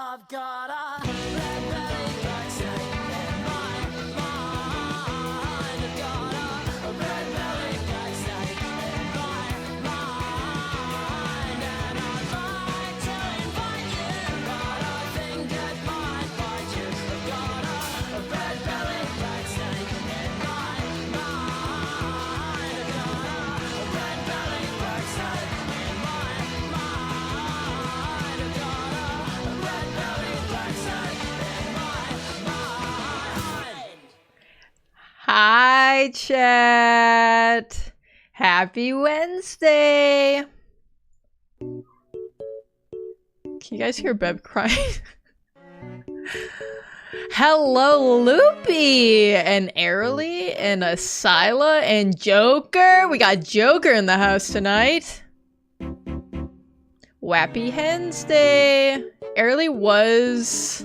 I've got a red belly black snake in my mind. I've got a red belly black snake in my mind. And I'd like to invite you, but I think it might bite you. I've got a red belly black snake in my mind. I've got a red belly black snake in my mind. I've got a red belly black snake in my mind. Hi, chat. Happy Wednesday. Can you guys hear Beb crying? Hello, Loopy and Airly and Asyla and Joker. We got Joker in the house tonight. Wappy Hens Day. Airly was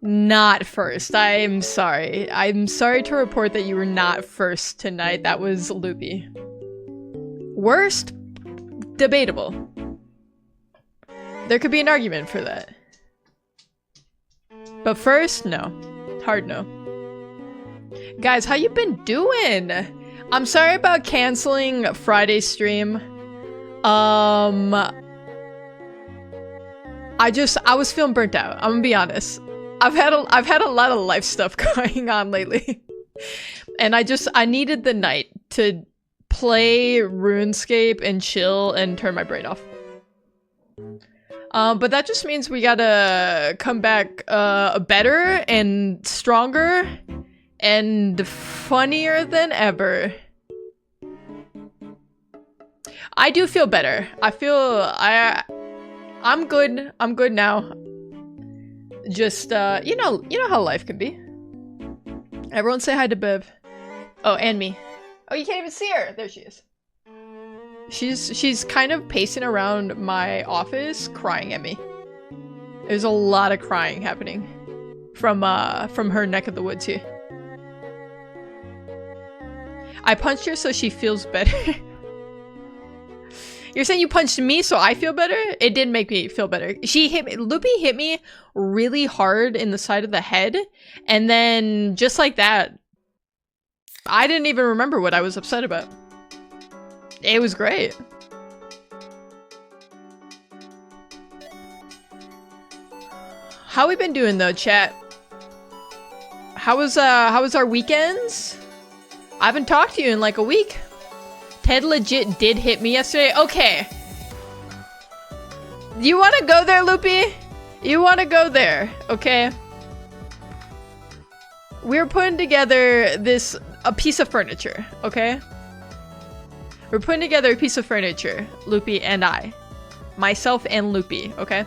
not first. I'm sorry. I'm sorry to report that you were not first tonight. That was Loopy. Worst? Debatable. There could be an argument for that. But first, no. Hard no. Guys, how you been doing? I'm sorry about canceling Friday's stream. I was feeling burnt out. I'm gonna be honest. I've had a lot of life stuff going on lately. And I needed the night to play RuneScape and chill and turn my brain off. But that just means we gotta come back better and stronger and funnier than ever. I do feel better. I'm good. I'm good now. Just you know how life can be. Everyone say hi to Bev. Oh, and me. Oh, you can't even see her. There she is. She's kind of pacing around my office, crying at me. There's a lot of crying happening from her neck of the woods here. I punched her so she feels better. You're saying you punched me so I feel better? It did make me feel better. Loopy hit me really hard in the side of the head, and then just like that, I didn't even remember what I was upset about. It was great. How we been doing though, chat? How was our weekends? I haven't talked to you in like a week. Ted legit did hit me yesterday. Okay. You want to go there, Loopy? You want to go there, okay? We're putting together a piece of furniture, okay? We're putting together a piece of furniture, Loopy and I. Myself and Loopy, okay?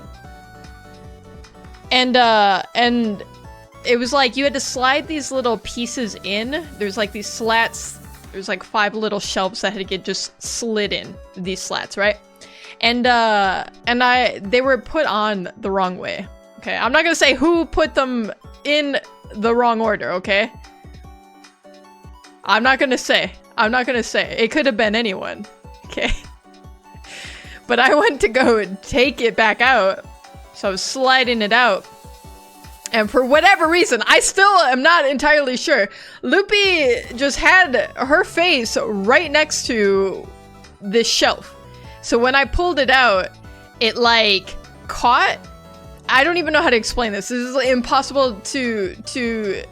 And it was like you had to slide these little pieces in. There's like these slats. There's like 5 little shelves that had to get just slid in, these slats, right? And they were put on the wrong way. Okay, I'm not gonna say who put them in the wrong order, okay? I'm not gonna say. It could have been anyone, okay? But I went to go and take it back out, so I was sliding it out. And for whatever reason, I still am not entirely sure, Loopy just had her face right next to this shelf. So when I pulled it out, it like caught. I don't even know how to explain this. This is impossible to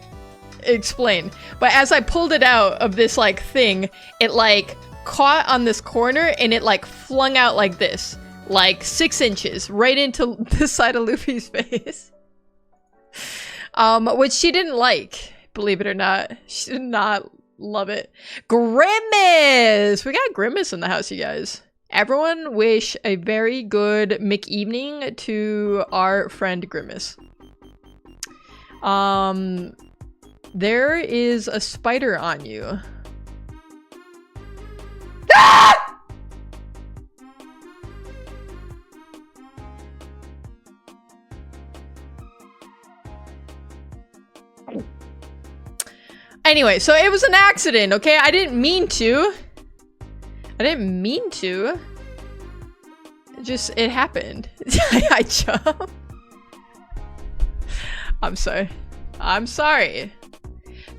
explain. But as I pulled it out of this like thing, it like caught on this corner and it like flung out like this, like 6 inches right into the side of Luffy's face. Which she didn't like, believe it or not. She did not love it. Grimace! We got Grimace in the house, you guys. Everyone wish a very good McEvening to our friend Grimace. There is a spider on you. Ah! Anyway, so it was an accident, okay? I didn't mean to. It happened. I jumped. I'm sorry. I'm sorry.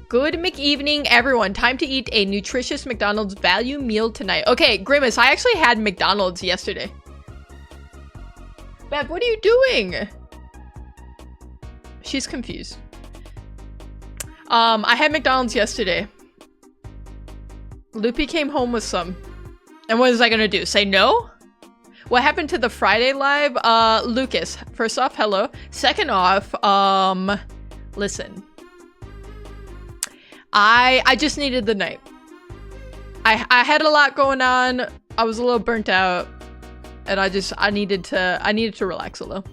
Good McEvening, everyone. Time to eat a nutritious McDonald's value meal tonight. Okay, Grimace, I actually had McDonald's yesterday. Bev, what are you doing? She's confused. I had McDonald's yesterday. Loopy came home with some. And what was I gonna do? Say no? What happened to the Friday live? Lucas, first off, hello. Second off, listen. I just needed the night. I had a lot going on. I was a little burnt out. And I needed to relax a little.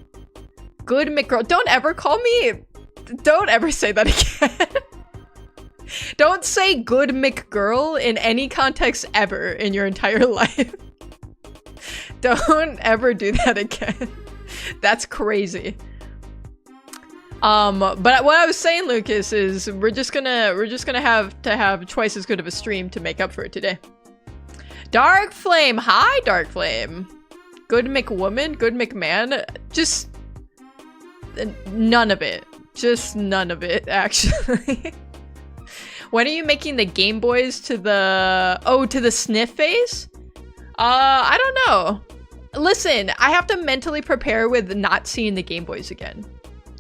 Good McGirl. Don't ever call me. Don't ever say that again. Don't say good McGirl in any context ever in your entire life. Don't ever do that again. That's crazy. But what I was saying, Lucas, is we're just gonna have to have twice as good of a stream to make up for it today. Dark Flame, hi Dark Flame. Good McWoman, good McMahon, just none of it. Just none of it, actually. When are you making the Game Boys to the sniff face? I don't know. Listen, I have to mentally prepare with not seeing the Game Boys again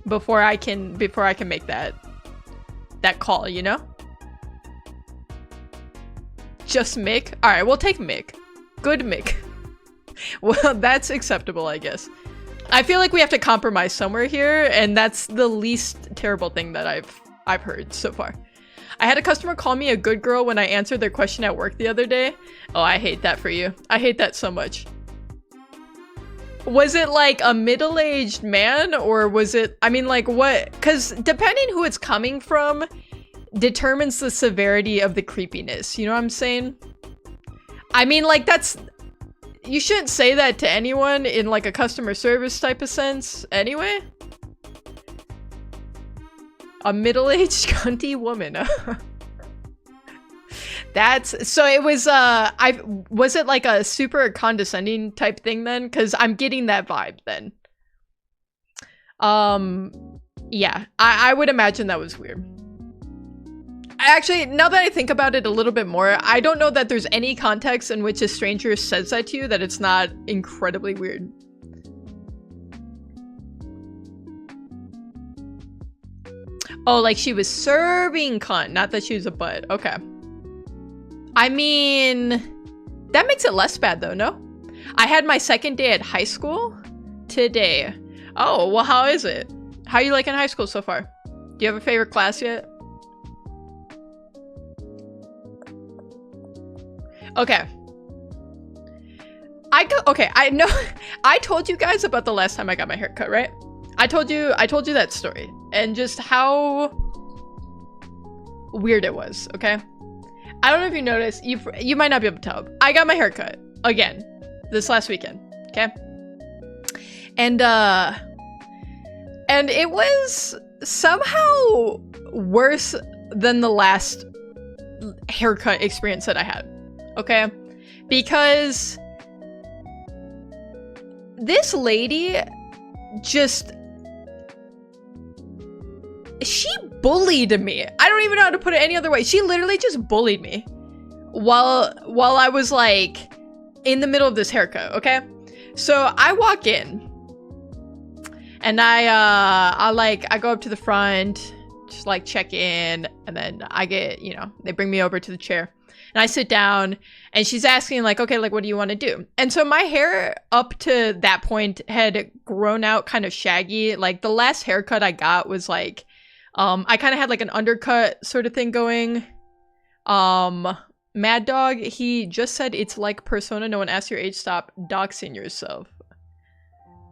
before I can make that call, you know? Just Mick? Alright, we'll take Mick. Good Mick. Well, that's acceptable, I guess. I feel like we have to compromise somewhere here, and that's the least terrible thing that I've heard so far. I had a customer call me a good girl when I answered their question at work the other day. Oh, I hate that for you. I hate that so much. Was it like a middle-aged man, or was it, I mean, like what? Because depending who it's coming from determines the severity of the creepiness. You know what I'm saying? I mean, like you shouldn't say that to anyone in like a customer service type of sense anyway. A middle-aged cunty woman. That's so it was was it like a super condescending type thing then? Because I'm getting that vibe then. Yeah, I would imagine that was weird. Actually, now that I think about it a little bit more, I don't know that there's any context in which a stranger says that to you that it's not incredibly weird. Oh, like she was serving cunt, not that she was a butt. Okay. I mean, that makes it less bad though, no? I had my second day at high school today. Oh, well, how is it? How are you liking high school so far? Do you have a favorite class yet? Okay. I know I told you guys about the last time I got my hair cut, right? I told you that story and just how weird it was, okay? I don't know if you noticed, you might not be able to tell. I got my hair cut again this last weekend, okay? And it was somehow worse than the last haircut experience that I had, okay? Because this lady just, she bullied me. I don't even know how to put it any other way. She literally just bullied me while I was like in the middle of this haircut, okay? So I walk in and I go up to the front, just like check in, and then I get, you know, they bring me over to the chair and I sit down and she's asking like, okay, like what do you want to do? And so my hair up to that point had grown out kind of shaggy. Like the last haircut I got was like, I kind of had like an undercut sort of thing going. Mad Dog, he just said it's like Persona. No one asks your age. Stop doxing yourself.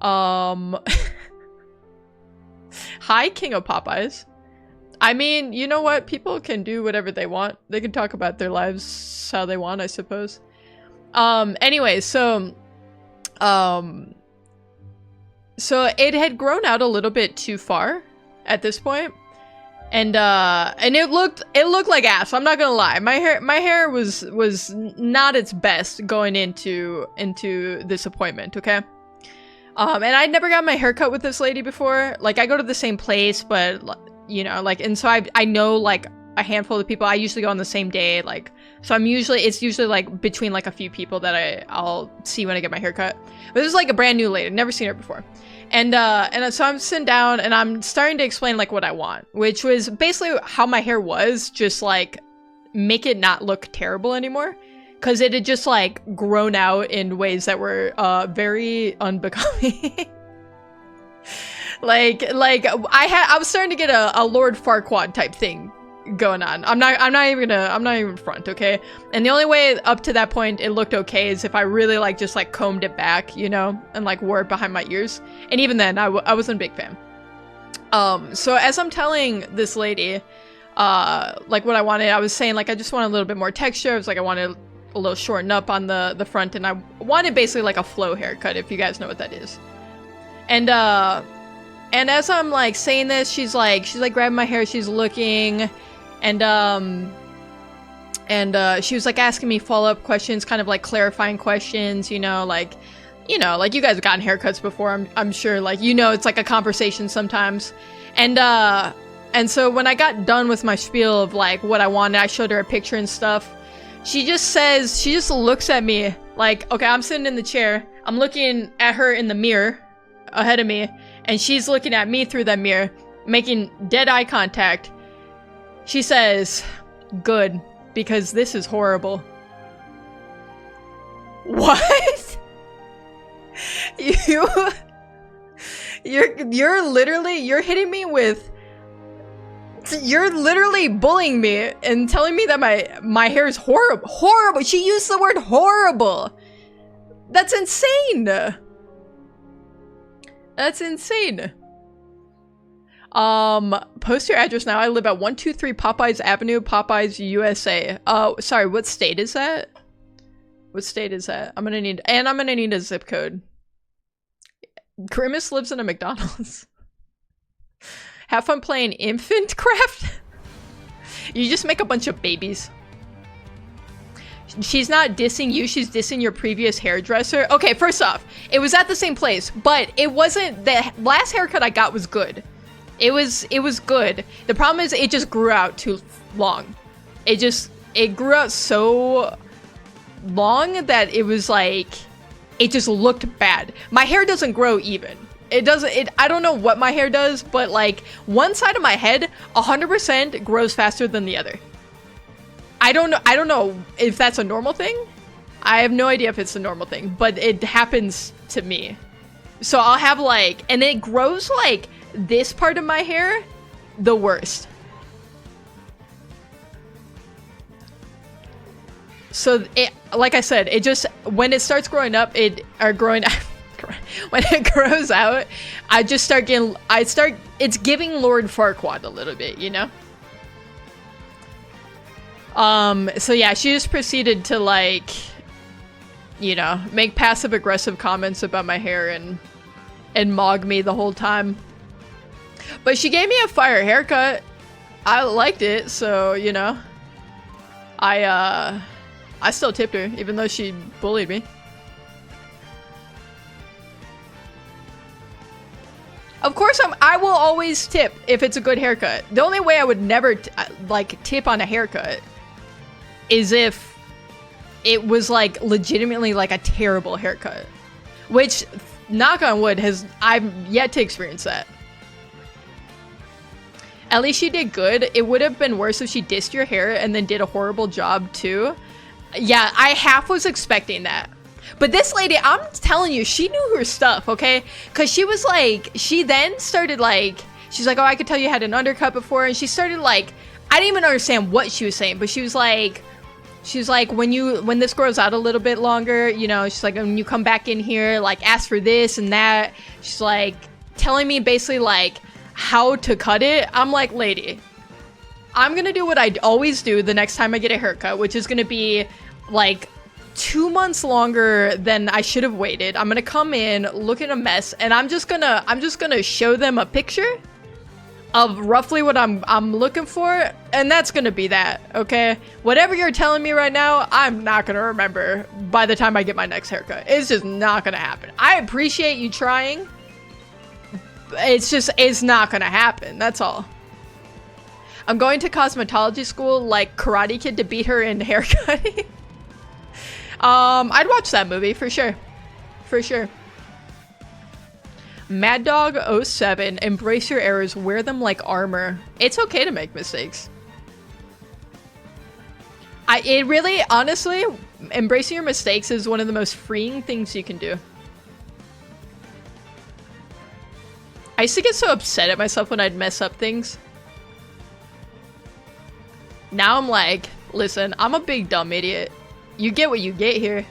Hi, King of Popeyes. I mean, you know what? People can do whatever they want. They can talk about their lives how they want, I suppose. Anyway, so it had grown out a little bit too far at this point. And it looked like ass. I'm not gonna lie. My hair was not its best going into this appointment, okay? And I'd never got my hair cut with this lady before. Like, I go to the same place, but, you know, like, and so I know, like, a handful of people. I usually go on the same day, like, so it's usually, like, between, like, a few people that I'll see when I get my hair cut. But this is, like, a brand new lady. I've never seen her before. And so I'm sitting down, and I'm starting to explain, like, what I want, which was basically how my hair was, just, like, make it not look terrible anymore. Because it had just, like, grown out in ways that were, very unbecoming. like, I was starting to get a Lord Farquaad type thing going on. I'm not even front, okay? And the only way up to that point it looked okay is if I really, like, just, like, combed it back, you know? And, like, wore it behind my ears. And even then, I wasn't a big fan. So as I'm telling this lady, like, what I wanted, I was saying, like, I just want a little bit more texture. I was like, I wanted a little shortened up on the front, and I wanted basically like a flow haircut, if you guys know what that is. And as I'm like saying this, she's like grabbing my hair, she's looking, and she was like asking me follow-up questions, kind of like clarifying questions, you know, like you guys have gotten haircuts before, I'm sure, like, you know, it's like a conversation sometimes. And so when I got done with my spiel of like what I wanted, I showed her a picture and stuff. She just looks at me like, okay, I'm sitting in the chair. I'm looking at her in the mirror ahead of me, and she's looking at me through that mirror, making dead eye contact. She says, "Good, because this is horrible." What? You're hitting me with... You're literally bullying me and telling me that my hair is horrible. She used the word horrible. That's insane. That's insane. Post your address now. I live at 123 Popeyes Avenue, Popeyes, USA. Sorry, what state is that? What state is that? I'm gonna need a zip code. Grimace lives in a McDonald's. Have fun playing infant craft? You just make a bunch of babies. She's not dissing you, she's dissing your previous hairdresser. Okay, first off, it was at the same place, but it wasn't... The last haircut I got was good. It was good. The problem is it just grew out too long. It grew out so long that it was like... It just looked bad. My hair doesn't grow even. I don't know what my hair does, but like one side of my head 100% grows faster than the other. I don't know if that's a normal thing. I have no idea if it's a normal thing, but it happens to me. So I'll have like, and it grows like this part of my hair the worst. So it, like I said, it just, when it starts growing up, when it grows out, it's giving Lord Farquaad a little bit, you know? So yeah, she just proceeded to like, you know, make passive aggressive comments about my hair and mog me the whole time. But she gave me a fire haircut. I liked it, so, you know, I still tipped her, even though she bullied me. Of course, I will always tip if it's a good haircut. The only way I would never tip on a haircut is if it was like legitimately like a terrible haircut, which, knock on wood, I've yet to experience that. At least she did good. It would have been worse if she dissed your hair and then did a horrible job too. Yeah, I half was expecting that. But this lady, I'm telling you, she knew her stuff, okay? Because she was like, she then started like, she's like, oh, I could tell you had an undercut before. And she started like, I didn't even understand what she was saying, but she was like, when this grows out a little bit longer, you know, she's like, when you come back in here, like, ask for this and that. She's like, telling me basically like how to cut it. I'm like, lady, I'm gonna do what I always do the next time I get a haircut, which is gonna be like 2 months longer than I should have waited. I'm gonna come in, look at a mess, and I'm just gonna show them a picture of roughly what I'm looking for, and that's gonna be that, okay? Whatever you're telling me right now, I'm not gonna remember by the time I get my next haircut. It's just not gonna happen. I appreciate you trying. It's not gonna happen, that's all. I'm going to cosmetology school like Karate Kid to beat her in haircutting. I'd watch that movie for sure. For sure. Mad Dog 07, embrace your errors, wear them like armor. It's okay to make mistakes. It really, honestly, embracing your mistakes is one of the most freeing things you can do. I used to get so upset at myself when I'd mess up things. Now I'm like, listen, I'm a big dumb idiot. You get what you get here.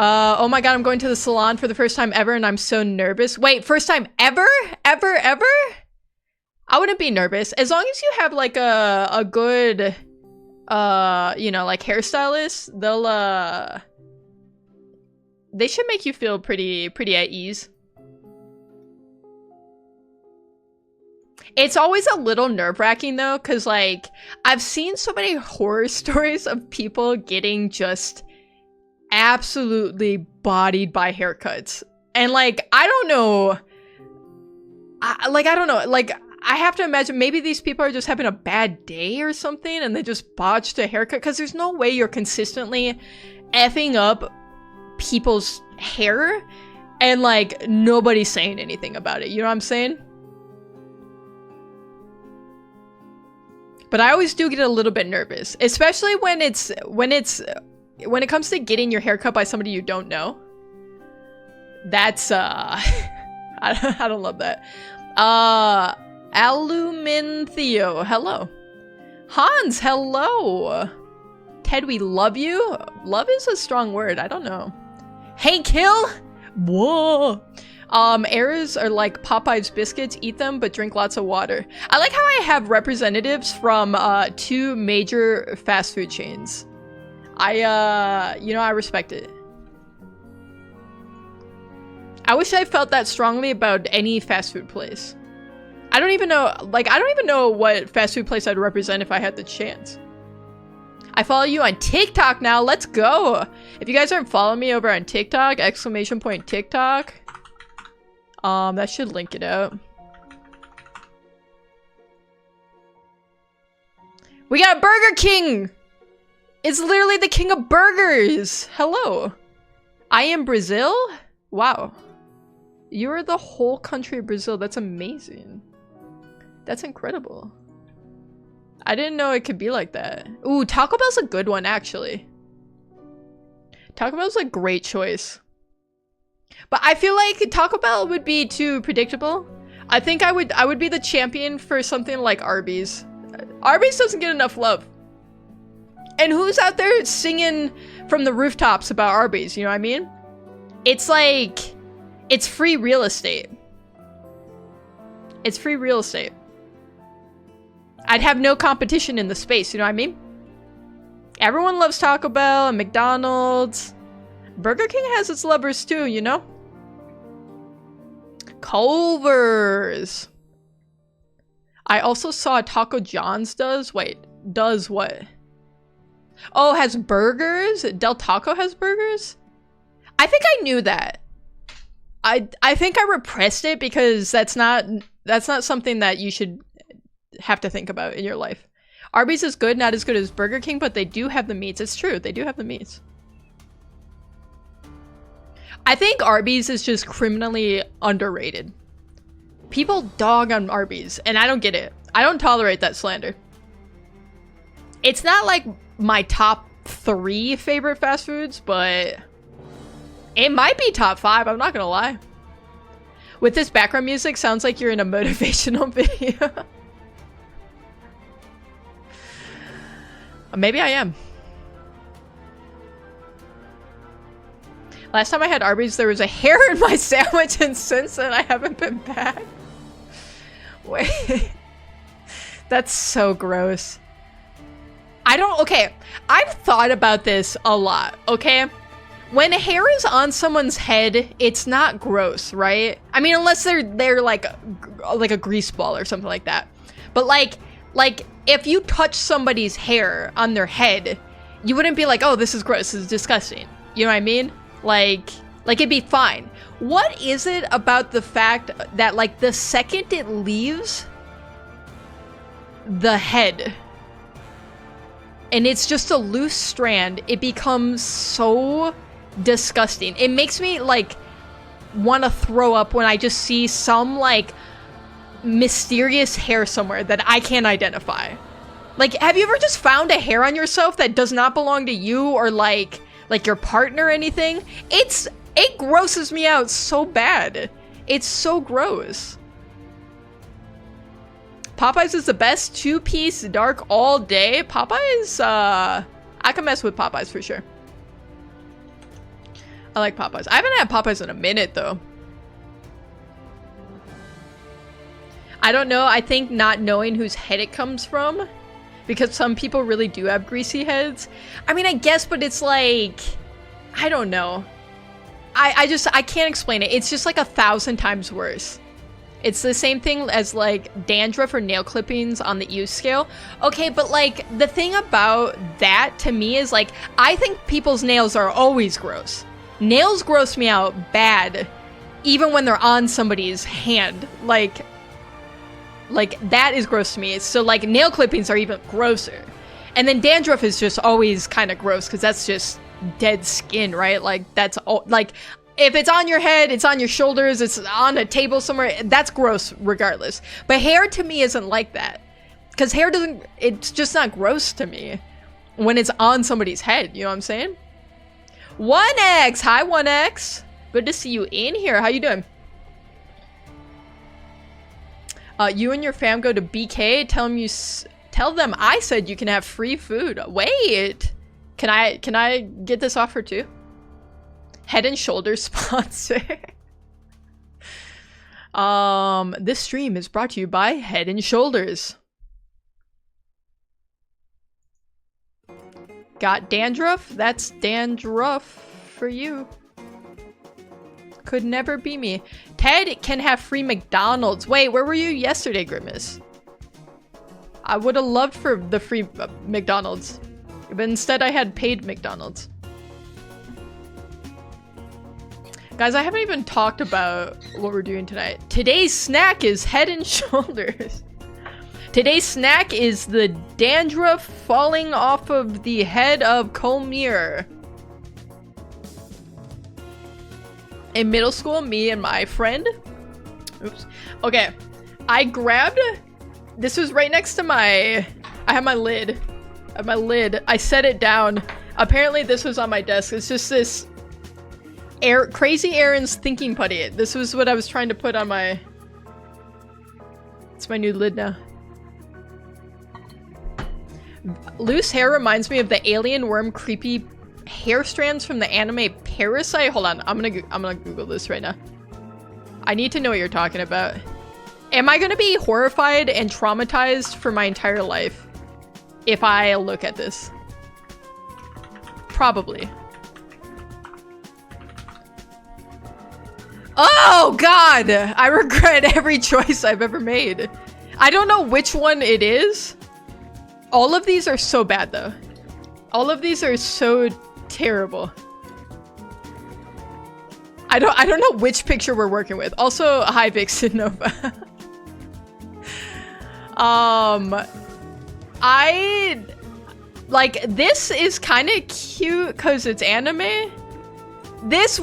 Oh my god, I'm going to the salon for the first time ever and I'm so nervous. Wait, first time ever? Ever? I wouldn't be nervous. As long as you have like a good, you know, like hairstylist, they should make you feel pretty at ease. It's always a little nerve-wracking though, because like, I've seen so many horror stories of people getting just absolutely bodied by haircuts. And like, I don't know. Like, I have to imagine maybe these people are just having a bad day or something and they just botched a haircut, because there's no way you're consistently effing up people's hair and like nobody's saying anything about it. You know what I'm saying? But I always do get a little bit nervous, especially when it comes to getting your hair cut by somebody you don't know. That's I don't love that. Alumin Theo, hello. Hans, hello. Ted, we love you. Love is a strong word. I don't know. Hey, Kill. Whoa. Errors are like Popeye's biscuits. Eat them, but drink lots of water. I like how I have representatives from 2 major fast food chains. You know, I respect it. I wish I felt that strongly about any fast food place. I don't even know what fast food place I'd represent if I had the chance. I follow you on TikTok now. Let's go. If you guys aren't following me over on TikTok, !TikTok. That should link it out. We got Burger King! It's literally the king of burgers! Hello. I am Brazil? Wow. You're the whole country of Brazil. That's amazing. That's incredible. I didn't know it could be like that. Ooh, Taco Bell's a good one, actually. Taco Bell's a great choice. But I feel like Taco Bell would be too predictable. I think I would be the champion for something like Arby's. Arby's doesn't get enough love. And who's out there singing from the rooftops about Arby's, you know what I mean? It's like, it's free real estate. It's free real estate. I'd have no competition in the space, you know what I mean? Everyone loves Taco Bell and McDonald's. Burger King has its lovers too, you know? Culver's. I also saw Taco John's does. Wait, does what? Oh, has burgers? Del Taco has burgers? I think I knew that. I think I repressed it because that's not something that you should have to think about in your life. Arby's is good, not as good as Burger King, but they do have the meats. It's true, they do have the meats. I think Arby's is just criminally underrated. People dog on Arby's, and I don't get it. I don't tolerate that slander. It's not like my top 3 favorite fast foods, but it might be top 5, I'm not gonna lie. With this background music, sounds like you're in a motivational video. Maybe I am. Last time I had Arby's, there was a hair in my sandwich, and since then I haven't been back. Wait. That's so gross. Okay, I've thought about this a lot, okay? when hair is on someone's head, it's not gross, right? I mean, unless they're like a grease ball or something like that. But like if you touch somebody's hair on their head, you wouldn't be like, oh, this is gross, this is disgusting. You know what I mean? Like it'd be fine. What is it about the fact that like the second it leaves the head and it's just a loose strand, it becomes so disgusting. It makes me like want to throw up when I just see some like mysterious hair somewhere that I can't identify. Like, have you ever just found a hair on yourself that does not belong to you or like your partner or anything? It grosses me out so bad. It's so gross. Popeyes is the best 2-piece dark all day. Popeyes, I can mess with Popeyes for sure. I like Popeyes. I haven't had Popeyes in a minute though. I don't know. I think not knowing whose head it comes from, because some people really do have greasy heads. I mean, I guess, but it's like, I don't know. I can't explain it. It's just like 1,000 times worse. It's the same thing as like dandruff or nail clippings on the use scale. Okay, but like the thing about that to me is like, I think people's nails are always gross. Nails gross me out bad, even when they're on somebody's hand. Like that is gross to me. So like nail clippings are even grosser. And then dandruff is just always kind of gross because that's just dead skin, right? Like that's all, like if it's on your head, it's on your shoulders, it's on a table somewhere, that's gross regardless. But hair to me isn't like that, because hair doesn't, it's just not gross to me when it's on somebody's head. You know what I'm saying? 1X, hi 1X, good to see you in here. How you doing? You and your fam go to BK. Tell them I said you can have free food. Wait, can I get this offer too? Head and Shoulders sponsor. This stream is brought to you by Head and Shoulders. Got dandruff? That's dandruff for you. Could never be me. Ted can have free McDonald's. Wait, where were you yesterday, Grimace? I would have loved for the free McDonald's, but instead I had paid McDonald's. Guys, I haven't even talked about what we're doing tonight. Today's snack is Head and Shoulders. Today's snack is the dandruff falling off of the head of Colmere. In middle school, me and my friend, oops, okay, I grabbed, this was right next to I have my lid, I set it down. Apparently this was on my desk. It's just this Crazy Aaron's thinking putty. This was what I was trying to put on my, it's my new lid now. Loose hair reminds me of the alien worm creepy hair strands from the anime Parasite. Hold on, I'm gonna Google this right now. I need to know what you're talking about. Am I gonna be horrified and traumatized for my entire life if I look at this? Probably. Oh god! I regret every choice I've ever made. I don't know which one it is. All of these are so bad though. All of these are so terrible. I don't know which picture we're working with. Also, hi Vixen Nova. I like this is kind of cute because it's anime. This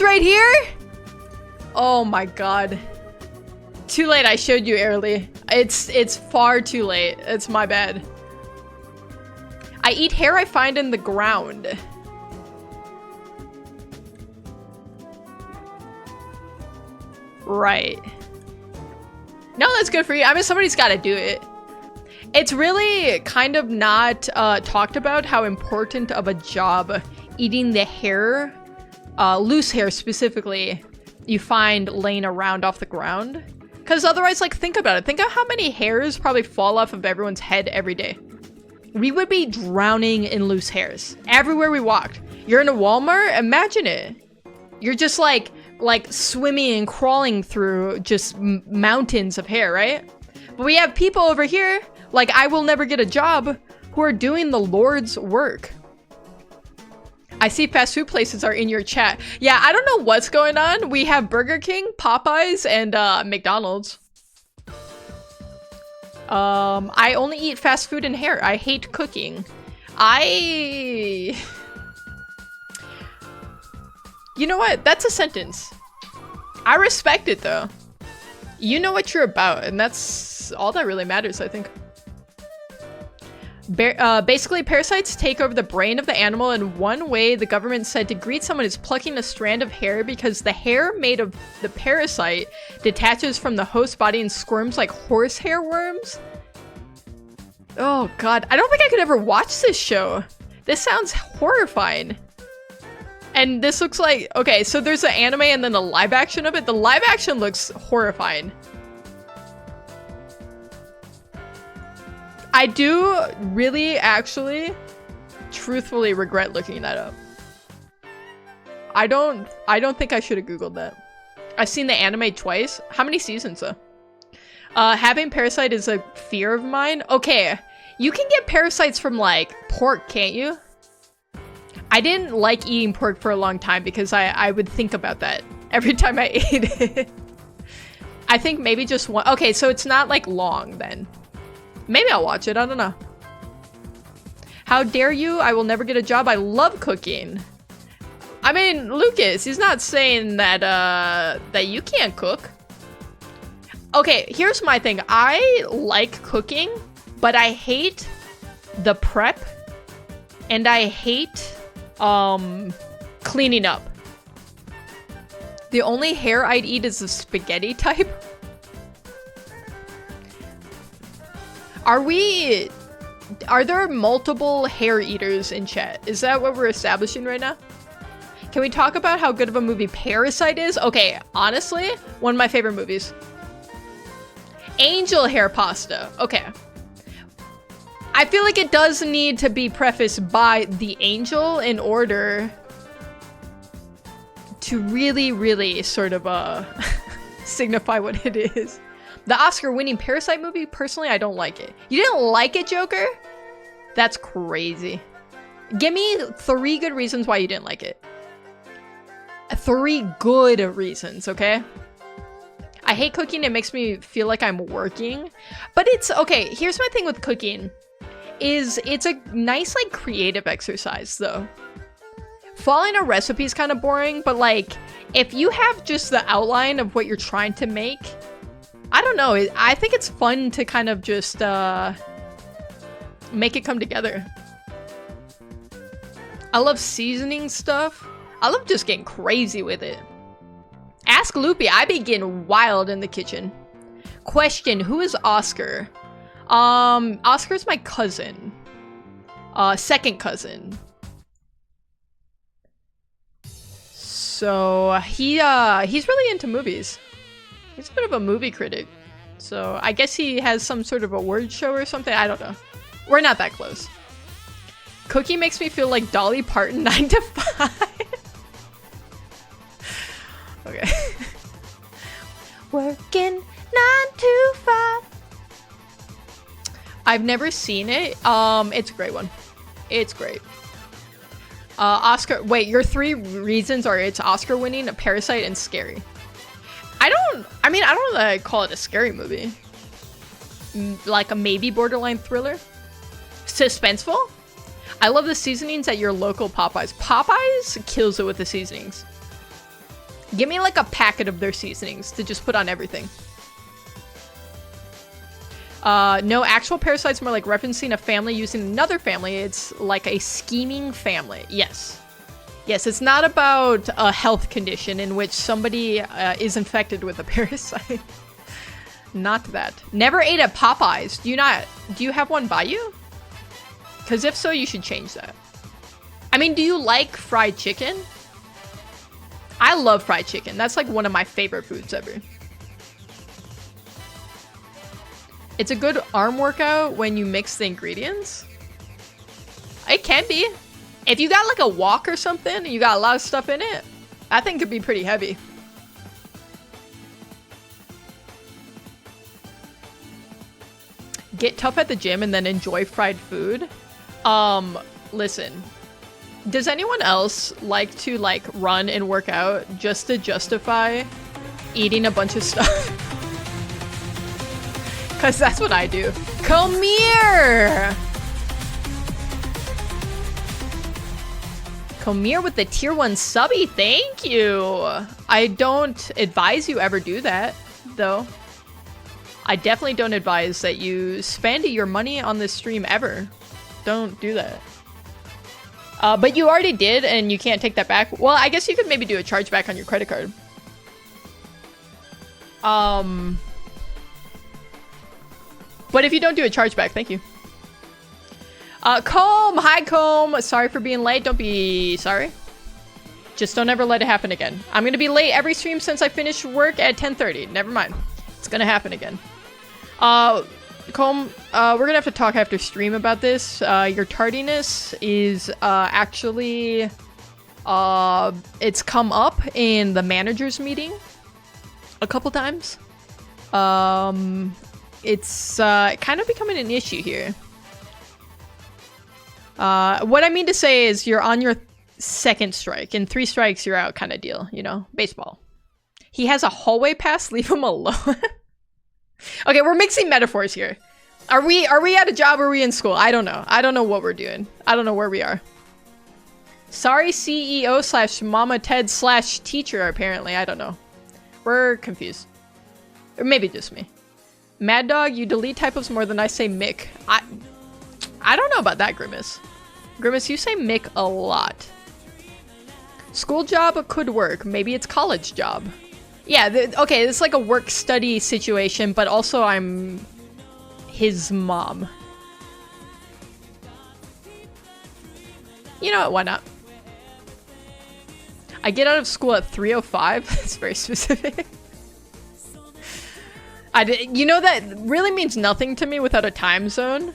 right here. Oh my god. Too late. I showed you early. It's far too late. It's my bad. I eat hair I find in the ground. Right. No, that's good for you. I mean, somebody's got to do it. It's really kind of not talked about how important of a job eating the hair, loose hair specifically, you find laying around off the ground. Because otherwise, like, think about it. Think of how many hairs probably fall off of everyone's head every day. We would be drowning in loose hairs everywhere we walked. You're in a Walmart? Imagine it. You're just like swimming and crawling through just mountains of hair, right? But we have people over here, like I will never get a job, who are doing the Lord's work. I see fast food places are in your chat. Yeah, I don't know what's going on. We have Burger King, Popeyes, and McDonald's. I only eat fast food and hair. I hate cooking. You know what? That's a sentence. I respect it though. You know what you're about, and that's all that really matters, I think. Basically, parasites take over the brain of the animal, and one way the government said to greet someone is plucking a strand of hair, because the hair made of the parasite detaches from the host body and squirms like horsehair worms. Oh god, I don't think I could ever watch this show. This sounds horrifying. And this looks like, okay, so there's an anime and then a live action of it. The live action looks horrifying. I do really, actually, truthfully regret looking that up. I don't think I should have Googled that. I've seen the anime twice. How many seasons though? Having parasite is a fear of mine. Okay, you can get parasites from like pork, can't you? I didn't like eating pork for a long time because I would think about that every time I ate it. I think maybe just one. Okay, so it's not like long then. Maybe I'll watch it, I don't know. How dare you? I will never get a job. I love cooking. I mean, Lucas, he's not saying that that you can't cook. Okay, here's my thing. I like cooking, but I hate the prep and I hate cleaning up. The only hair I'd eat is the spaghetti type. Are there multiple hair eaters in chat? Is that what we're establishing right now? Can we talk about how good of a movie Parasite is? Okay, honestly, one of my favorite movies. Angel hair pasta. Okay. I feel like it does need to be prefaced by the angel in order to really, really sort of signify what it is. The Oscar-winning Parasite movie, personally, I don't like it. You didn't like it, Joker? That's crazy. Give me 3 good reasons why you didn't like it. 3 good reasons, okay? I hate cooking. It makes me feel like I'm working. But it's, okay, here's my thing with cooking. It's a nice, like, creative exercise, though. Following a recipe is kind of boring, but, like, if you have just the outline of what you're trying to make, I don't know. I think it's fun to kind of just make it come together. I love seasoning stuff. I love just getting crazy with it. Ask Loopy. I be getting wild in the kitchen. Question: who is Oscar? Oscar's my cousin. Second cousin. So he's really into movies. He's a bit of a movie critic. So I guess he has some sort of award show or something. I don't know. We're not that close. Cooking makes me feel like Dolly Parton 9 to 5. Okay. Working 9 to 5. I've never seen it. It's a great one. It's great. Oscar. Wait, your 3 reasons are it's Oscar winning, a Parasite, and scary. I don't know that I'd call it a scary movie. Like a maybe borderline thriller. Suspenseful. I love the seasonings at your local Popeyes. Popeyes kills it with the seasonings. Give me like a packet of their seasonings to just put on everything. No, actual parasites, more like referencing a family using another family. It's like a scheming family. Yes. Yes, it's not about a health condition in which somebody is infected with a parasite. Not that. Never ate at Popeyes. Do you have one by you? Because if so, you should change that. I mean, do you like fried chicken? I love fried chicken. That's like one of my favorite foods ever. It's a good arm workout when you mix the ingredients. It can be. If you got like a wok or something, you got a lot of stuff in it, that thing could be pretty heavy. Get tough at the gym and then enjoy fried food. Listen. Does anyone else like to like run and work out just to justify eating a bunch of stuff? Cause that's what I do. Come here! Come here with the tier 1 subby, thank you! I don't advise you ever do that, though. I definitely don't advise that you spend your money on this stream ever. Don't do that. But you already did, and you can't take that back. Well, I guess you could maybe do a chargeback on your credit card. But if you don't do a chargeback, thank you. Comb! Hi, Comb! Sorry for being late. Don't be sorry. Just don't ever let it happen again. I'm gonna be late every stream since I finished work at 10:30. Never mind. It's gonna happen again. Comb, we're gonna have to talk after stream about this. Your tardiness is actually it's come up in the managers meeting a couple times. It's kind of becoming an issue here. What I mean to say is you're on your second strike. In 3 strikes, you're out kind of deal, you know? Baseball. He has a hallway pass, leave him alone. Okay, we're mixing metaphors here. Are we at a job or are we in school? I don't know. I don't know what we're doing. I don't know where we are. Sorry, CEO / Mama Ted / teacher, apparently. I don't know. We're confused. Or maybe just me. Mad Dog, you delete typos more than I say Mick. I don't know about that, Grimace. Grimace, you say Mick a lot. School job could work. Maybe it's college job. Yeah, okay, it's like a work-study situation, but also I'm his mom. You know what, why not? I get out of school at 3:05. It's very specific. You know, that really means nothing to me without a time zone.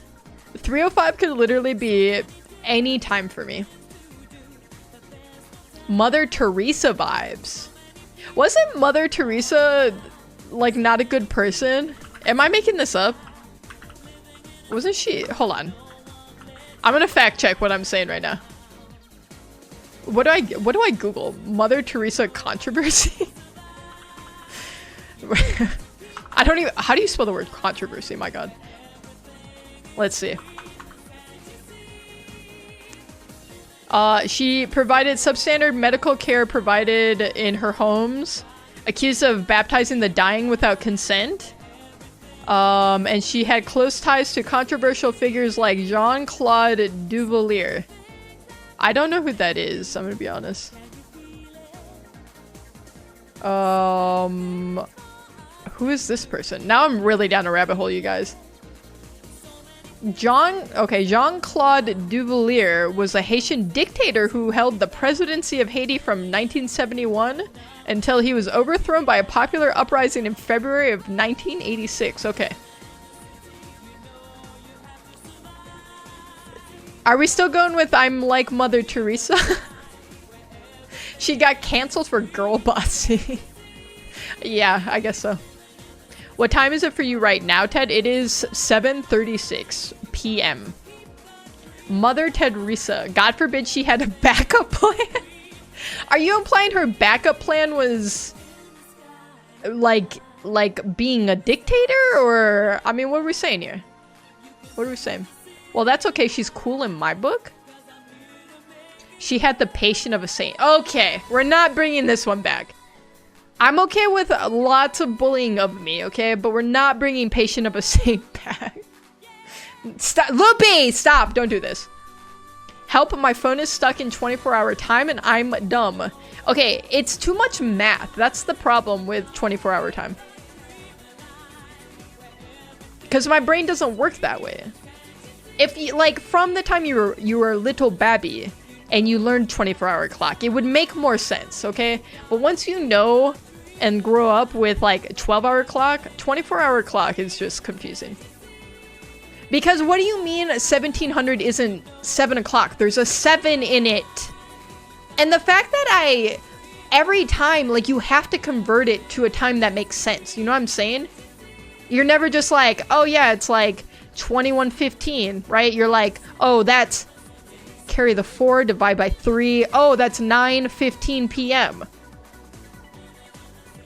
3:05 could literally be any time for me. Mother Teresa vibes. Wasn't Mother Teresa, like, not a good person? Am I making this up? Wasn't she? Hold on. I'm gonna fact check what I'm saying right now. What do I Google? Mother Teresa controversy? I don't even, how do you spell the word controversy? My God. Let's see. She provided substandard medical care provided in her homes, accused of baptizing the dying without consent. And she had close ties to controversial figures like Jean-Claude Duvalier. I don't know who that is, I'm gonna be honest. Who is this person? Now I'm really down a rabbit hole, you guys. Jean-Claude Duvalier was a Haitian dictator who held the presidency of Haiti from 1971 until he was overthrown by a popular uprising in February of 1986. Okay. Are we still going with I'm like Mother Teresa? She got canceled for girl bossing. Yeah, I guess so. What time is it for you right now, Ted? It is 7:36 p.m. Mother Teresa. God forbid she had a backup plan. Are you implying her backup plan was like being a dictator? Or, I mean, what are we saying here? What are we saying? Well, that's okay. She's cool in my book. She had the patience of a saint. Okay, we're not bringing this one back. I'm okay with lots of bullying of me, okay? But we're not bringing Patient of a Saint back. Stop. Loopy! Stop! Don't do this. Help, my phone is stuck in 24-hour time and I'm dumb. Okay, it's too much math. That's the problem with 24-hour time. Because my brain doesn't work that way. If you, like, from the time you were a little babby and you learned 24-hour clock, it would make more sense, okay? But once you know and grow up with like a 12-hour clock, 24-hour clock is just confusing. Because what do you mean 1700 isn't 7 o'clock? There's a 7 in it. And the fact that every time, like, you have to convert it to a time that makes sense. You know what I'm saying? You're never just like, oh yeah, it's like 21:15, right? You're like, oh, that's carry the 4, divide by 3. Oh, that's 9:15 p.m.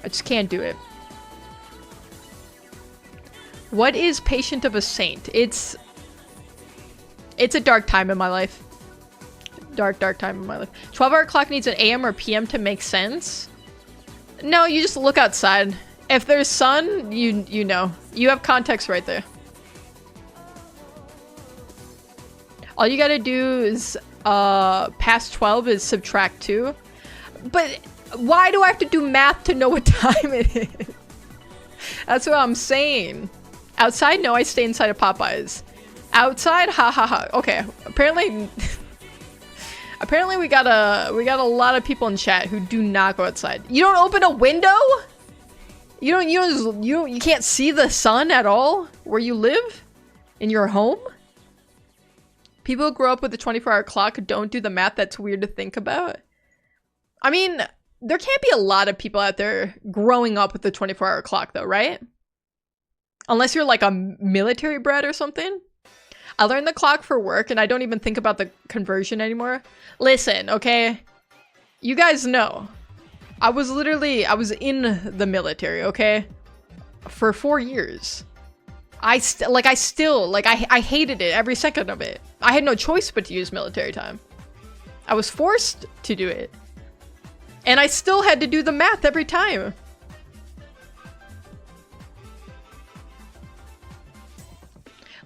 I just can't do it. What is Patient of a Saint? It's a dark time in my life. Dark time in my life. 12-hour clock needs an AM or PM to make sense? No, you just look outside. If there's sun, you know. You have context right there. All you gotta do is, past 12 is subtract 2. But why do I have to do math to know what time it is? That's what I'm saying. Outside? No, I stay inside of Popeyes. Outside? Ha ha ha. Okay. Apparently we got a lot of people in chat who do not go outside. You don't open a window? You can't see the sun at all where you live? In your home? People who grow up with a 24-hour clock don't do the math. That's weird to think about. I mean, there can't be a lot of people out there growing up with the 24-hour clock though, right? Unless you're like a military brat or something. I learned the clock for work and I don't even think about the conversion anymore. Listen, okay? You guys know. I was in the military, okay? For 4 years. I hated it every second of it. I had no choice but to use military time. I was forced to do it. And I still had to do the math every time.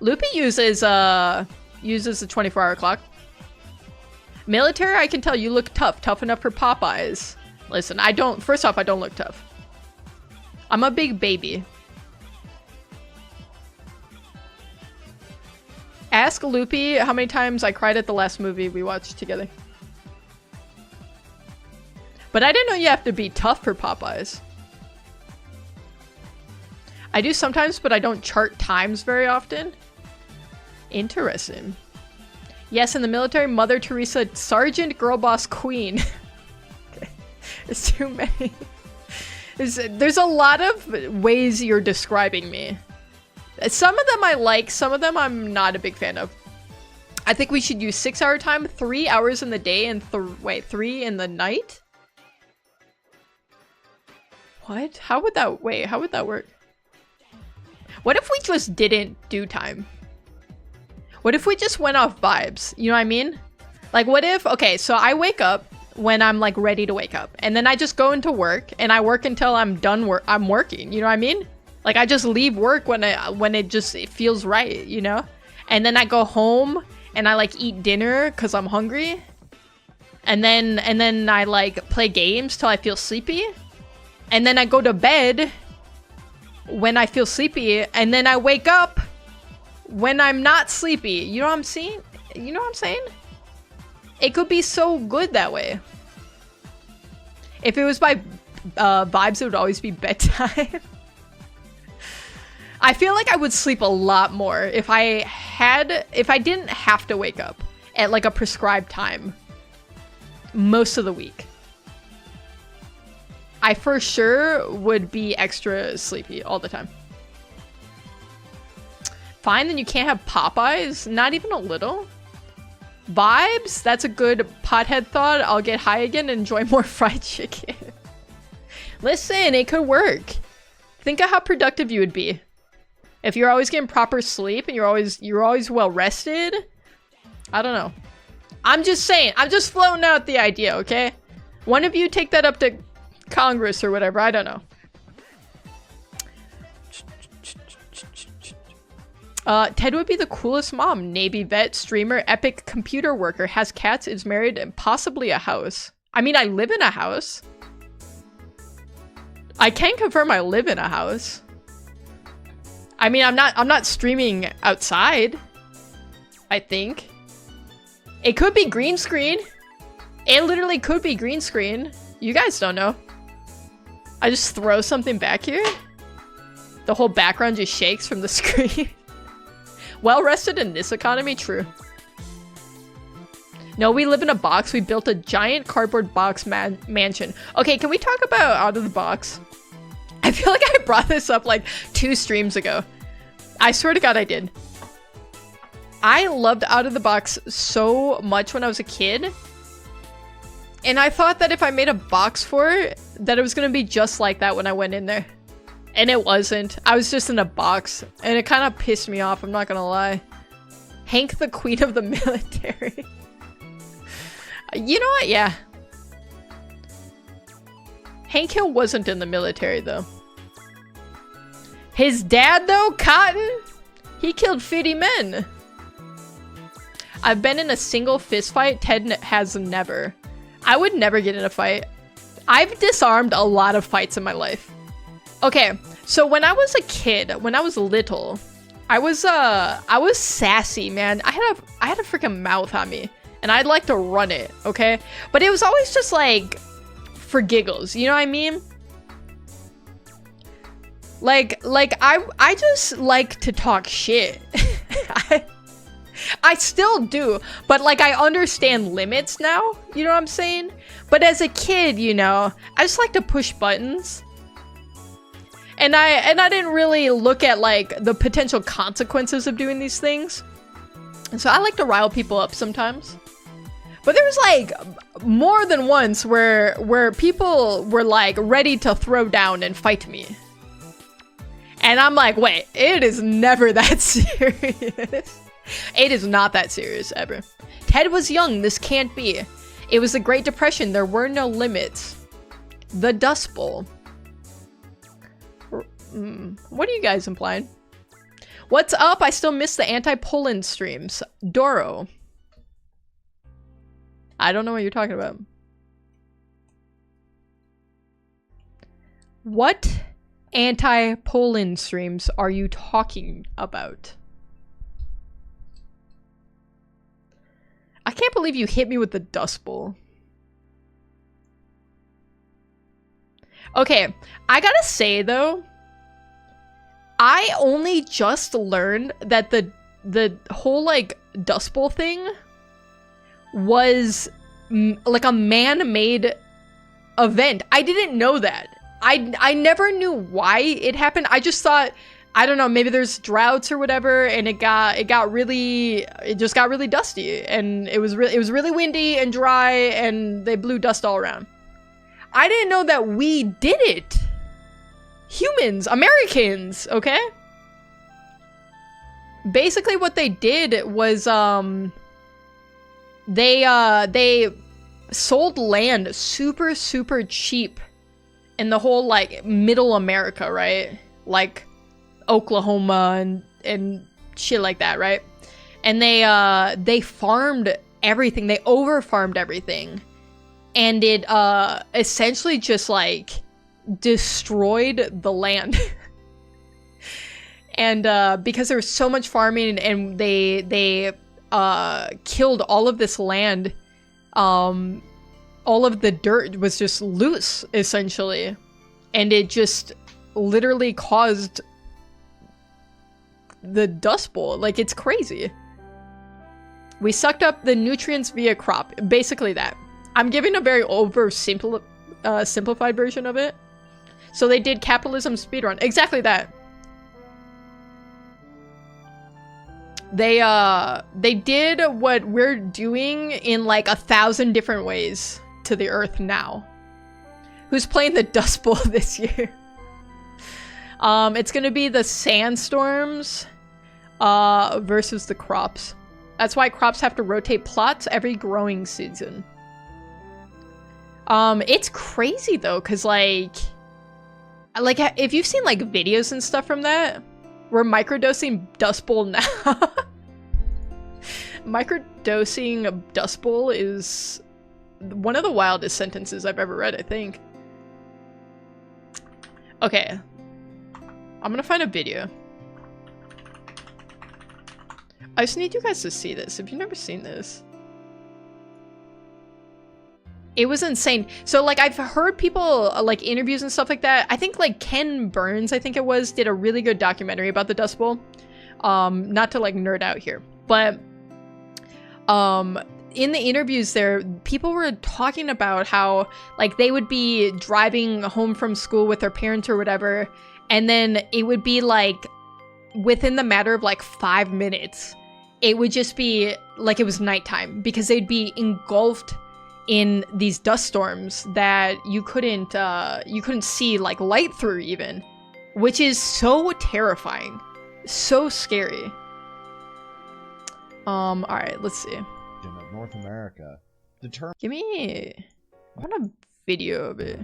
Loopy uses the 24-hour clock. Military, I can tell you look tough enough for Popeyes. Listen, first off, I don't look tough. I'm a big baby. Ask Loopy how many times I cried at the last movie we watched together. But I didn't know you have to be tough for Popeyes. I do sometimes, but I don't chart times very often. Interesting. Yes, in the military, Mother Teresa, Sergeant, Girl Boss, Queen. Okay. There's too many. There's a lot of ways you're describing me. Some of them I like, some of them I'm not a big fan of. I think we should use 6-hour time, 3 hours in the day, and 3 in the night? What? How would that work? What if we just didn't do time? What if we just went off vibes? You know what I mean? Like, what if... Okay, so I wake up when I'm, like, ready to wake up. And then I just go into work, and I work until I'm done I'm working. You know what I mean? Like, I just leave work when it feels right, you know? And then I go home, and I, like, eat dinner because I'm hungry. And then I, like, play games till I feel sleepy. And then I go to bed when I feel sleepy. And then I wake up when I'm not sleepy. You know what I'm saying? You know what I'm saying? It could be so good that way. If it was by vibes, it would always be bedtime. I feel like I would sleep a lot more if I didn't have to wake up at like a prescribed time most of the week. I for sure would be extra sleepy all the time. Fine, then you can't have Popeyes? Not even a little? Vibes? That's a good pothead thought. I'll get high again and enjoy more fried chicken. Listen, it could work. Think of how productive you would be. If you're always getting proper sleep and you're always well rested. I don't know. I'm just saying. I'm just floating out the idea, okay? One of you take that up to Congress or whatever. I don't know. Ted would be the coolest mom. Navy vet, streamer, epic computer worker, has cats, is married, and possibly a house. I mean, I live in a house. I can confirm I live in a house. I mean, I'm not streaming outside. I think. It could be green screen. It literally could be green screen. You guys don't know. I just throw something back here. The whole background just shakes from the screen. Well rested in this economy? True. No, we live in a box. We built a giant cardboard box mansion. Okay, can we talk about Out of the Box? I feel like I brought this up like 2 streams ago. I swear to God I did. I loved Out of the Box so much when I was a kid. And I thought that if I made a box for it, that it was going to be just like that when I went in there. And it wasn't. I was just in a box. And it kind of pissed me off, I'm not going to lie. Hank, the queen of the military. You know what? Yeah. Hank Hill wasn't in the military, though. His dad, though, Cotton, he killed 50 men. I've been in a single fist fight. Ted has never. I would never get in a fight. I've disarmed a lot of fights in my life. Okay, so when I was a kid, when I was little, I was sassy, man. I had a freaking mouth on me, and I'd like to run it, okay? But it was always just like for giggles, you know what I mean? Like I just like to talk shit. I still do, but like I understand limits now, you know what I'm saying? But as a kid, you know, I just like to push buttons. And I didn't really look at like the potential consequences of doing these things. And so I like to rile people up sometimes. But there was like more than once where people were like ready to throw down and fight me. And I'm like, wait, it is never that serious. It is not that serious, ever. Ted was young, this can't be. It was the Great Depression, there were no limits. The Dust Bowl. What are you guys implying? What's up? I still miss the anti-Poland streams. Doro. I don't know what you're talking about. What anti-Poland streams are you talking about? I can't believe you hit me with the Dust Bowl. Okay, I gotta say though, I only just learned that the whole like Dust Bowl thing was like a man-made event. I didn't know that. I never knew why it happened. I just thought, I don't know, maybe there's droughts or whatever, and it just got really dusty, and it was really windy and dry, and they blew dust all around. I didn't know that we did it. Humans, Americans, okay? Basically what they did was they sold land super cheap in the whole like middle America, right? Like Oklahoma and shit like that, right? And they farmed everything. They over-farmed everything. And it essentially just like destroyed the land. And because there was so much farming and they killed all of this land, all of the dirt was just loose, essentially. And it just literally caused the Dust Bowl. Like, it's crazy. We sucked up the nutrients via crop. Basically that. I'm giving a very simplified version of it. So they did capitalism speedrun. Exactly that. They did what we're doing in like 1,000 different ways to the earth now. Who's playing the Dust Bowl this year? It's gonna be the sandstorms versus the crops. That's why crops have to rotate plots every growing season. It's crazy though, cause like if you've seen like videos and stuff from that, we're microdosing Dust Bowl now. Microdosing Dust Bowl is one of the wildest sentences I've ever read, I think. Okay. I'm gonna find a video. I just need you guys to see this. If you've never seen this. It was insane. So, like, I've heard people, like, interviews and stuff like that. I think, like, Ken Burns, I think it was, did a really good documentary about the Dust Bowl. Not to like nerd out here, but in the interviews there, people were talking about how like they would be driving home from school with their parents or whatever, and then it would be like within the matter of like 5 minutes, it would just be like it was nighttime because they'd be engulfed in these dust storms that you couldn't see like light through even, which is so terrifying, so scary. All right, let's see. Of North America. Give me... I want a video of it.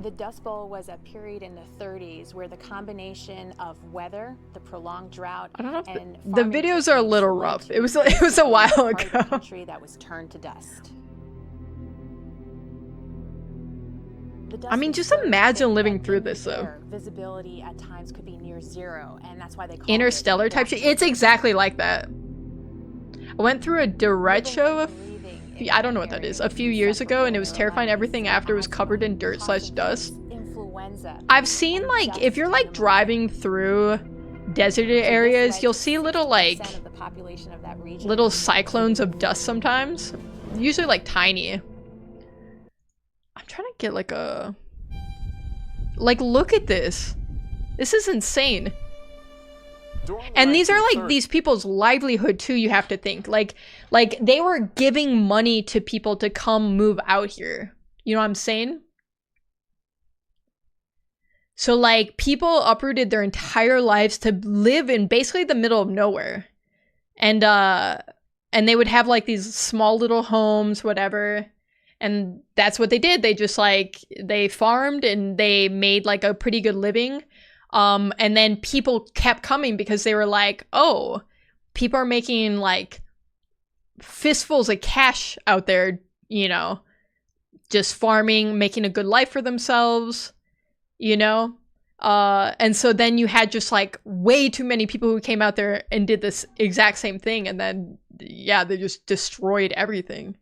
The Dust Bowl was a period in the 30s where the combination of weather, the prolonged drought, I don't know if and the videos are a little rough. It was a while ago. Country that was turned to dust. I mean, just imagine living through this though. Visibility at times could be near zero, and that's why they call Interstellar type shit. It's exactly like that. I went through a derecho. I don't know what that is. A few years ago, and it was terrifying. Everything after was covered in dirt/dust. I've seen like if you're like driving through desert areas, you'll see little like little cyclones of dust sometimes. Usually like tiny. I'm trying to get like a... Like, look at this. This is insane. And these are like these people's livelihood too, you have to think. Like they were giving money to people to come move out here. You know what I'm saying? So like people uprooted their entire lives to live in basically the middle of nowhere. And they would have like these small little homes, whatever. And that's what they did. They just like, they farmed and they made like a pretty good living. And then people kept coming because they were like, oh, people are making like fistfuls of cash out there, you know, just farming, making a good life for themselves, you know? And so then you had just like way too many people who came out there and did this exact same thing. And then, yeah, they just destroyed everything.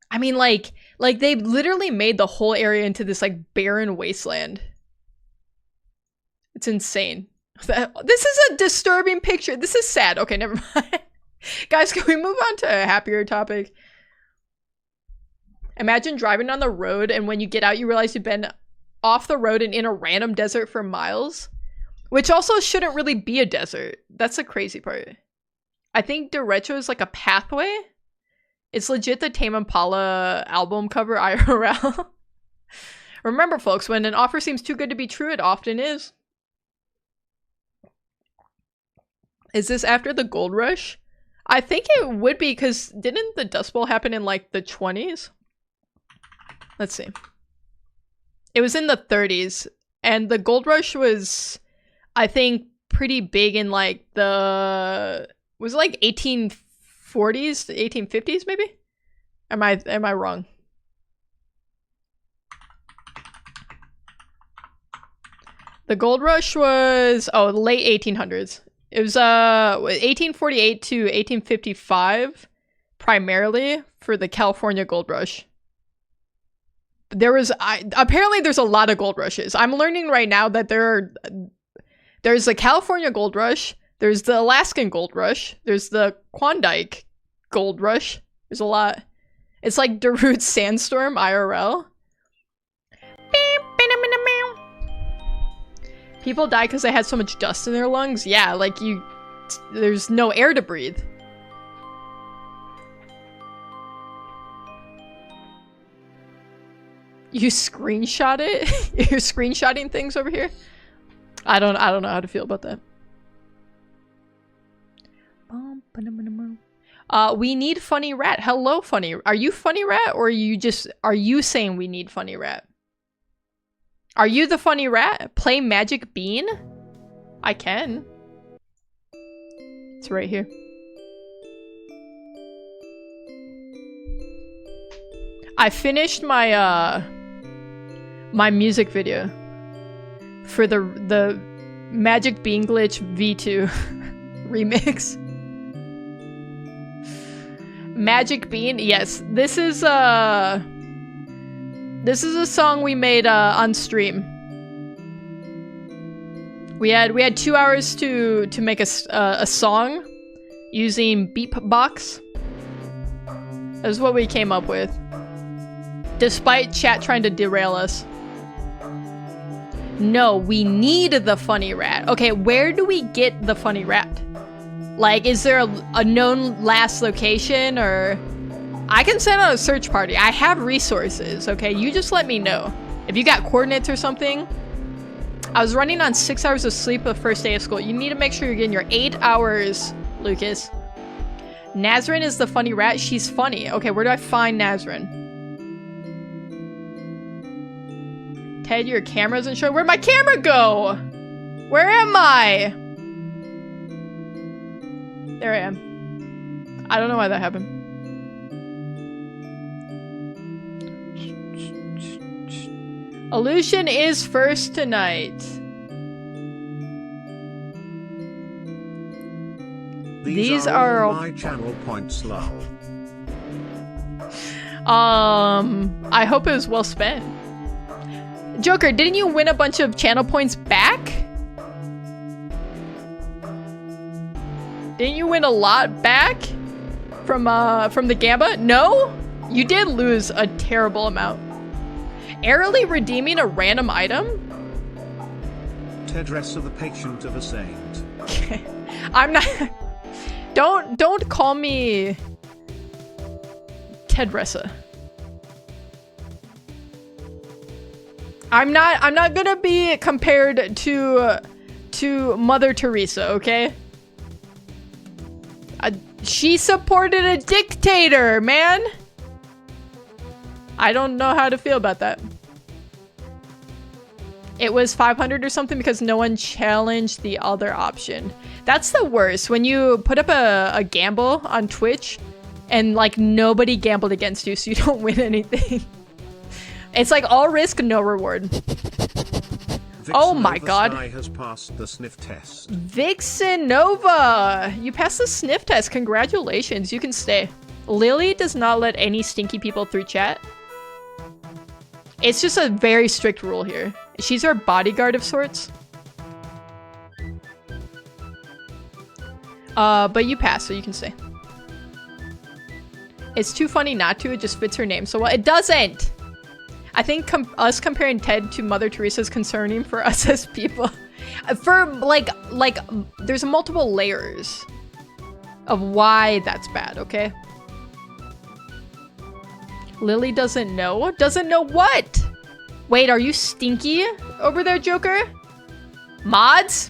I mean, like they literally made the whole area into this like barren wasteland. It's insane. This is a disturbing picture. This is sad. Okay, never mind. Guys, can we move on to a happier topic? Imagine driving on the road and when you get out, you realize you've been off the road and in a random desert for miles, which also shouldn't really be a desert. That's the crazy part. I think derecho is like a pathway. It's legit the Tame Impala album cover IRL. Remember, folks, when an offer seems too good to be true, it often is. Is this after the gold rush? I think it would be, because didn't the Dust Bowl happen in like the 20s? Let's see. It was in the 30s, and the gold rush was, I think, pretty big in like the... Was it like 1840s, 1850s maybe? Am I wrong? The gold rush was late 1800s. It was 1848 to 1855 primarily for the California gold rush. Apparently there's a lot of gold rushes. I'm learning right now that there's the California gold rush, there's the Alaskan gold rush, there's the Klondike gold rush. There's a lot. It's like Darude Sandstorm IRL. People die because they had so much dust in their lungs. Yeah, like there's no air to breathe. You screenshot it? You're screenshotting things over here? I don't know how to feel about that. We need Funny Rat. Hello, Funny. Are you Funny Rat, or are you saying we need Funny Rat? Are you the Funny Rat? Play Magic Bean? I can. It's right here. I finished my my music video for the Magic Bean Glitch V2 remix. Magic Bean, yes. This is a song we made on stream. We had 2 hours to make a song using Beatbox. That's what we came up with. Despite chat trying to derail us. No, we need the funny rat. Okay, where do we get the funny rat? Like, is there a known last location, or... I can send out a search party. I have resources, okay? You just let me know. If you got coordinates or something. I was running on 6 hours of sleep the first day of school. You need to make sure you're getting your 8 hours, Lucas. Nazrin is the funny rat. She's funny. Okay, where do I find Nazrin? Ted, your camera doesn't show. Where'd my camera go? Where am I? There I am. I don't know why that happened. Illusion is first tonight. These are all my channel points, lol. I hope it was well spent. Joker, didn't you win a bunch of channel points back? Didn't you win a lot back from the Gamba? No? You did lose a terrible amount. Airily redeeming a random item? Tedressa, the patient of a saint. I'm not... Don't call me Tedressa. I'm not gonna be compared to Mother Teresa, okay? She supported a dictator, man! I don't know how to feel about that. It was 500 or something because no one challenged the other option. That's the worst, when you put up a gamble on Twitch and like nobody gambled against you, so you don't win anything. It's like all risk, no reward. Vixen Oh my Nova god. Sky has passed the sniff test. Vixen Nova! You passed the sniff test. Congratulations. You can stay. Lily does not let any stinky people through chat. It's just a very strict rule here. She's our bodyguard of sorts. But you passed, so you can stay. It's too funny not to. It just fits her name so well. It doesn't! I think us comparing Ted to Mother Teresa is concerning for us as people. For, like, there's multiple layers of why that's bad, okay? Lily doesn't know? Doesn't know what? Wait, are you stinky over there, Joker? Mods?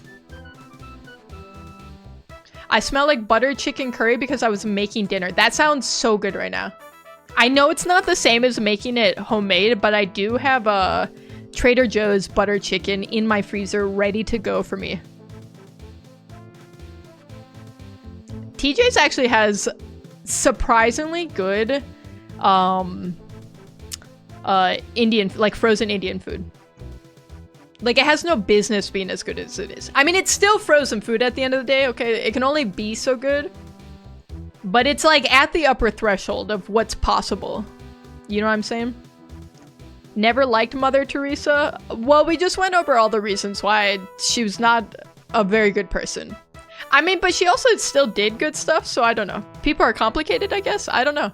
I smell like butter chicken curry because I was making dinner. That sounds so good right now. I know it's not the same as making it homemade, but I do have a Trader Joe's butter chicken in my freezer ready to go for me. TJ's actually has surprisingly good Indian, like frozen Indian food. Like, it has no business being as good as it is. I mean, it's still frozen food at the end of the day, okay? It can only be so good. But it's like at the upper threshold of what's possible. You know what I'm saying? Never liked Mother Teresa. Well, we just went over all the reasons why she was not a very good person. I mean, but she also still did good stuff, so I don't know. People are complicated, I guess? I don't know.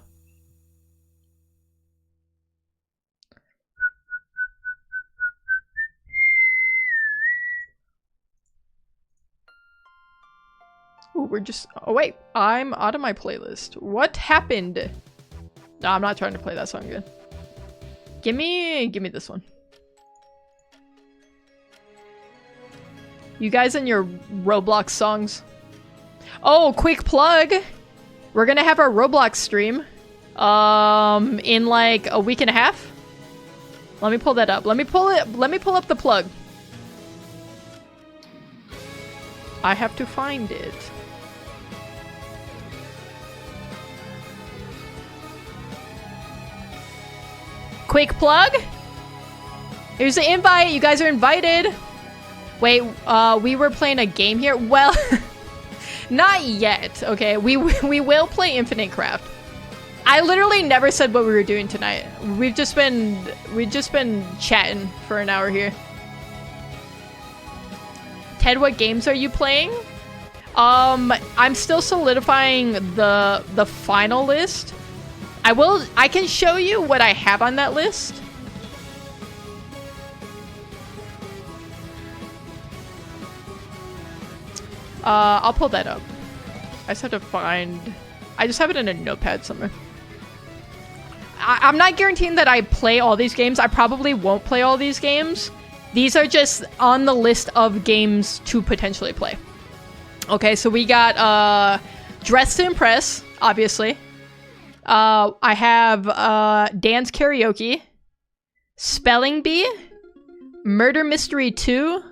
Ooh, we're just... Oh, wait. I'm out of my playlist. What happened? No, I'm not trying to play that song again. Give me this one. You guys and your Roblox songs. Oh, quick plug. We're gonna have our Roblox stream. In like a week and a half. Let me pull that up. Let me pull up the plug. I have to find it. Quick plug. Here's the invite. You guys are invited. Wait, we were playing a game here? Well, not yet, okay? We will play Infinite Craft. I literally never said what we were doing tonight. We've just been chatting for an hour here. Ted, what games are you playing? I'm still solidifying the final list. I can show you what I have on that list. I'll pull that up. I just have to find... I just have it in a notepad somewhere. I'm not guaranteeing that I play all these games. I probably won't play all these games. These are just on the list of games to potentially play. Okay, so we got Dress to Impress, obviously. I have Dance Karaoke, Spelling Bee, Murder Mystery 2,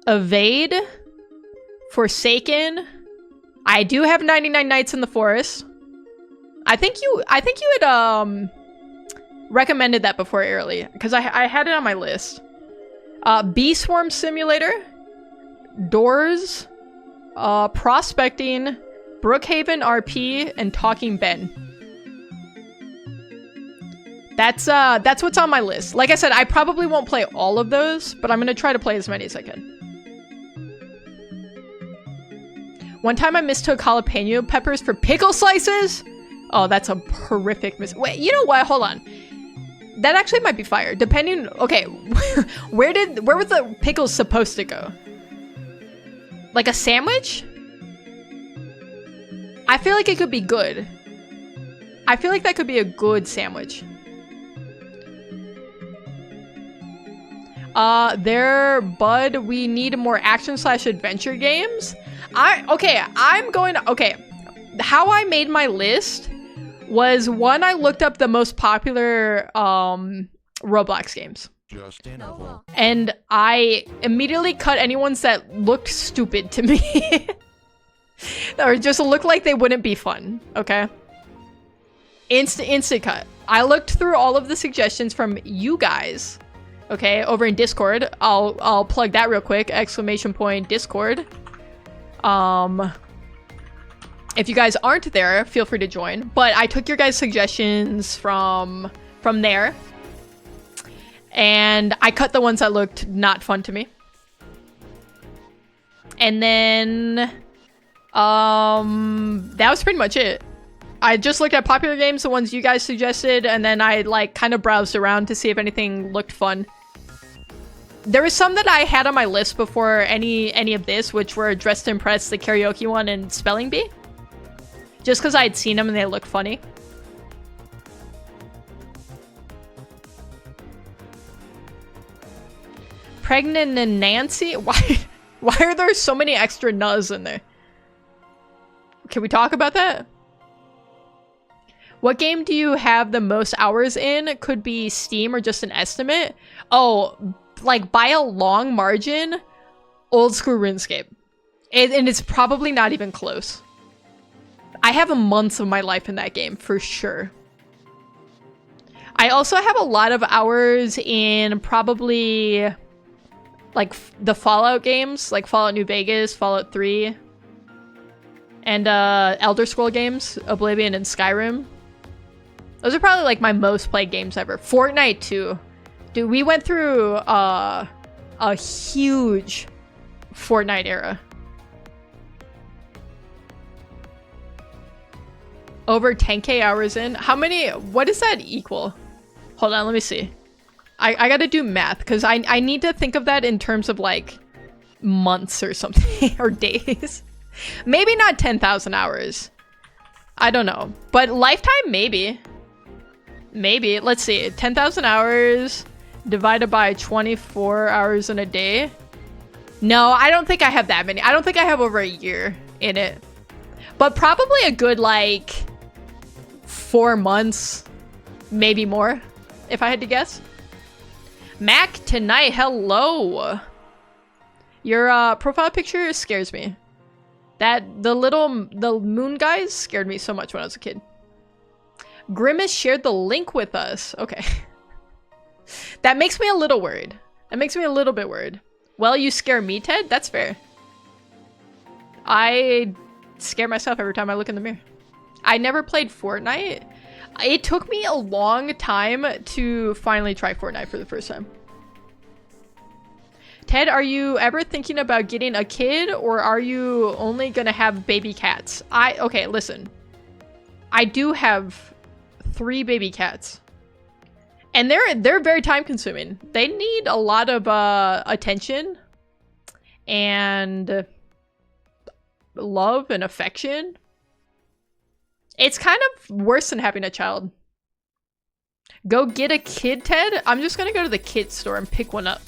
Evade, Forsaken. I do have 99 Nights in the Forest. I think you had recommended that before early because I had it on my list. Bee Swarm Simulator, Doors, Prospecting, Brookhaven RP, and Talking Ben. That's what's on my list. Like I said, I probably won't play all of those, but I'm gonna try to play as many as I can. One time I mistook jalapeno peppers for pickle slices. Oh, that's a horrific Wait, you know what? Hold on. That actually might be fire. Depending... Okay, where were the pickles supposed to go? Like a sandwich? I feel like it could be good. I feel like that could be a good sandwich. Bud, we need more action/adventure games. Okay, how I made my list was one, I looked up the most popular Roblox games. And I immediately cut any ones that looked stupid to me. Or just looked like they wouldn't be fun, okay? Instant cut. I looked through all of the suggestions from you guys, okay, over in Discord. I'll plug that real quick, ! Discord. If you guys aren't there, feel free to join. But I took your guys' suggestions from there. And I cut the ones that looked not fun to me. And then... that was pretty much it. I just looked at popular games, the ones you guys suggested, and then I, like, kind of browsed around to see if anything looked fun. There was some that I had on my list before any of this, which were Dress to Impress, the karaoke one, and Spelling Bee. Just because I had seen them and they looked funny. Pregnant and Nancy? Why are there so many extra nuz in there? Can we talk about that? What game do you have the most hours in? Could be Steam or just an estimate. Oh, like by a long margin, old school RuneScape. And it's probably not even close. I have months of my life in that game, for sure. I also have a lot of hours in probably like the Fallout games, like Fallout New Vegas, Fallout 3, and Elder Scroll games, Oblivion and Skyrim. Those are probably like my most played games ever. Fortnite too. Dude, we went through a huge Fortnite era. Over 10k hours in. How many? What does that equal? Hold on, let me see. I gotta do math because I need to think of that in terms of like months or something or days. Maybe not 10,000 hours. I don't know. But lifetime, maybe. Maybe. Let's see. 10,000 hours divided by 24 hours in a day. No, I don't think I have that many. I don't think I have over a year in it. But probably a good like 4 months, maybe more, if I had to guess. Mac tonight, hello. Your profile picture scares me. The moon guys scared me so much when I was a kid. Grimace shared the link with us. Okay. That makes me a little worried. That makes me a little bit worried. Well, you scare me, Ted? That's fair. I scare myself every time I look in the mirror. I never played Fortnite. It took me a long time to finally try Fortnite for the first time. Ted, are you ever thinking about getting a kid, or are you only gonna have baby cats? Okay, listen. I do have 3 baby cats. And they're very time consuming. They need a lot of attention and love and affection. It's kind of worse than having a child. Go get a kid, Ted? I'm just gonna go to the kid store and pick one up.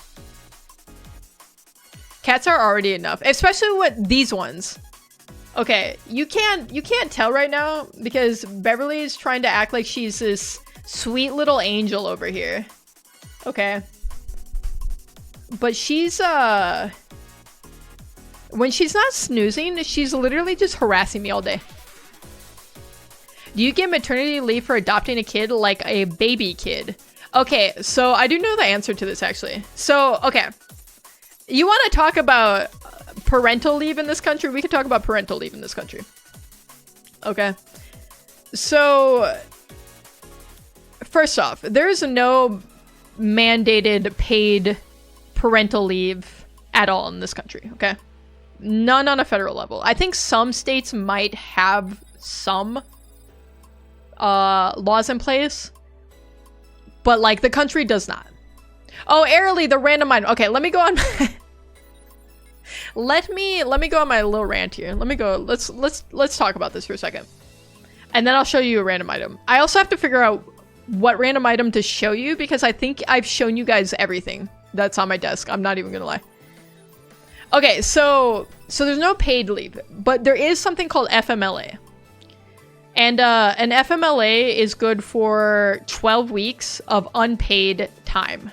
Cats are already enough, especially with these ones. Okay, you can't tell right now because Beverly is trying to act like she's this sweet little angel over here. Okay. But she's when she's not snoozing, she's literally just harassing me all day. Do you get maternity leave for adopting a kid like a baby kid? Okay, so I do know the answer to this actually. So, okay. You want to talk about parental leave in this country? We can talk about parental leave in this country. Okay. So, first off, there's no mandated paid parental leave at all in this country, okay? None on a federal level. I think some states might have some laws in place, but like the country does not. Oh, Airly, the random item. Okay, let me go on. let me go on my little rant here. Let me go. Let's talk about this for a second, and then I'll show you a random item. I also have to figure out what random item to show you because I think I've shown you guys everything that's on my desk. I'm not even gonna lie. Okay, so there's no paid leave, but there is something called FMLA. And an FMLA is good for 12 weeks of unpaid time.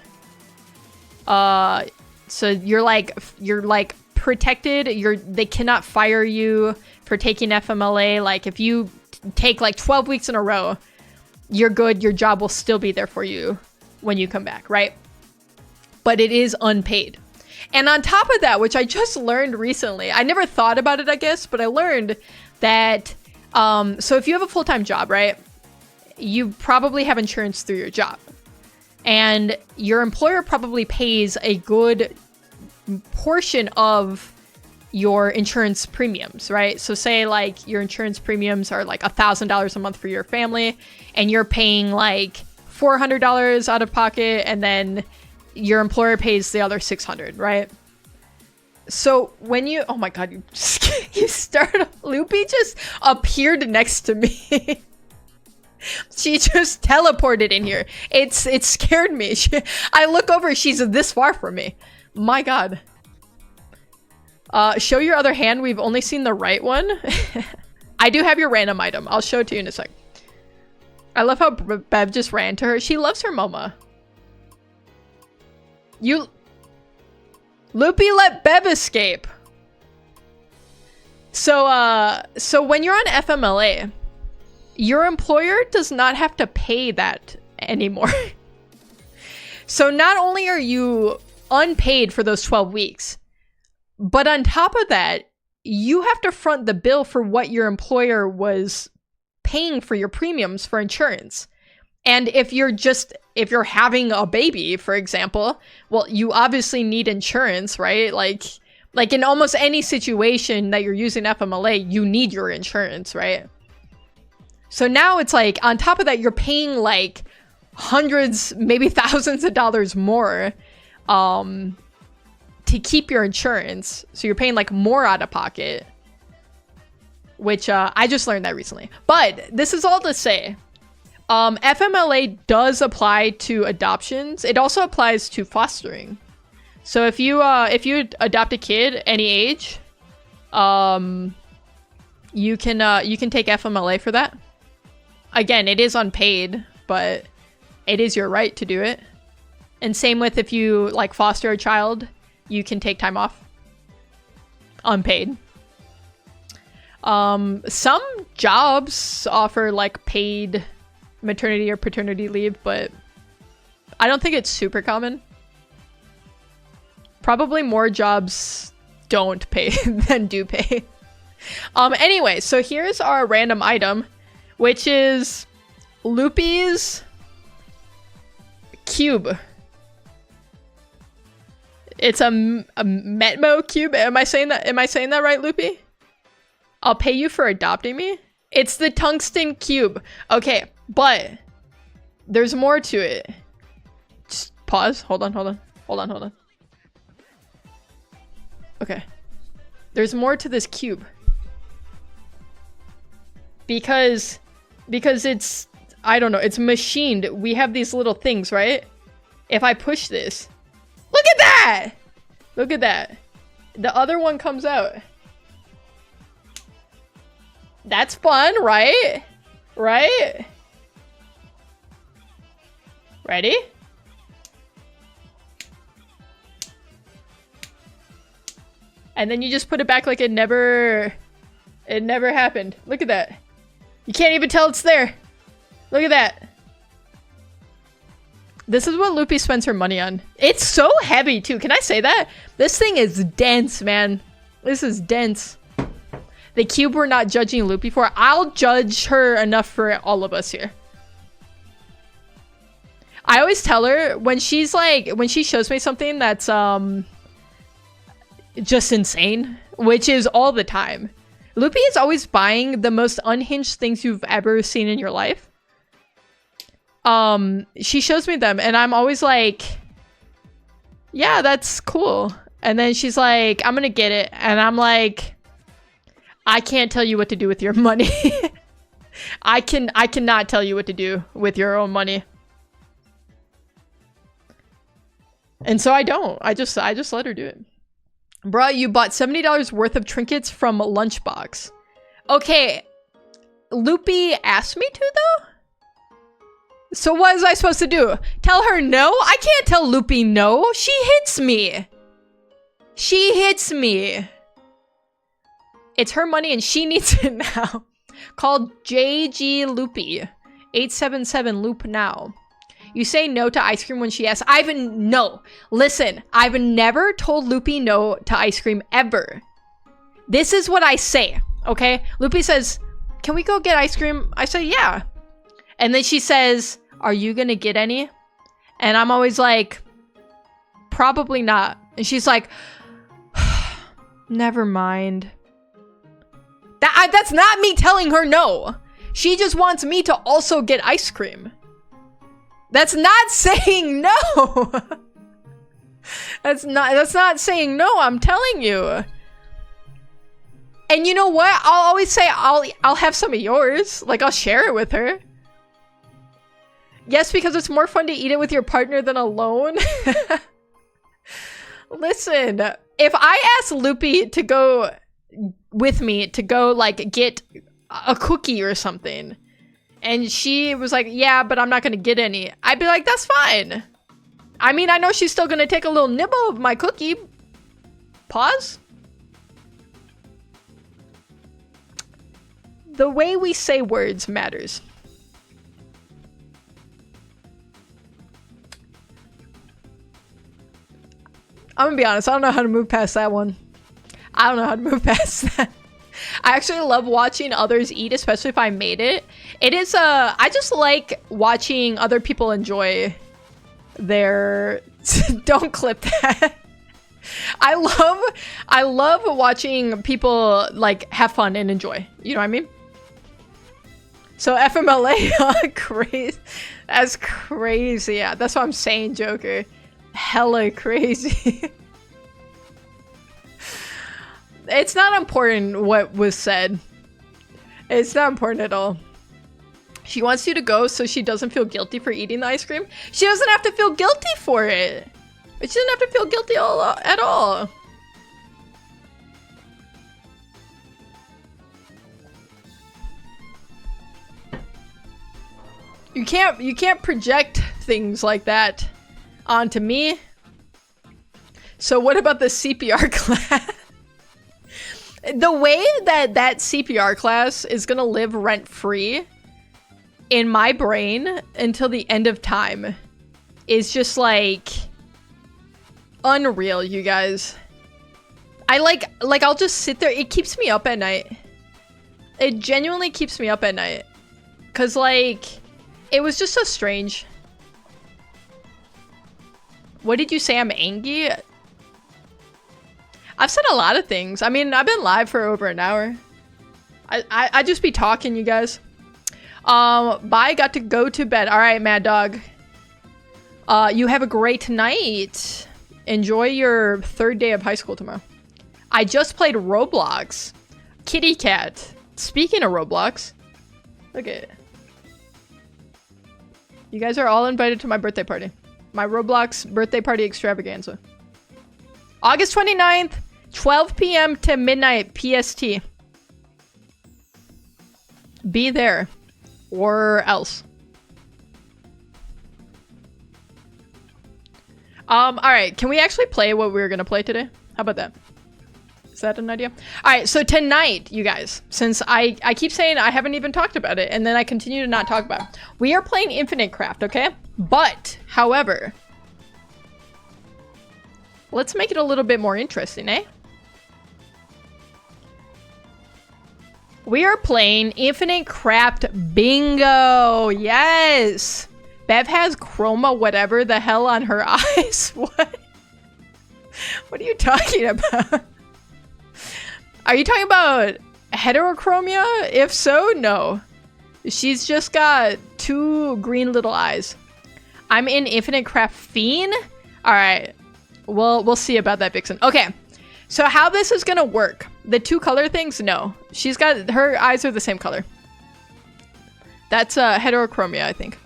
So you're like protected. They cannot fire you for taking FMLA. Like if you take like 12 weeks in a row, you're good. Your job will still be there for you when you come back, right? But it is unpaid. And on top of that, which I just learned recently, I never thought about it, I guess, but I learned that so if you have a full-time job, right, you probably have insurance through your job. And your employer probably pays a good portion of your insurance premiums, right? So say like your insurance premiums are like $1,000 a month for your family, and you're paying like $400 out of pocket, and then your employer pays the other $600, right? So when you, oh my god, you started, Loopy just appeared next to me. She just teleported in here. It scared me. I look over, she's this far from me. My god. Show your other hand. We've only seen the right one. I do have your random item. I'll show it to you in a sec. I love how Bev just ran to her. She loves her mama. Loopy let Bev escape. So when you're on FMLA, your employer does not have to pay that anymore. So not only are you unpaid for those 12 weeks, but on top of that, you have to front the bill for what your employer was paying for your premiums for insurance. And if you're having a baby, for example, well, you obviously need insurance, right? Like in almost any situation that you're using FMLA, you need your insurance, right? So now it's like, on top of that, you're paying like hundreds, maybe thousands of dollars more to keep your insurance. So you're paying like more out of pocket, which I just learned that recently. But this is all to say, FMLA does apply to adoptions. It also applies to fostering. So if you adopt a kid any age, you can take FMLA for that. Again, it is unpaid, but it is your right to do it. And same with if you like foster a child, you can take time off. Unpaid. Some jobs offer like paid maternity or paternity leave, but I don't think it's super common. Probably more jobs don't pay than do pay. Anyway, so here's our random item, which is Loopy's cube. It's a Metmo cube. Am I saying that? Am I saying that right, Loopy? I'll pay you for adopting me. It's the tungsten cube. Okay, but there's more to it. Just pause. Hold on. Okay. There's more to this cube. Because it's, I don't know, it's machined. We have these little things, right? If I push this, look at that! Look at that. The other one comes out. That's fun, right? Right? Ready? And then you just put it back like it never happened. Look at that. You can't even tell it's there. Look at that. This is what Loopy spends her money on. It's so heavy too. Can I say that? This thing is dense, man. This is dense. The cube we're not judging Loopy for. I'll judge her enough for all of us here. I always tell her when she's like, when she shows me something that's just insane, which is all the time. Loopy is always buying the most unhinged things you've ever seen in your life. She shows me them and I'm always like, yeah, that's cool. And then she's like, I'm gonna get it. And I'm like, I can't tell you what to do with your money. I cannot tell you what to do with your own money. And so I don't. I just let her do it. Bruh, you bought $70 worth of trinkets from Lunchbox. Okay, Loopy asked me to though? So what was I supposed to do? Tell her no? I can't tell Loopy no. She hits me. She hits me. It's her money and she needs it now. Call JG Loopy. 877 Loop now. You say no to ice cream when she asks. No. Listen, I've never told Loopy no to ice cream ever. This is what I say, okay? Loopy says, can we go get ice cream? I say, yeah. And then she says, are you gonna get any? And I'm always like, probably not. And she's like, never mind. That's not me telling her no. She just wants me to also get ice cream. That's not saying no. That's not saying no, I'm telling you. And you know what? I'll always say I'll have some of yours. Like I'll share it with her. Yes, because it's more fun to eat it with your partner than alone. Listen, if I ask Loopy to go with me to go like get a cookie or something, and she was like, yeah, but I'm not gonna get any, I'd be like, that's fine. I mean, I know she's still gonna take a little nibble of my cookie. Pause. The way we say words matters. I'm gonna be honest, I don't know how to move past that one. I don't know how to move past that. I actually love watching others eat, especially if I made it. It is, I just like watching other people enjoy their... Don't clip that. I love watching people, like, have fun and enjoy. You know what I mean? So FMLA, crazy. That's crazy. Yeah, that's what I'm saying, Joker. Hella crazy. It's not important what was said. It's not important at all. She wants you to go so she doesn't feel guilty for eating the ice cream. She doesn't have to feel guilty for it. She doesn't have to feel guilty at all. You can't project things like that onto me. So what about the CPR class? The way that CPR class is gonna live rent-free in my brain until the end of time is just like unreal, you guys. I like I'll just sit there. It keeps me up at night. It genuinely keeps me up at night. 'Cause like, it was just so strange. What did you say? I'm angry? I've said a lot of things. I mean, I've been live for over an hour. I just be talking, you guys. Bye, got to go to bed. All right, Mad Dog. You have a great night. Enjoy your 3rd day of high school tomorrow. I just played Roblox. Kitty Cat. Speaking of Roblox. Look at it. You guys are all invited to my birthday party. My Roblox birthday party extravaganza. August 29th, 12 p.m. to midnight PST. Be there. Or else. Alright, can we actually play what we were gonna play today? How about that? Is that an idea? Alright, so tonight, you guys, since I keep saying I haven't even talked about it, and then I continue to not talk about it, we are playing Infinite Craft, okay? But, however, let's make it a little bit more interesting, eh? We are playing Infinite Craft Bingo! Yes! Bev has chroma whatever the hell on her eyes. What? What are you talking about? Are you talking about heterochromia? If so, no. She's just got 2 green little eyes. I'm in Infinite Craft Fiend? Alright. We'll see about that, Vixen. Okay. So how this is gonna work. The 2 color things? No. She's got... Her eyes are the same color. That's heterochromia, I think.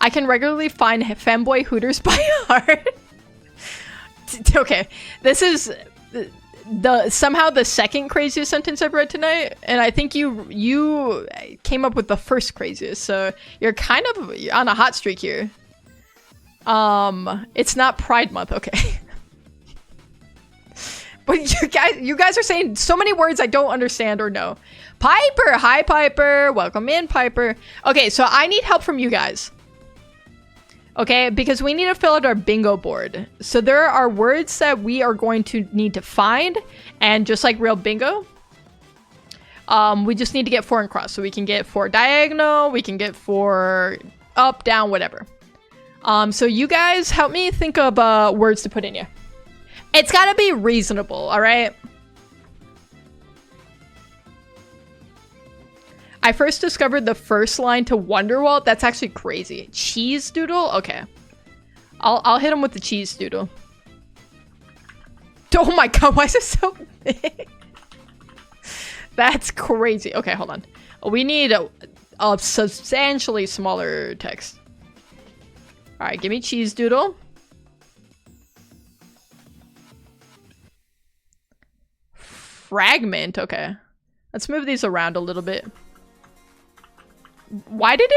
I can regularly find femboy hooters by heart. Okay, this is somehow the second craziest sentence I've read tonight, and I think you came up with the first craziest, so you're kind of on a hot streak here. It's not Pride Month, okay. But you guys are saying so many words I don't understand or know. Piper, hi Piper, welcome in Piper. Okay, so I need help from you guys. Okay, because we need to fill out our bingo board. So there are words that we are going to need to find, and just like real bingo, we just need to get 4 and cross. So we can get 4 diagonal, we can get 4 up, down, whatever. So you guys help me think of words to put in here. It's gotta be reasonable, all right? I first discovered the first line to Wonderwall. That's actually crazy. Cheese doodle? Okay. I'll hit him with the cheese doodle. Oh my god, why is it so big? That's crazy. Okay, hold on. We need a substantially smaller text. Alright, give me cheese doodle. Fragment, okay. Let's move these around a little bit. Why did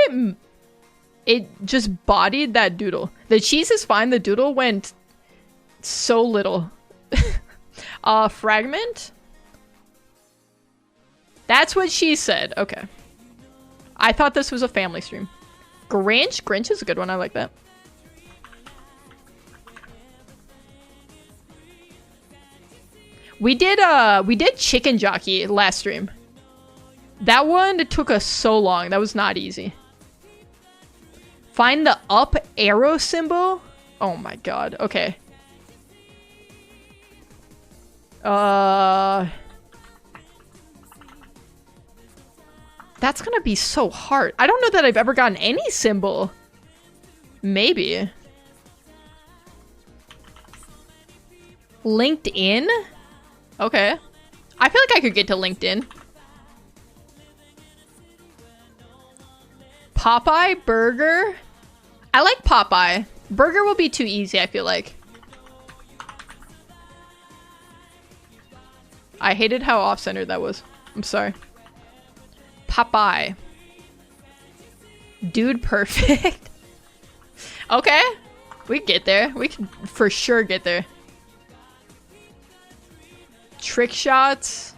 it just bodied that doodle? The cheese is fine, the doodle went so little. Fragment? That's what she said, okay. I thought this was a family stream. Grinch? Grinch is a good one, I like that. We did chicken jockey last stream. That one took us so long. That was not easy. Find the up arrow symbol? Oh my god. Okay. That's gonna be so hard. I don't know that I've ever gotten any symbol. Maybe. LinkedIn? Okay. I feel like I could get to LinkedIn. Popeye? Burger? I like Popeye. Burger will be too easy, I feel like. I hated how off-centered that was. I'm sorry. Popeye. Dude perfect. Okay. We get there. We can for sure get there. Trick shots.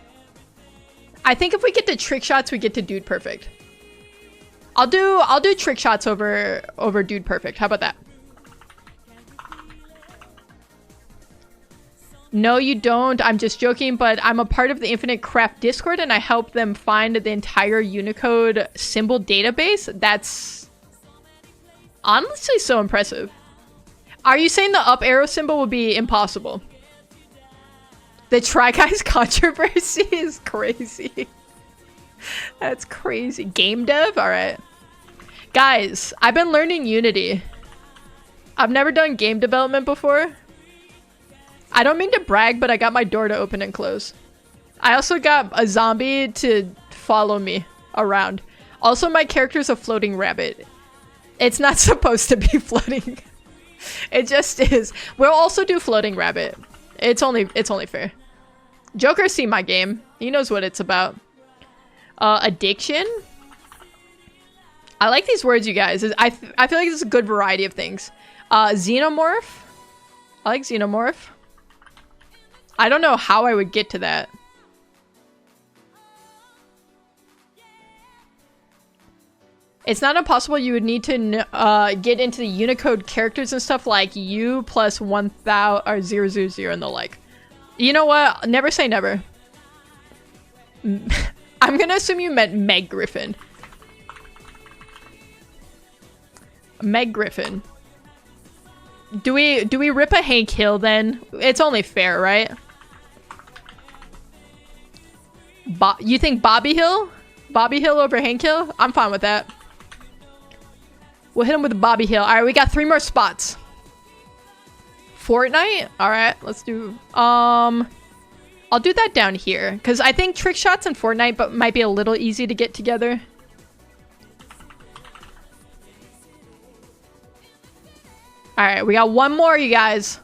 I think if we get to trick shots, we get to dude perfect. I'll do trick shots over dude perfect. How about that? No, you don't. I'm just joking, but I'm a part of the Infinite Craft Discord and I help them find the entire Unicode symbol database. That's honestly so impressive. Are you saying the up arrow symbol would be impossible? The Try Guys controversy is crazy. That's crazy. Game dev? Alright. Guys, I've been learning Unity. I've never done game development before. I don't mean to brag, but I got my door to open and close. I also got a zombie to follow me around. Also, my character's a floating rabbit. It's not supposed to be floating. It just is. We'll also do floating rabbit. It's only fair. Joker's seen my game. He knows what it's about. Addiction? I like these words, you guys. I feel like this is a good variety of things. Xenomorph? I like xenomorph. I don't know how I would get to that. It's not impossible. You would need to get into the Unicode characters and stuff like U plus 1000 or 000 and the like. You know what? Never say never. I'm gonna assume you meant Meg Griffin. Meg Griffin. Do we rip a Hank Hill then? It's only fair, right? You think Bobby Hill? Bobby Hill over Hank Hill? I'm fine with that. We'll hit him with Bobby Hill. Alright, we got 3 more spots. Fortnite? Alright, let's do... I'll do that down here. Because I think trick shots and Fortnite but might be a little easy to get together. Alright, we got 1 more, you guys.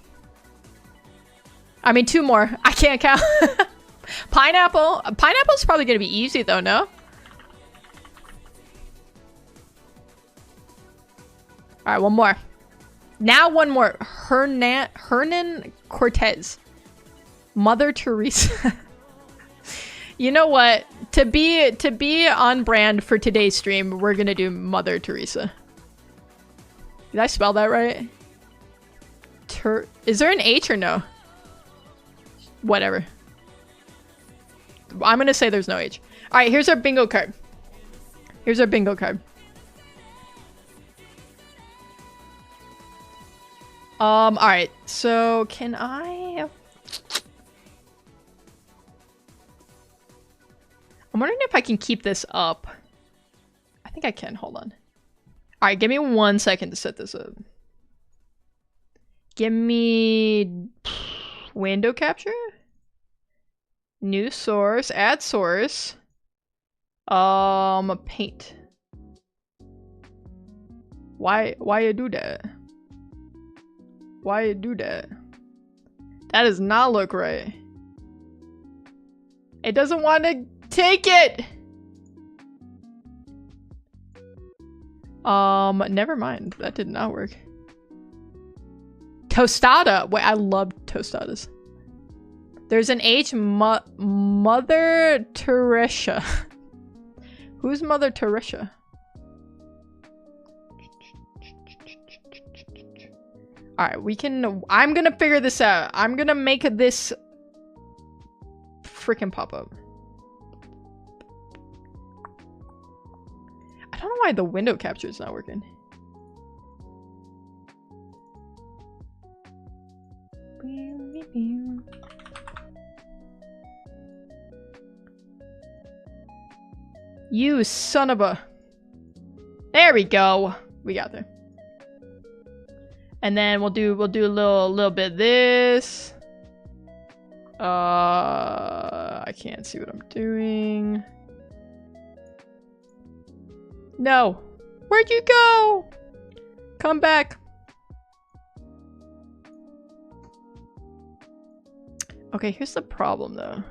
I mean, 2 more. I can't count. Pineapple. Pineapple's probably going to be easy, though, no? Alright, 1 more. Now 1 more. Hernan Cortez. Mother Teresa. You know what? To be on brand for today's stream, we're going to do Mother Teresa. Did I spell that right? Is there an H or no? Whatever. I'm gonna say there's no H. Alright, here's our bingo card. Here's our bingo card. Alright, so can I... I'm wondering if I can keep this up. I think I can, hold on. Alright, give me 1 second to set this up. Give me... window capture? New source, add source. Paint. Why you do that? Why you do that? That does not look right. It doesn't want to take it! Never mind. That did not work. Tostada. Wait, I love tostadas. There's an H. Mother Teresa. Who's Mother Teresa? Alright, we can... I'm gonna figure this out. I'm gonna make this... freaking pop up. I don't know why the window capture is not working. You son of a... There we go. We got there. And then we'll do a little bit of this. I can't see what I'm doing. No. Where'd you go? Come back. Okay, here's the problem though.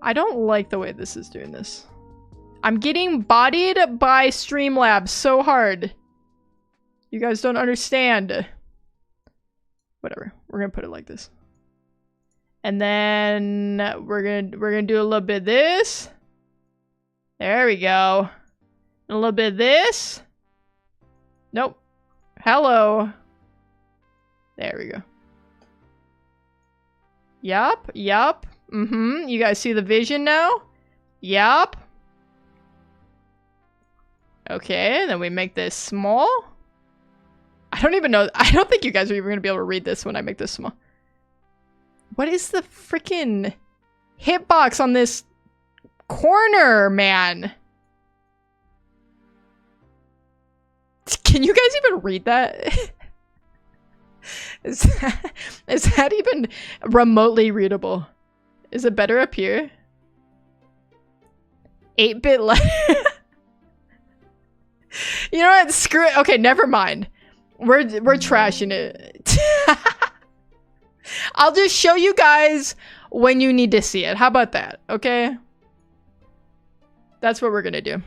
I don't like the way this is doing this. I'm getting bodied by Streamlabs so hard. You guys don't understand. Whatever. We're gonna put it like this. And then we're gonna do a little bit of this. There we go. And a little bit of this. Nope. Hello. There we go. Yup. Yup. Mm-hmm. You guys see the vision now? Yup. Okay, then we make this small. I don't even know. I don't think you guys are even going to be able to read this when I make this small. What is the freaking hitbox on this corner, man? Can you guys even read that? Is that even remotely readable? Is it better up here? 8-bit You know what? Screw it. Okay, never mind. We're trashing it. I'll just show you guys when you need to see it. How about that? Okay? That's what we're gonna do.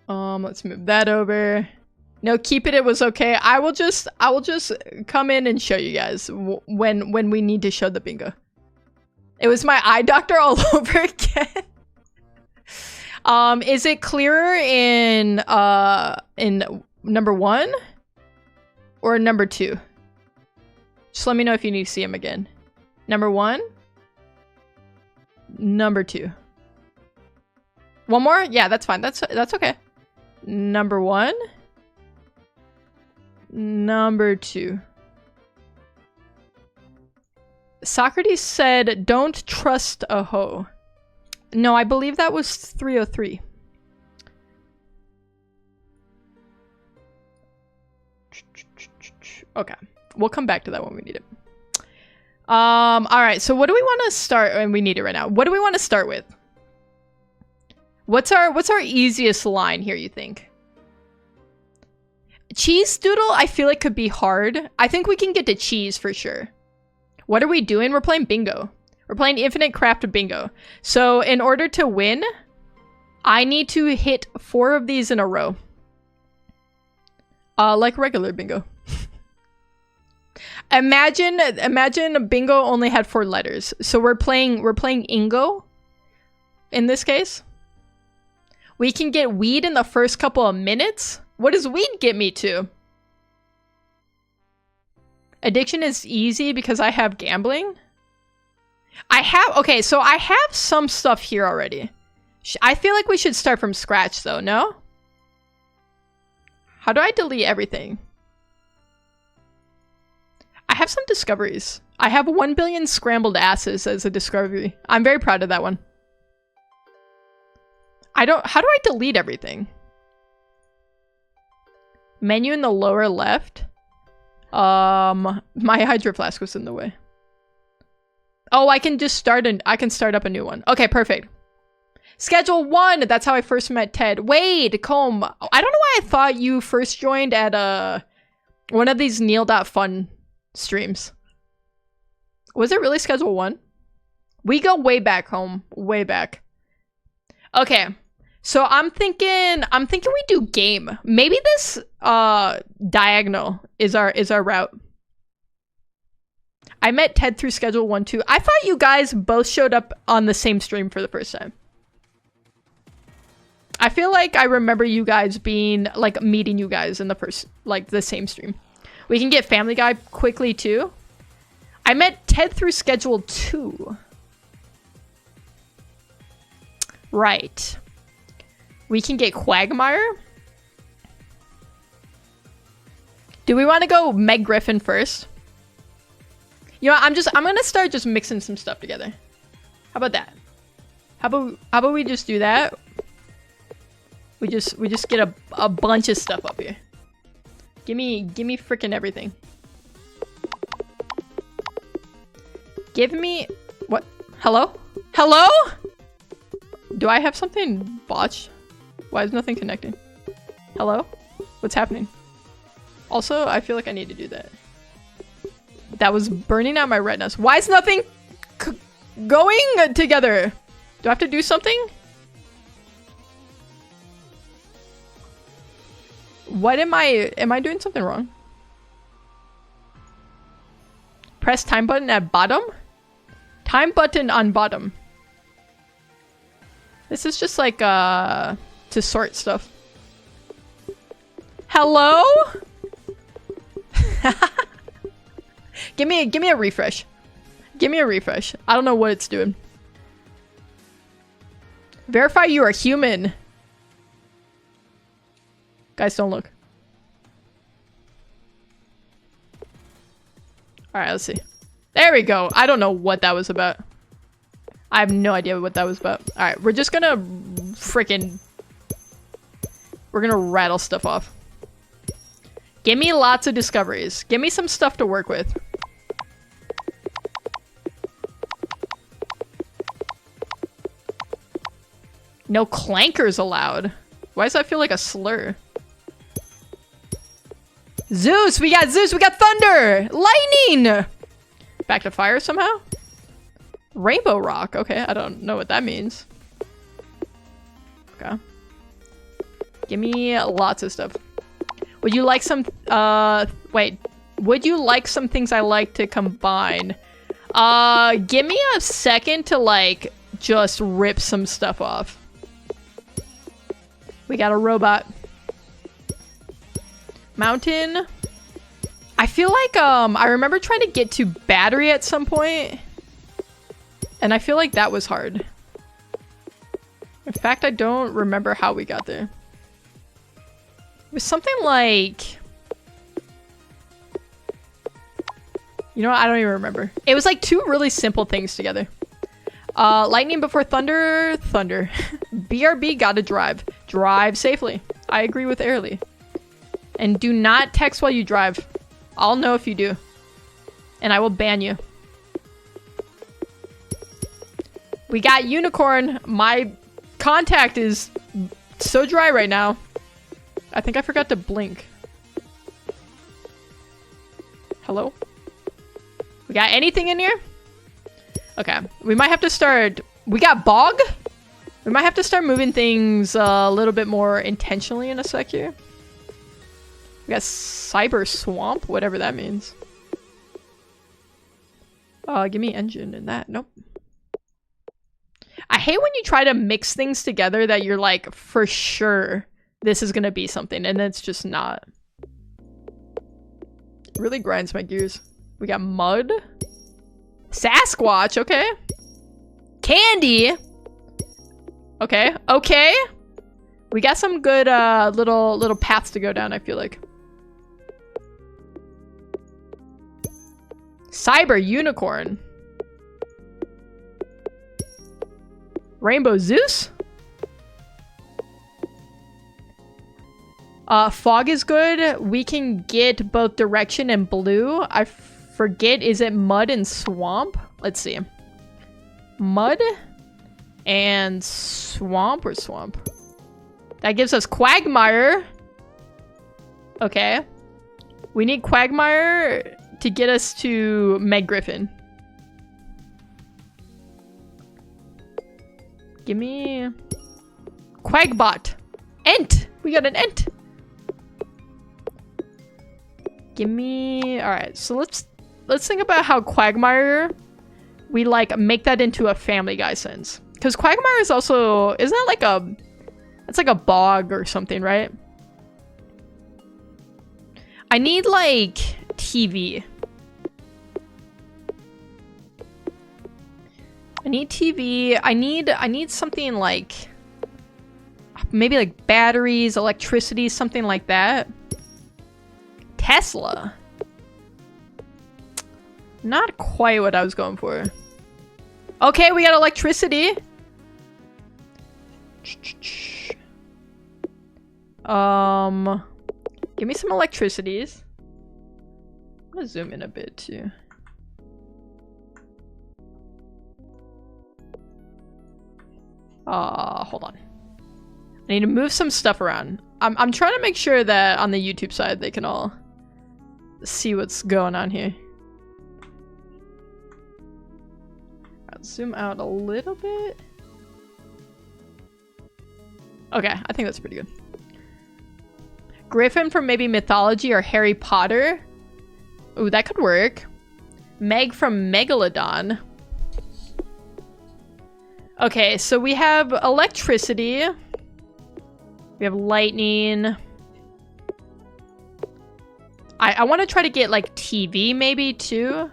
Let's move that over. No, keep it. It was okay. I will just come in and show you guys when we need to show the bingo. It was my eye doctor all over again. Is it clearer in number 1 or number 2? Just let me know if you need to see him again. Number 1, number 2. One more? Yeah, that's fine. That's okay. Number 1, number 2. Socrates said, "Don't trust a hoe." No, I believe that was 303. Okay, we'll come back to that when we need it. All right. So what do we want to start? And we need it right now. What do we want to start with? What's our easiest line here, you think? Cheese doodle, I feel like could be hard. I think we can get to cheese for sure. What are we doing? We're playing bingo. We're playing infinite craft bingo. So in order to win, I need to hit 4 of these in a row. Like regular bingo. Imagine bingo only had 4 letters. So we're playing Ingo in this case. We can get weed in the first couple of minutes. What does weed get me to? Addiction is easy because I have gambling. Okay, so I have some stuff here already. I feel like we should start from scratch though, no? How do I delete everything? I have some discoveries. I have 1 billion scrambled asses as a discovery. I'm very proud of that one. How do I delete everything? Menu in the lower left. My hydro flask was in the way. Oh, I can just start up a new one. Okay, perfect. Schedule 1. That's how I first met Ted. Wade, Comb. I don't know why I thought you first joined at one of these Neal.Fun streams. Was it really schedule 1? We go way back home. Way back. Okay. So I'm thinking we do game. Maybe this diagonal is our route. I met Ted through schedule 1 too. I thought you guys both showed up on the same stream for the first time. I feel like I remember you guys being like meeting you guys in the first, like the same stream. We can get Family Guy quickly too. I met Ted through schedule 2. Right. We can get Quagmire. Do we want to go Meg Griffin first? You know, I'm gonna start just mixing some stuff together. How about that? How about we just do that? We just get a bunch of stuff up here. Give me freaking everything. Give me what? Hello? Hello? Do I have something botched? Why is nothing connecting? Hello? What's happening? Also, I feel like I need to do that. That was burning out my retinas. Why is nothing going together? Do I have to do something? What am I doing something wrong? Press time button at bottom? Time button on bottom. This is just like to sort stuff. Hello? Give me a refresh. Give me a refresh. I don't know what it's doing. Verify you are human. Guys, don't look. Alright, let's see. There There we go. I don't know what that was about. I have no idea what that was about. Alright, we're just gonna freaking... We're gonna rattle stuff off. Give me lots of discoveries. Give me some stuff to work with. No clankers allowed. Why does that feel like a slur? Zeus! We got Zeus! We got thunder! Lightning! Back to fire somehow? Rainbow rock. Okay, I don't know what that means. Okay. Give me lots of stuff. Would you like some, wait. Would you like some things I like to combine? Give me a second to, like, just rip some stuff off. We got a robot. Mountain. I feel like, I remember trying to get to battery at some point. And I feel like that was hard. In fact, I don't remember how we got there. It was something like... You know what? I don't even remember. It was like two really simple things together. Lightning before thunder. Thunder. BRB gotta drive. Drive safely. I agree with Airly. And do not text while you drive. I'll know if you do. And I will ban you. We got unicorn. My contact is so dry right now. I think I forgot to blink. Hello? We got anything in here? Okay. We might have to start... We got bog? We might have to start moving things a little bit more intentionally in a sec here. We got cyber swamp, whatever that means. Give me engine in that. Nope. I hate when you try to mix things together that you're like, for sure, this is gonna be something, and then it's just not. It really grinds my gears. We got mud. Sasquatch, okay. Candy. Okay, okay. We got some good little paths to go down, I feel like. Cyber unicorn. Rainbow Zeus? Fog is good. We can get both direction and blue. I forget, is it mud and swamp? Let's see. Mud and swamp or swamp? That gives us Quagmire. Okay. We need Quagmire to get us to Meg Griffin. Give me... Quagbot. Ent! We got an Ent! Give me... Alright, so let's think about how Quagmire... We, like, make that into a Family Guy sense. Because Quagmire is also... Isn't that like a... It's like a bog or something, right? I need, like, TV. I need TV. I need something like... Maybe like batteries, electricity, something like that. Tesla. Not quite what I was going for. Okay, we got electricity. Give me some electricities. I'm gonna zoom in a bit too. Hold on. I need to move some stuff around. I'm trying to make sure that on the YouTube side they can all see what's going on here. I'll zoom out a little bit. Okay, I think that's pretty good. Griffin from maybe Mythology or Harry Potter. Ooh, that could work. Meg from Megalodon. Okay, so we have electricity. We have lightning. I want to try to get like TV maybe too.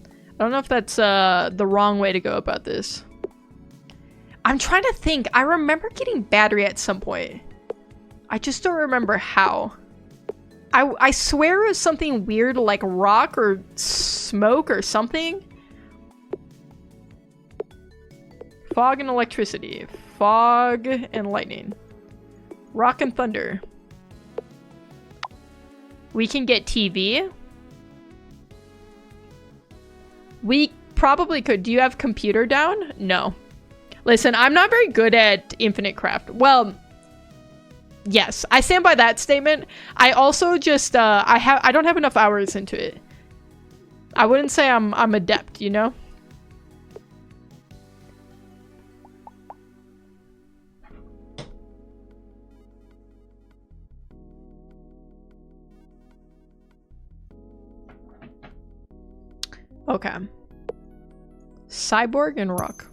I don't know if that's the wrong way to go about this. I'm trying to think. I remember getting battery at some point. I just don't remember how. I swear it was something weird like rock or smoke or something. Fog and electricity. Fog and lightning. Rock and thunder. We can get TV. We probably could. Do you have computer down? No. Listen, I'm not very good at Infinite Craft. Well, yes, I stand by that statement. I also just I don't have enough hours into it. I wouldn't say I'm adept, you know? Okay. Cyborg and Rock.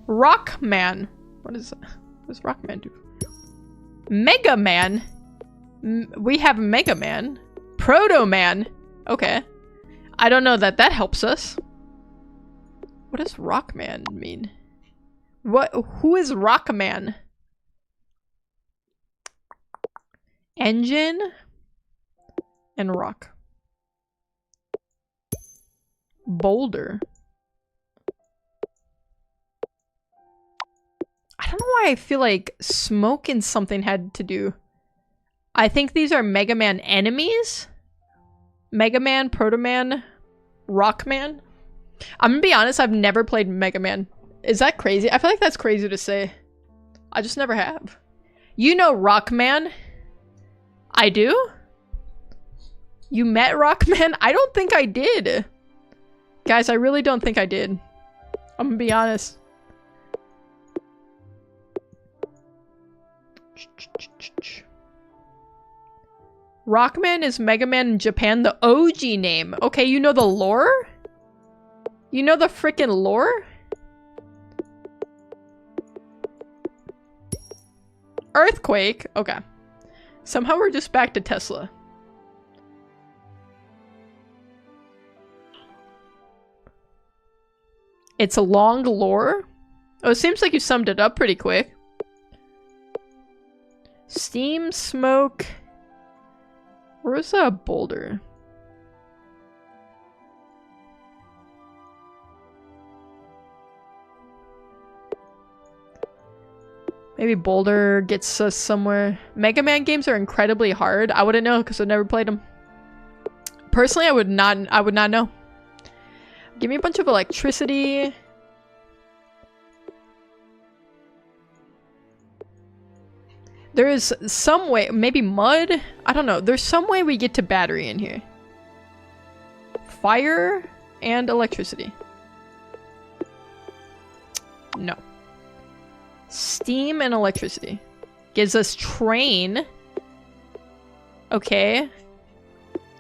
Rockman. What is that? What does Rockman do? Mega Man? We have Mega Man. Proto Man. Okay. I don't know that helps us. What does Rockman mean? Who is Rockman? Engine and rock. Boulder. I don't know why I feel like smoke and something had to do. I think these are Mega Man enemies. Mega Man, Proto Man, Rockman. I'm gonna be honest, I've never played Mega Man. Is that crazy? I feel like that's crazy to say. I just never have. You know Rockman? I do? You met Rockman? I don't think I did. Guys, I really don't think I did. I'm gonna be honest. Rockman is Mega Man in Japan, the OG name. Okay, you know the lore? You know the freaking lore? Earthquake? Okay. Somehow we're just back to Tesla. It's a long lore? Oh, it seems like you summed it up pretty quick. Steam, smoke... Where's a boulder? Maybe boulder gets us somewhere. Mega Man games are incredibly hard. I wouldn't know because I've never played them. Personally, I would not know. Give me a bunch of electricity. There is some way, maybe mud? I don't know. There's some way we get to battery in here. Fire and electricity. No. Steam and electricity. Gives us train. Okay.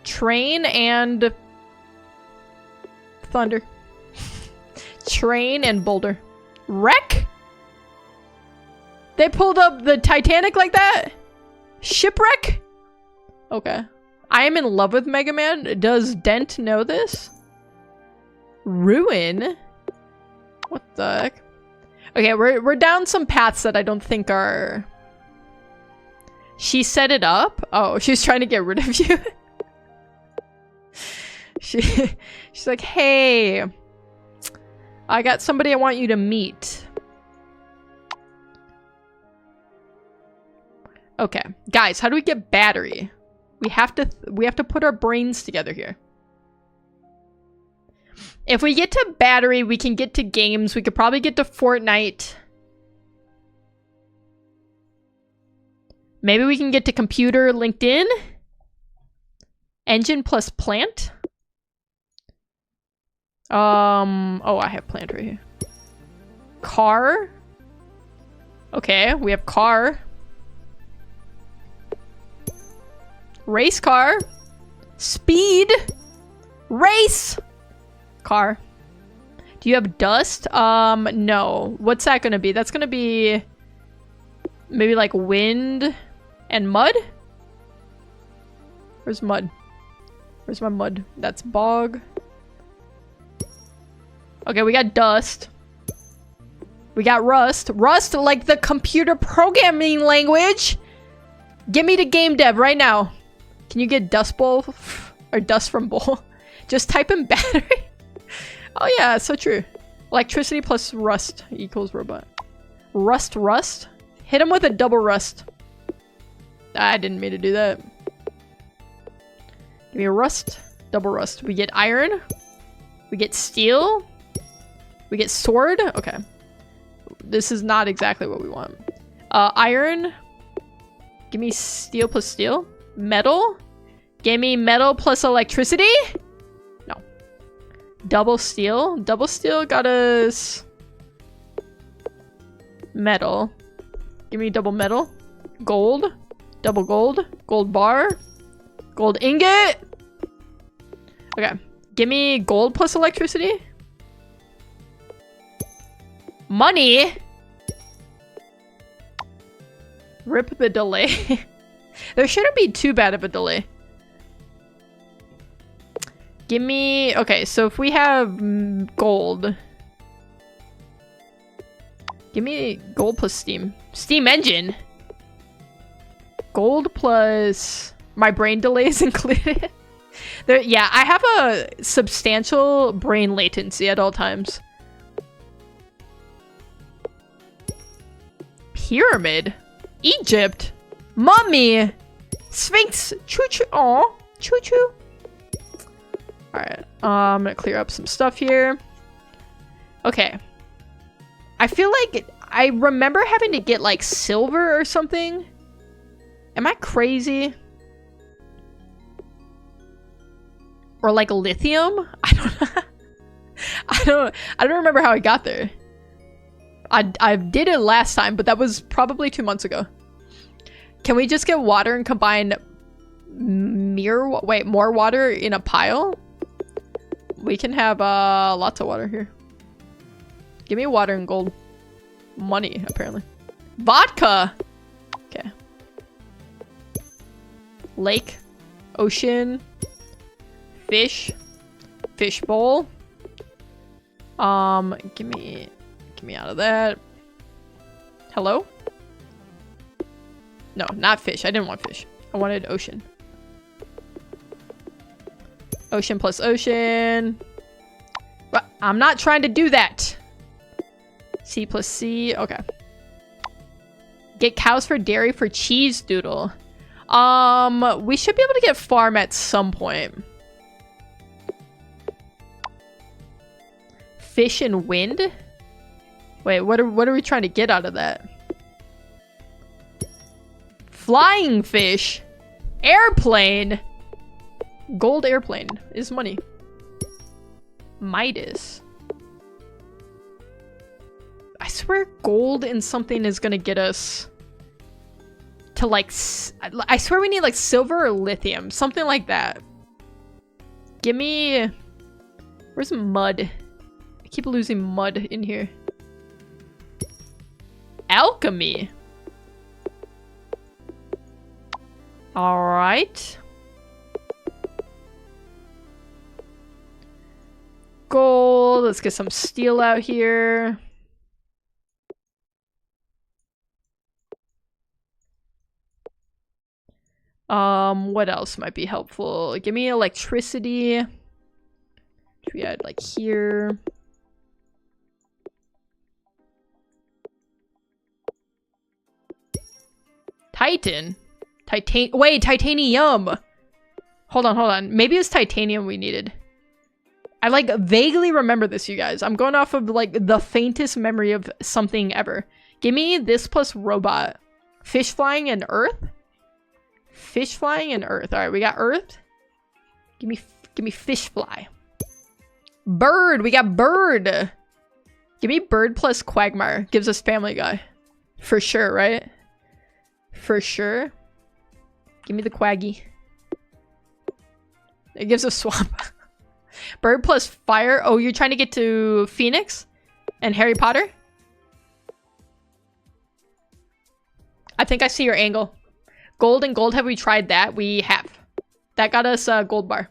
Train and thunder. Train and boulder. Wreck? They pulled up the Titanic like that? Shipwreck? Okay. I am in love with Mega Man. Does Dent know this? Ruin? What the heck? Okay, we're down some paths that I don't think are... She set it up? Oh, she's trying to get rid of you? She's like, hey, I got somebody I want you to meet. Okay, guys, how do we get battery? We have to put our brains together here. If we get to battery, we can get to games. We could probably get to Fortnite. Maybe we can get to computer, LinkedIn. Engine plus plant. Oh, I have plant right here. Car. Okay, we have car. Race car. Speed. Race. Car. Do you have dust? No. What's that gonna be? That's gonna be maybe like wind and mud? Where's mud? Where's my mud? That's bog. Okay, we got dust. We got rust. Rust, like the computer programming language. Get me to game dev right now. Can you get dust bowl? Or dust from bowl? Just type in battery. Oh yeah, so true. Electricity plus rust equals robot. Rust. Hit him with a double rust. I didn't mean to do that. Give me a rust. Double rust. We get iron. We get steel. We get sword. Okay. This is not exactly what we want. Iron. Give me steel plus steel. Metal. Give me metal plus electricity. No. Double steel. Double steel got us metal. Give me double metal. Gold. Double gold. Gold bar. Gold ingot. Okay. Give me gold plus electricity. Money. Rip the delay. There shouldn't be too bad of a delay. Give me... Okay, so if we have gold... Give me gold plus steam. Steam engine! Gold plus... My brain delay is included. There, yeah, I have a substantial brain latency at all times. Pyramid? Egypt? Mummy! Sphinx! Choo-choo! Aw! Choo-choo! Alright, I'm gonna clear up some stuff here. Okay. I feel like I remember having to get like silver or something. Am I crazy? Or like lithium? I don't remember how I got there. I did it last time, but that was probably 2 months ago. Can we just get water and combine more water in a pile? We can have lots of water here. Give me water and gold. Money, apparently. Vodka! Okay. Lake. Ocean. Fish. Fish bowl. Give me out of that. Hello? No, not fish. I didn't want fish. I wanted ocean. Ocean plus ocean. But I'm not trying to do that. C plus C. Okay. Get cows for dairy for cheese doodle. We should be able to get farm at some point. Fish and wind? Wait, what are we trying to get out of that? Flying fish. Airplane. Gold airplane is money. Midas. I swear gold in something is gonna get us to like... I swear we need like silver or lithium. Something like that. Give me... Where's mud? I keep losing mud in here. Alchemy. Alright. Gold. Let's get some steel out here. What else might be helpful? Give me electricity. Which we had like here. Titan? Wait, titanium! Hold on. Maybe it's titanium we needed. I like vaguely remember this, you guys. I'm going off of like the faintest memory of something ever. Give me this plus robot. Fish flying and earth? Fish flying and earth. Alright, we got earth. Give me fish fly. Bird! We got bird! Give me bird plus quagmire. Gives us Family Guy. For sure, right? For sure. Give me the quaggy. It gives us swamp. Bird plus fire. Oh, you're trying to get to Phoenix? And Harry Potter? I think I see your angle. Gold and gold, have we tried that? We have. That got us a gold bar.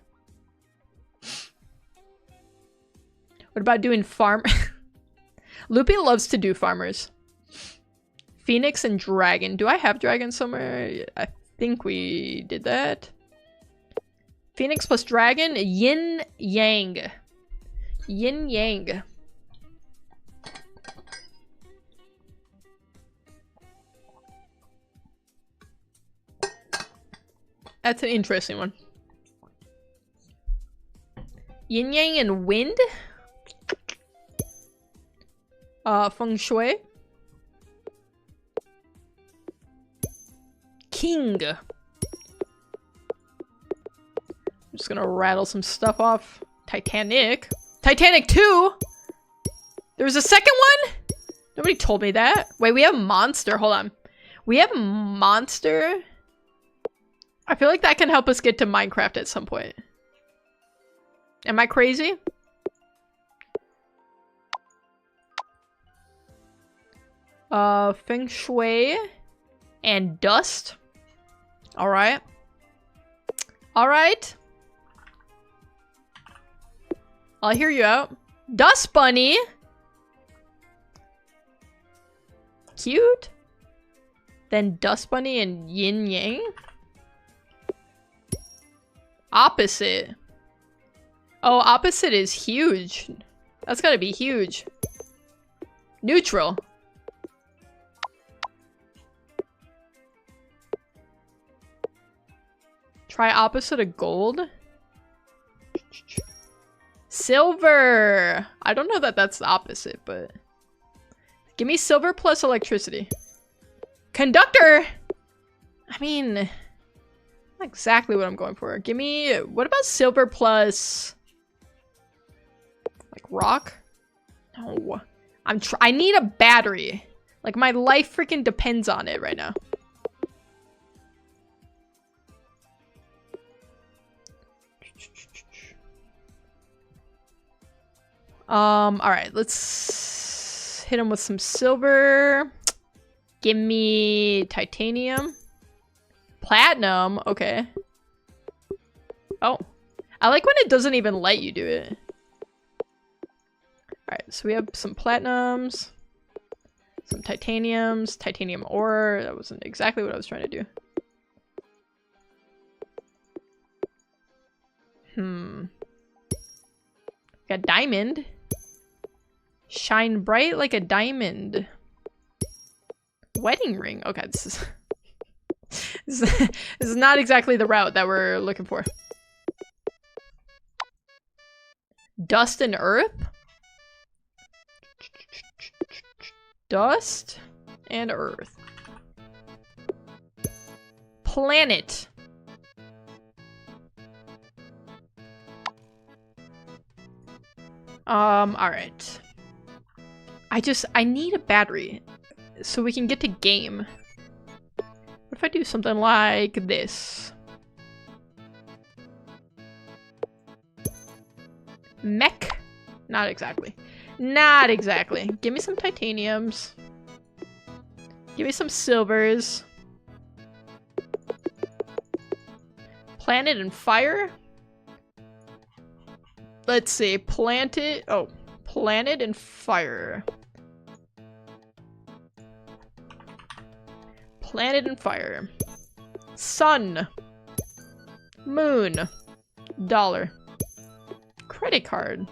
What about doing farm? Loopy loves to do farmers. Phoenix and dragon. Do I have dragon somewhere? I think we did that. Phoenix plus dragon. Yin yang. Yin yang. That's an interesting one. Yin yang and wind. Feng shui. King. I'm just gonna rattle some stuff off. Titanic. Titanic 2? There was a second one? Nobody told me that. Wait, we have monster. Hold on. We have monster. I feel like that can help us get to Minecraft at some point. Am I crazy? Feng shui and dust. All right. All right. I'll hear you out. Dust bunny. Cute. Then dust bunny and yin yang. Opposite. Oh, opposite is huge. That's gotta be huge. Neutral. Try opposite of gold. Silver. I don't know that that's the opposite, but... Give me silver plus electricity. Conductor! I mean... Not exactly what I'm going for. Give me... What about silver plus... Like rock? No. I need a battery. Like my life freaking depends on it right now. Alright, let's hit him with some silver. Give me titanium. Platinum, okay. Oh. I like when it doesn't even let you do it. Alright, so we have some platinums. Some titaniums. Titanium ore. That wasn't exactly what I was trying to do. Got diamond. Shine bright like a diamond. Wedding ring. Okay, this is not exactly the route that we're looking for. Dust and earth? Dust and earth. Planet. Alright. I need a battery so we can get to game. What if I do something like this? Mech? Not exactly. Not exactly. Give me some titaniums. Give me some silvers. Planet and fire? Let's see. Planet and fire. Planet and fire. Sun. Moon. Dollar. Credit card.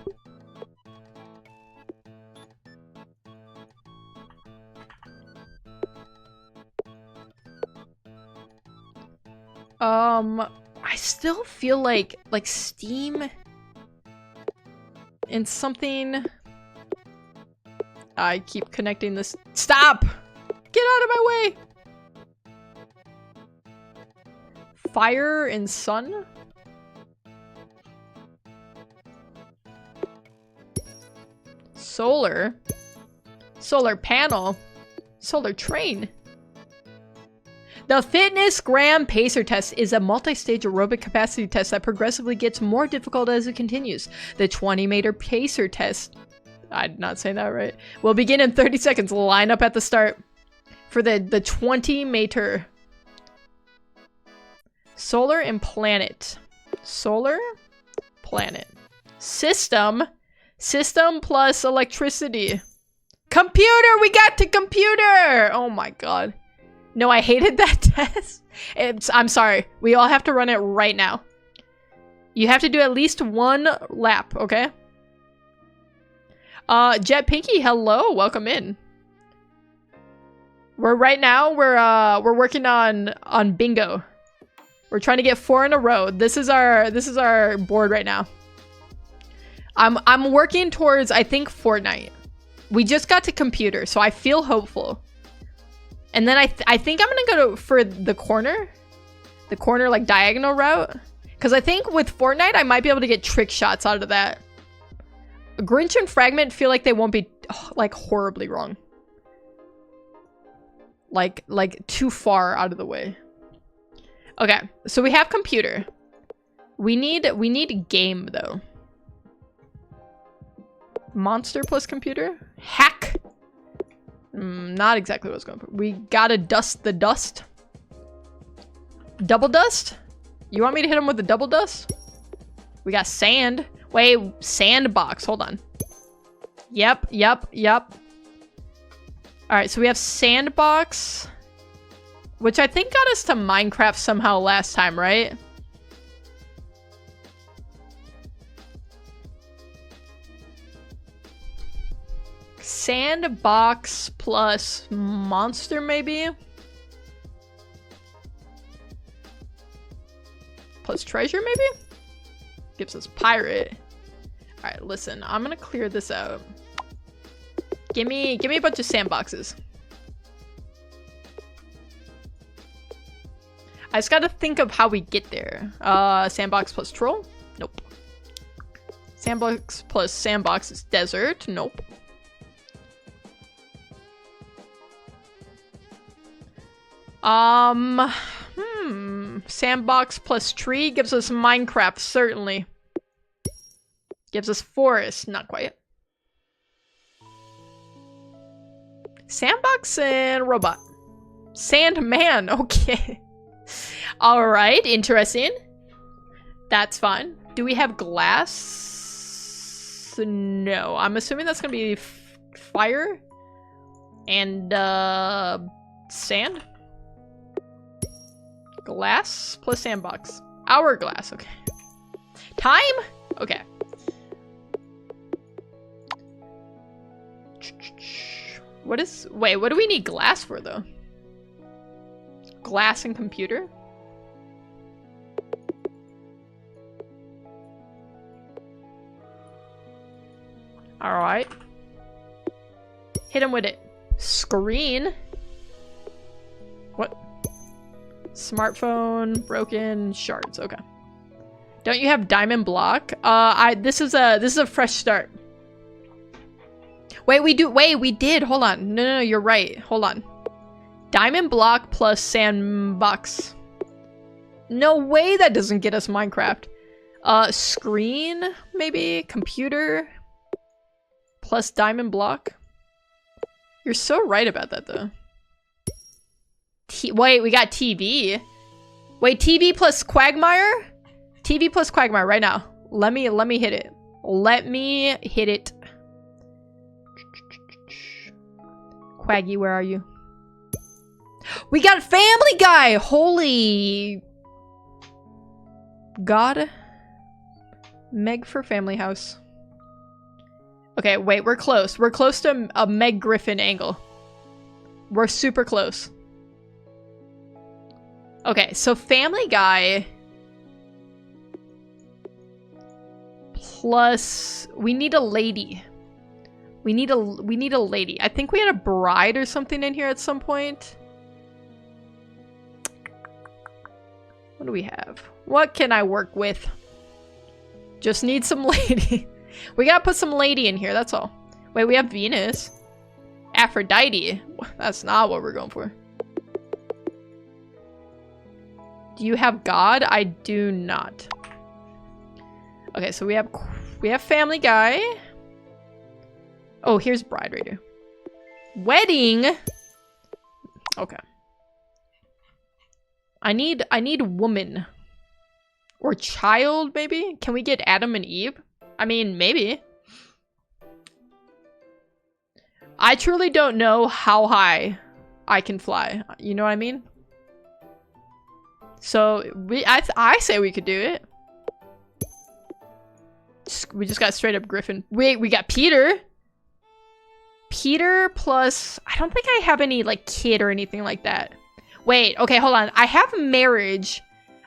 I still feel like Steam and something. I keep connecting this. Stop! Get out of my way! Fire and sun? Solar? Solar panel? Solar train? The Fitness Gram Pacer Test is a multi-stage aerobic capacity test that progressively gets more difficult as it continues. The 20-meter Pacer Test, I'm not saying that right, will begin in 30 seconds. Line up at the start for the 20-meter. Solar and planet. Solar, planet. System. System plus electricity. Computer! We got to computer! Oh my god. No, I hated that test. I'm sorry. We all have to run it right now. You have to do at least one lap, okay? Jet Pinky, hello. Welcome in. We're working on bingo. We're trying to get 4 in a row. This is our board right now. I'm working towards, I think, Fortnite. We just got to computer, so I feel hopeful. And then I think I'm gonna go for the corner like diagonal route, because I think with Fortnite I might be able to get trick shots out of that. Grinch and Fragment feel like they won't be like horribly wrong, like too far out of the way. Okay, so we have computer. We need game though. Monster plus computer? Hack? Not exactly what I was going for. We gotta dust the dust. Double dust? You want me to hit him with the double dust? We got sand. Wait, sandbox. Hold on. Yep. Alright, so we have sandbox, which I think got us to Minecraft somehow last time, right? Sandbox plus monster, maybe? Plus treasure, maybe? Gives us pirate. Alright, listen. I'm gonna clear this out. Give me a bunch of sandboxes. I just gotta think of how we get there. Sandbox plus troll? Nope. Sandbox plus sandbox is desert? Nope. Sandbox plus tree gives us Minecraft, certainly. Gives us forest, not quite. Sandbox and robot. Sandman, okay. Alright, interesting. That's fine. Do we have glass? No, I'm assuming that's gonna be fire and sand. Glass plus sandbox. Hourglass, okay. Time? Okay. Wait, what do we need glass for, though? Glass and computer? Alright. Hit him with it. Screen? What? Smartphone, broken, shards. Okay. Don't you have diamond block? This is a fresh start. Wait, we did. Hold on. No, you're right. Hold on. Diamond block plus sandbox. No way that doesn't get us Minecraft. Screen, maybe? Computer plus diamond block. You're so right about that, though. Wait, we got TV. Wait, TV plus Quagmire? TV plus Quagmire right now. Let me hit it. Let me hit it. Quaggy, where are you? We got Family Guy! Holy God. Meg for Family House. Okay, wait, we're close. We're close to a Meg Griffin angle. We're super close. Okay, so Family Guy plus we need a lady. We need a lady. I think we had a bride or something in here at some point. What do we have? What can I work with? Just need some lady. We gotta put some lady in here, that's all. Wait, we have Venus. Aphrodite. That's not what we're going for. Do you have God? I do not. Okay, so we have Family Guy. Oh, here's bride right here. Wedding. Okay. I need woman or child, maybe. Can we get Adam and Eve? I mean, maybe. I truly don't know how high I can fly. You know what I mean? So I say we could do it. We just got straight up Griffin. Wait, we got Peter. Peter plus... I don't think I have any, like, kid or anything like that. Wait, okay, hold on. I have marriage.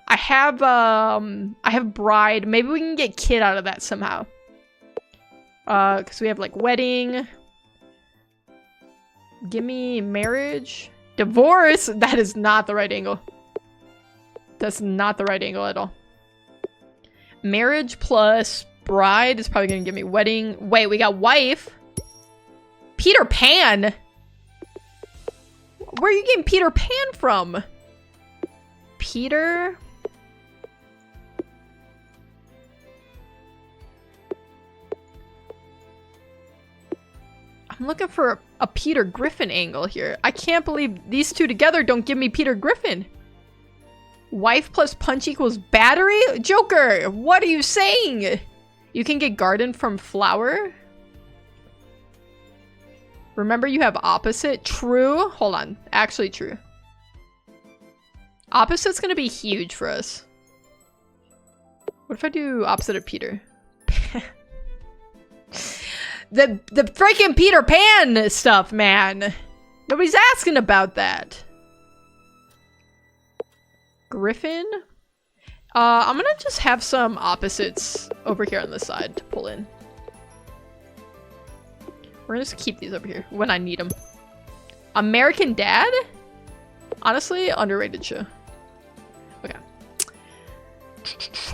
I have bride. Maybe we can get kid out of that somehow. Because we have like wedding. Give me marriage. Divorce. That is not the right angle. That's not the right angle at all. Marriage plus bride is probably gonna give me wedding. Wait, we got wife. Peter Pan. Where are you getting Peter Pan from? Peter. I'm looking for a Peter Griffin angle here. I can't believe these two together don't give me Peter Griffin. Wife plus punch equals battery? Joker, what are you saying? You can get garden from flower? Remember you have opposite? True? Hold on. Actually true. Opposite's gonna be huge for us. What if I do opposite of Peter? The freaking Peter Pan stuff, man. Nobody's asking about that. Griffin? I'm gonna just have some opposites over here on the side to pull in. We're gonna just keep these over here when I need them. American Dad? Honestly, underrated show. Okay.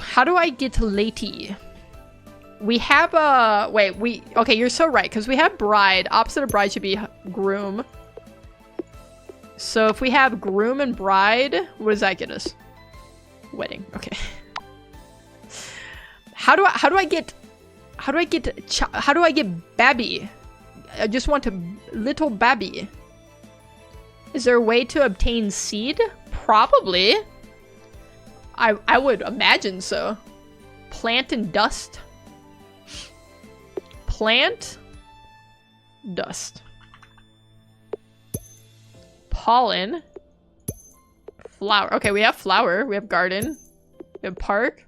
How do I get Lady? We have okay, you're so right, because we have bride. Opposite of bride should be groom. So if we have groom and bride, what does that get us? Wedding. Okay. How do I get Babby? I just want a little Babby. Is there a way to obtain seed? Probably. I would imagine so. Plant and dust. Plant. Dust. Pollen. Flower. Okay, we have flower. We have garden. We have park.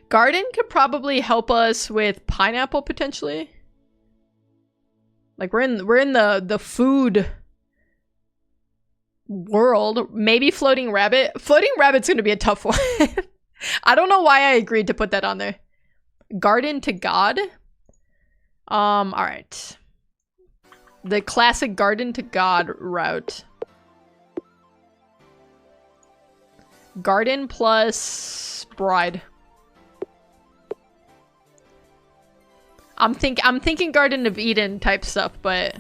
Garden could probably help us with pineapple potentially. Like we're in the food world. Maybe floating rabbit. Floating rabbit's gonna be a tough one. I don't know why I agreed to put that on there. Garden to God. Alright. The classic garden to God route. Garden plus bride. I'm thinking Garden of Eden type stuff, but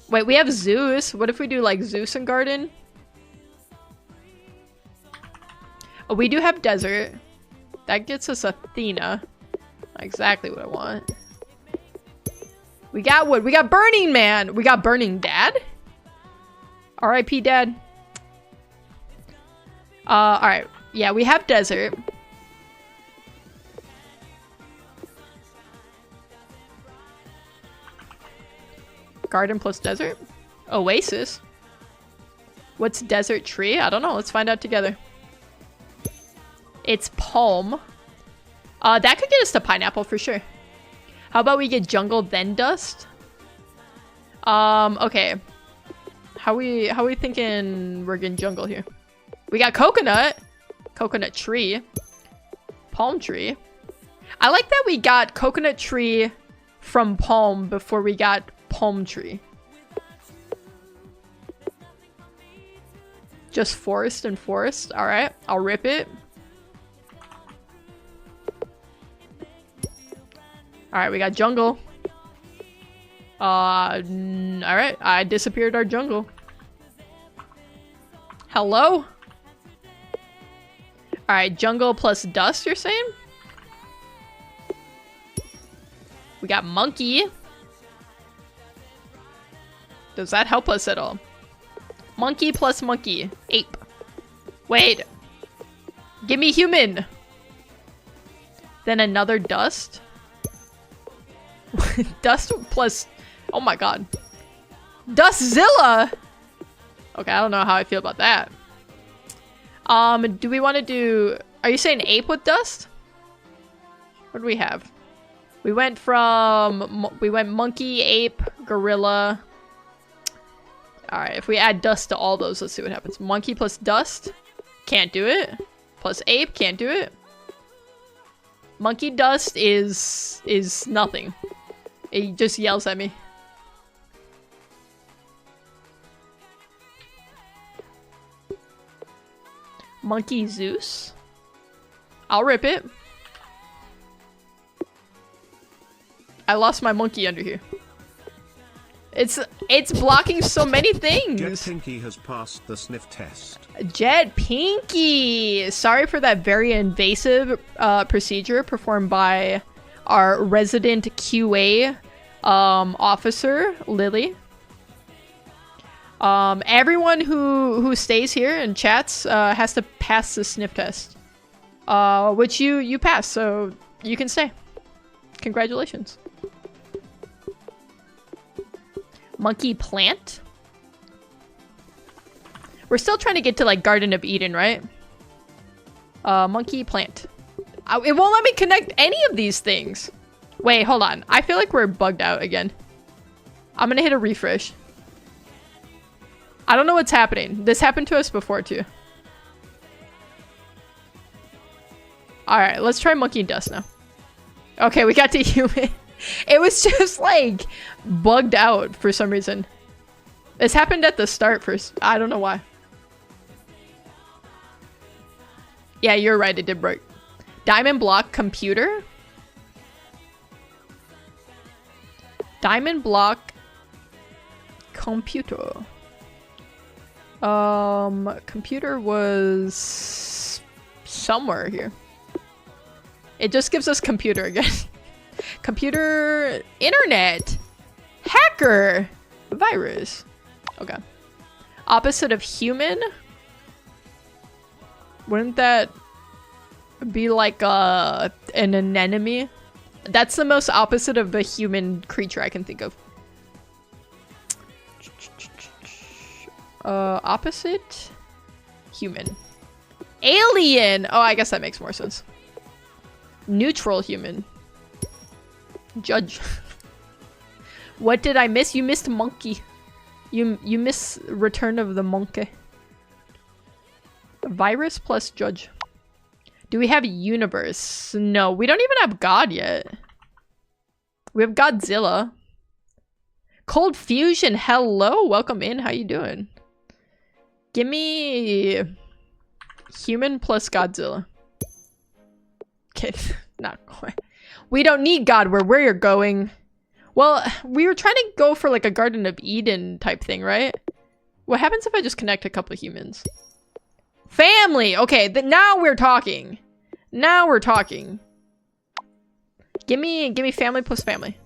wait, we have Zeus. What if we do like Zeus and garden? Oh, we do have desert. That gets us Athena. Exactly what I want. We got wood. We got Burning Man. We got Burning Dad. R.I.P. Dad. Alright. Yeah, we have desert. Garden plus desert? Oasis? What's desert tree? I don't know. Let's find out together. It's palm. That could get us to pineapple for sure. How about we get jungle then dust? Okay. How we thinking we're getting jungle here? We got coconut. Coconut tree. Palm tree. I like that we got coconut tree from palm before we got palm tree. Just forest and forest. Alright, I'll rip it. Alright, we got jungle. Alright, I disappeared our jungle. Hello? Alright, jungle plus dust, you're saying? We got monkey. Does that help us at all? Monkey plus monkey. Ape. Wait. Give me human. Then another dust. Dust plus... Oh my god. Dustzilla! Okay, I don't know how I feel about that. Do we want to do... Are you saying ape with dust? What do we have? We went from... We went monkey, ape, gorilla... Alright, if we add dust to all those, let's see what happens. Monkey plus dust. Can't do it. Plus ape, can't do it. Monkey dust is nothing. It just yells at me. Monkey Zeus. I'll rip it. I lost my monkey under here. It's blocking so many things. Jet Pinky has passed the sniff test. Jet Pinky! Sorry for that very invasive procedure performed by our resident QA officer, Lily. Everyone who stays here and chats has to pass the sniff test. Which you passed, so you can stay. Congratulations. Monkey plant? We're still trying to get to like Garden of Eden, right? Monkey plant. It won't let me connect any of these things. Wait, hold on. I feel like we're bugged out again. I'm gonna hit a refresh. I don't know what's happening. This happened to us before too. Alright, let's try monkey and dust now. Okay, we got to human. It was just like bugged out for some reason. This happened at the start first. I don't know why. Yeah, you're right. It did break. Diamond block computer. Diamond block computer. Computer was somewhere here. It just gives us computer again. Computer, internet, hacker, virus. Okay. Opposite of human? Wouldn't that be like an anemone? That's the most opposite of the human creature I can think of. Opposite? Human. Alien! Oh, I guess that makes more sense. Neutral human. Judge. What did I miss? You missed monkey. You miss Return of the Monkey. Virus plus judge. Do we have universe? No, we don't even have God yet. We have Godzilla. Cold Fusion, hello, welcome in. How you doing? Give me human plus Godzilla. Okay, not quite. We don't need God where you're going. Well, we were trying to go for like a Garden of Eden type thing, right? What happens if I just connect a couple of humans? Family! Okay, now we're talking. Now we're talking. Give me family plus family.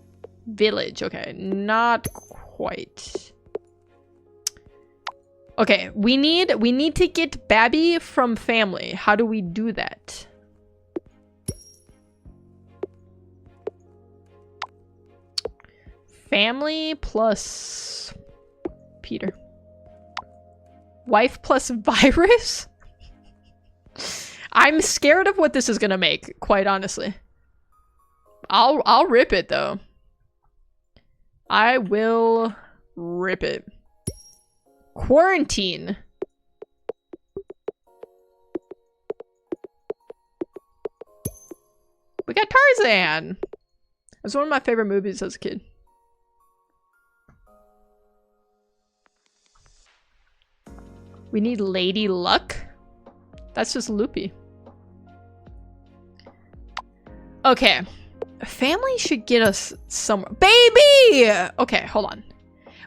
Village, okay. Not quite. Okay, we need to get Babby from family. How do we do that? Family plus Peter. Wife plus virus? I'm scared of what this is gonna make, quite honestly. I'll rip it though. I will rip it. Quarantine. We got Tarzan. It was one of my favorite movies as a kid. We need Lady Luck. That's just loopy. Okay. Family should get us somewhere. Baby! Okay, hold on.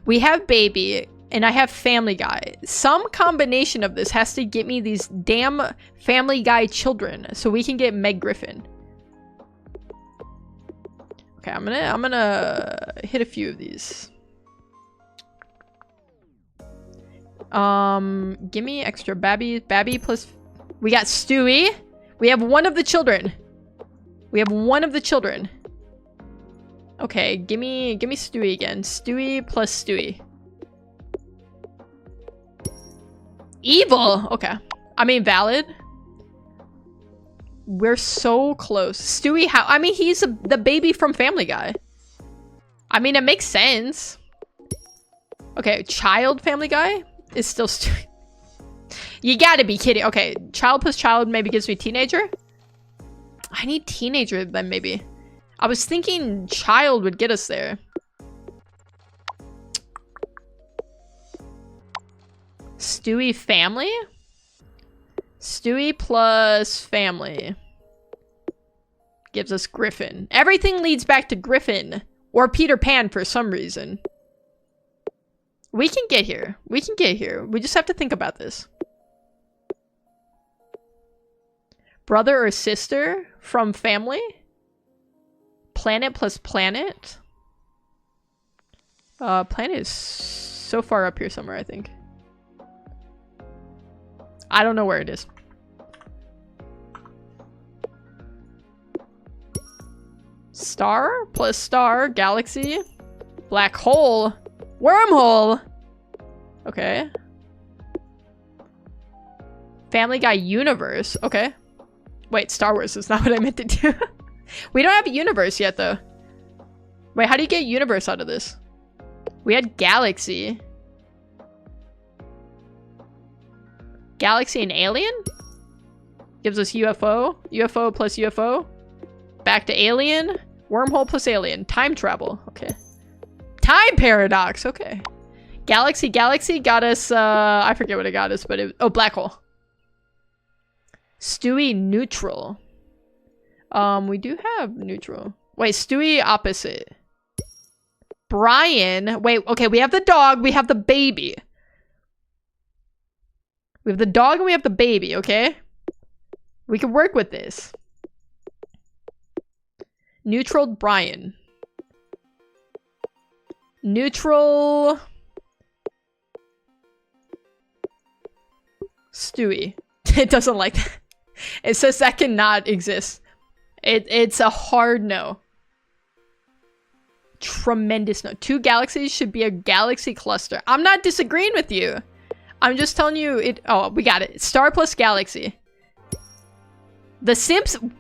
We have Baby, and I have Family Guy. Some combination of this has to get me these damn Family Guy children so we can get Meg Griffin. Okay, I'm gonna hit a few of these. Give me extra Babby plus. We got Stewie. We have one of the children. We have one of the children. Okay, give me Stewie again. Stewie plus Stewie. Evil. Okay, I mean valid. We're so close. Stewie, how? I mean, he's the baby from Family Guy. I mean, it makes sense. Okay, child Family Guy is still You gotta be kidding. Okay, child plus child maybe gives me teenager. I need teenager then maybe. I was thinking child would get us there. Stewie family? Stewie plus family gives us Griffin. Everything leads back to Griffin or Peter Pan for some reason. We can get here. We can get here. We just have to think about this. Brother or sister from family? Planet plus planet? Planet is so far up here somewhere, I think. I don't know where it is. Star plus star, galaxy, black hole, wormhole. Okay. Family Guy universe. Okay. Wait, Star Wars is not what I meant to do. We don't have a universe yet, though. Wait, how do you get universe out of this? We had galaxy. Galaxy and alien? Gives us UFO. UFO plus UFO. Back to alien. Wormhole plus alien. Time travel. Okay. Time paradox. Okay. Galaxy got us, I forget what it got us, but oh, black hole. Stewie neutral. We do have neutral. Wait, Stewie opposite. Brian. Wait, okay, we have the dog, we have the baby. We have the dog and we have the baby, okay? We can work with this. Neutral Brian. Neutral Stewie. It doesn't like that. It says that cannot exist. It's a hard no. Tremendous no. 2 galaxies should be a galaxy cluster. I'm not disagreeing with you. I'm just telling you it. Oh, we got it. Star plus galaxy. The Simpsons.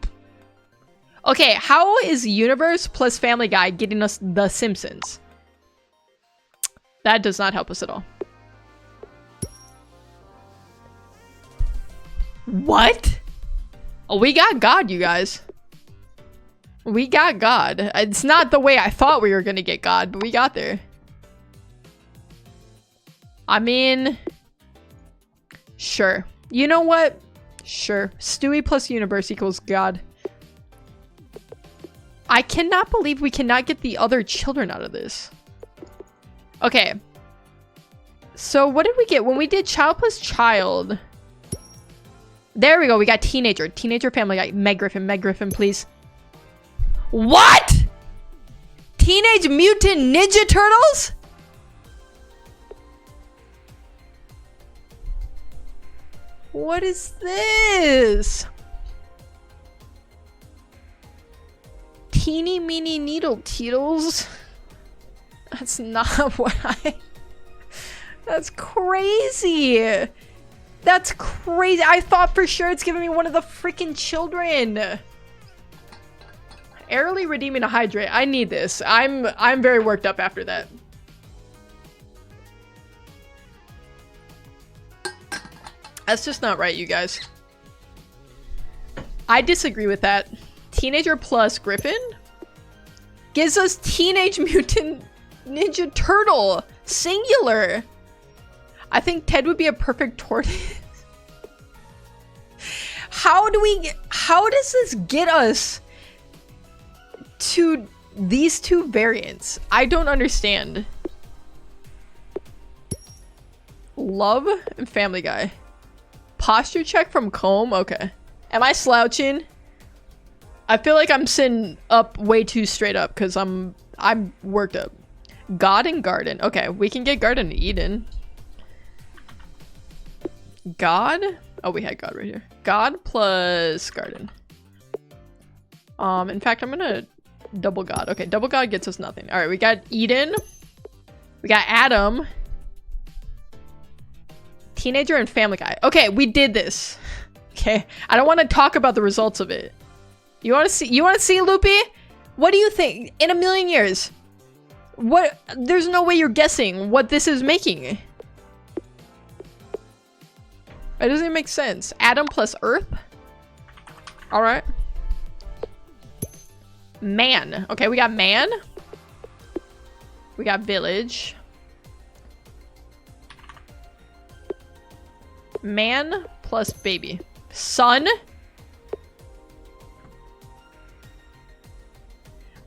Okay, how is universe plus Family Guy getting us The Simpsons? That does not help us at all. What? Oh, we got God, you guys. We got God. It's not the way I thought we were gonna get God, but we got there. I mean, sure. You know what? Sure. Stewie plus universe equals God. I cannot believe we cannot get the other children out of this. Okay. So what did we get? When we did child plus child. There we go. We got teenager. Teenager Family Guy. Meg Griffin, please. What? Teenage Mutant Ninja Turtles? What is this? Teeny meeny needle teetles? That's not what I... That's crazy. That's crazy. I thought for sure it's giving me one of the freaking children. Airily redeeming a hydrate. I need this. I'm very worked up after that. That's just not right, you guys. I disagree with that. Teenager plus Griffin gives us Teenage Mutant Ninja Turtle. Singular. I think Ted would be a perfect tortoise. How does this get us to these 2 variants? I don't understand. Love and Family Guy. Posture check from comb? Okay. Am I slouching? I feel like I'm sitting up way too straight up because I'm worked up. God and Garden. Okay, we can get Garden and Eden. God? Oh, we had God right here. God plus Garden. In fact, I'm gonna double God. Okay, double God gets us nothing. All right, we got Eden. We got Adam. Teenager and Family Guy. Okay, we did this. Okay, I don't want to talk about the results of it. You want to see? You want to see, Loopy? What do you think? In a million years, What? There's no way you're guessing what this is making. It doesn't even make sense. Atom plus Earth? Alright. Man. Okay, we got man. We got village. Man plus baby. Son.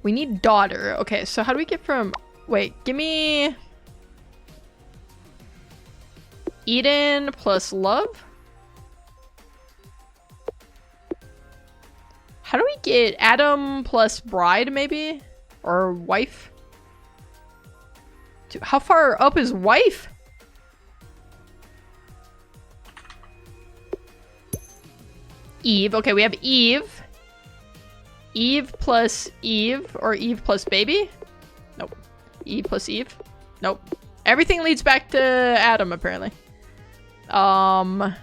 We need daughter. Okay, so how do we get from... Wait, give me... Eden plus love? How do we get Adam plus bride, maybe? Or wife? Dude, how far up is wife? Eve. Okay, we have Eve. Eve plus Eve, or Eve plus baby? Nope. Eve plus Eve? Nope. Everything leads back to Adam, apparently. How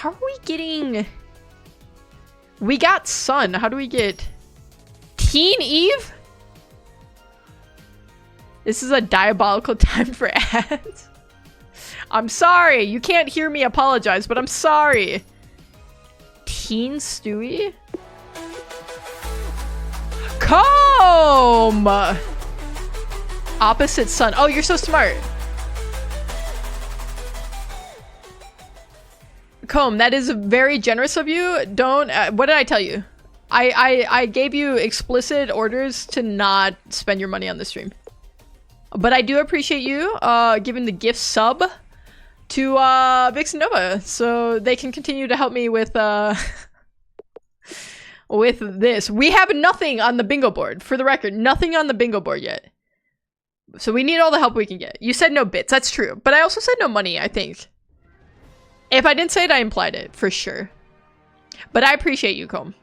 are we getting... We got son. How do we get... Teen Eve? This is a diabolical time for ads. I'm sorry. You can't hear me apologize, but I'm sorry. Teen Stewie? Comb! Opposite sun. Oh, you're so smart. Comb, that is very generous of you. Don't... what did I tell you? I gave you explicit orders to not spend your money on the stream. But I do appreciate you giving the gift sub to Vixen Nova, so they can continue to help me with with this. We have nothing on the bingo board, for the record. Nothing on the bingo board yet. So we need all the help we can get. You said no bits, that's true. But I also said no money, I think. If I didn't say it, I implied it, for sure. But I appreciate you, Comb.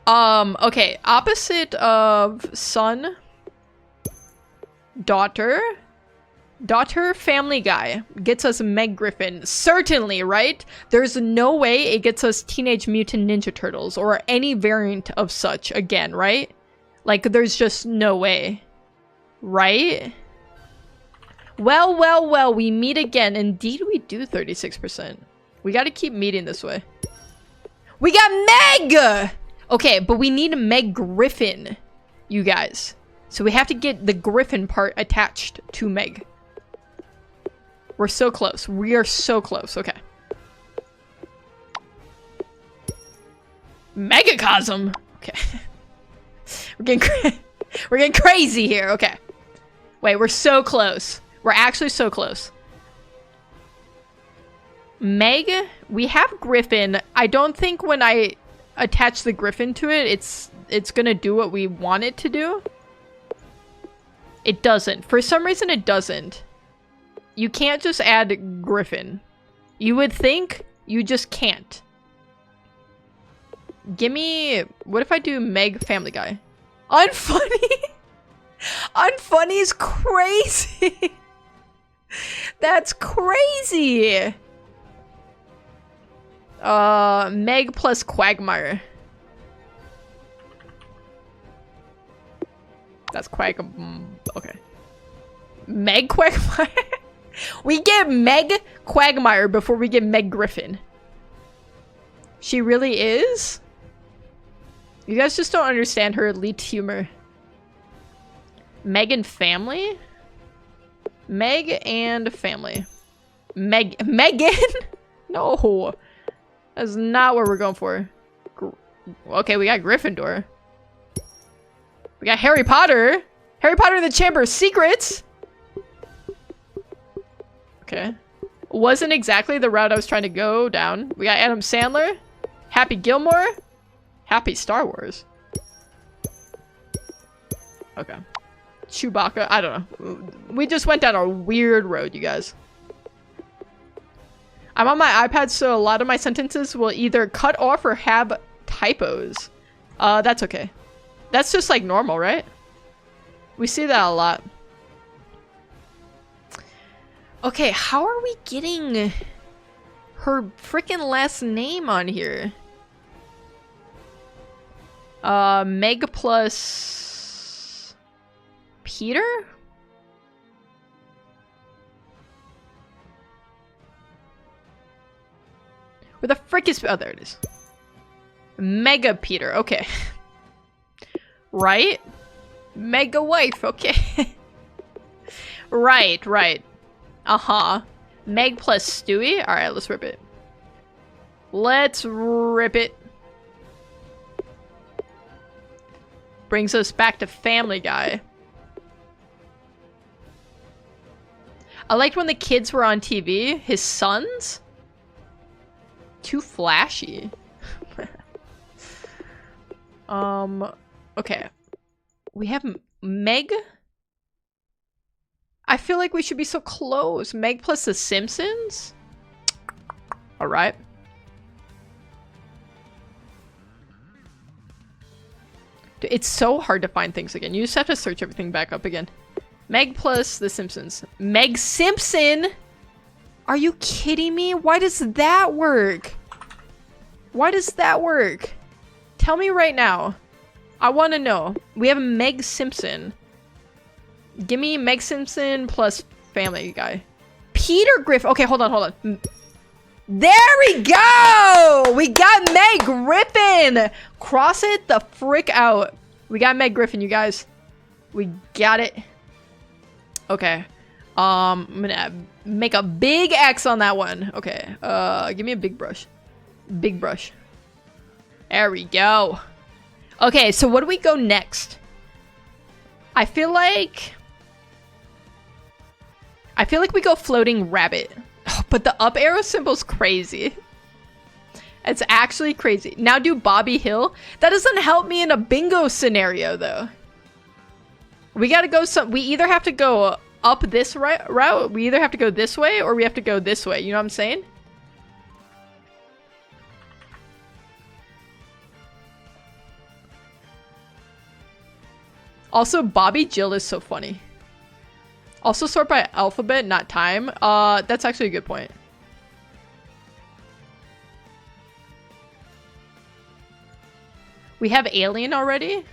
Okay, opposite of son, daughter. Daughter, Family Guy gets us Meg Griffin. Certainly, right? There's no way it gets us Teenage Mutant Ninja Turtles or any variant of such again, right? Like, there's just no way. Right? Well, well, well, we meet again. Indeed, we do 36%. We gotta keep meeting this way. We got Meg! Okay, but we need Meg Griffin, you guys. So we have to get the Griffin part attached to Meg. We're so close. We are so close. Okay. Megacosm! Okay. We're getting crazy here. Okay. Wait, we're so close. We're actually so close. Meg, we have Griffin. I don't think when I attach the Griffin to it, it's gonna do what we want it to do. It doesn't. For some reason, it doesn't. You can't just add Griffin. You would think, you just can't. Gimme... What if I do Meg Family Guy? Unfunny? Unfunny's crazy. That's crazy. Meg plus Quagmire. That's okay. Meg Quagmire? We get Meg Quagmire before we get Meg Griffin. She really is? You guys just don't understand her elite humor. Meg and Family? Meg and Family. Megan? No. That's not what we're going for. Okay, we got Gryffindor. We got Harry Potter. Harry Potter and the Chamber of Secrets. Okay. Wasn't exactly the route I was trying to go down. We got Adam Sandler. Happy Gilmore. Happy Star Wars. Okay. Chewbacca. I don't know. We just went down a weird road, you guys. I'm on my iPad, so a lot of my sentences will either cut off or have typos. That's okay. That's just like normal, right? We see that a lot. Okay, how are we getting her freaking last name on here? Meg plus... Peter? Where the frick is... Oh, there it is. Mega Peter. Okay. Right? Mega wife. Okay. Right, right. Uh-huh. Meg plus Stewie? Alright, let's rip it. Let's rip it. Brings us back to Family Guy. I liked when the kids were on TV. His sons? Too flashy. Okay. We have Meg? I feel like we should be so close. Meg plus The Simpsons? Alright. It's so hard to find things again. You just have to search everything back up again. Meg plus The Simpsons. Meg Simpson? Are you kidding me? Why does that work? Why does that work? Tell me right now. I want to know. We have Meg Simpson. Give me Meg Simpson plus Family Guy. Peter Griffin. Okay, hold on. There we go! We got Meg Griffin! Cross it the frick out. We got Meg Griffin, you guys. We got it. Okay. I'm gonna make a big X on that one. Okay. Give me a big brush. Big brush. There we go. Okay, so what do we go next? I feel like we go floating rabbit. But the up arrow symbol's crazy. It's actually crazy. Now do Bobby Hill. That doesn't help me in a bingo scenario, though. We gotta go we either have to go up this route, we either have to go this way, or we have to go this way. You know what I'm saying? Also, Bobby Jill is so funny. Also sort by alphabet, not time. That's actually a good point. We have Alien already?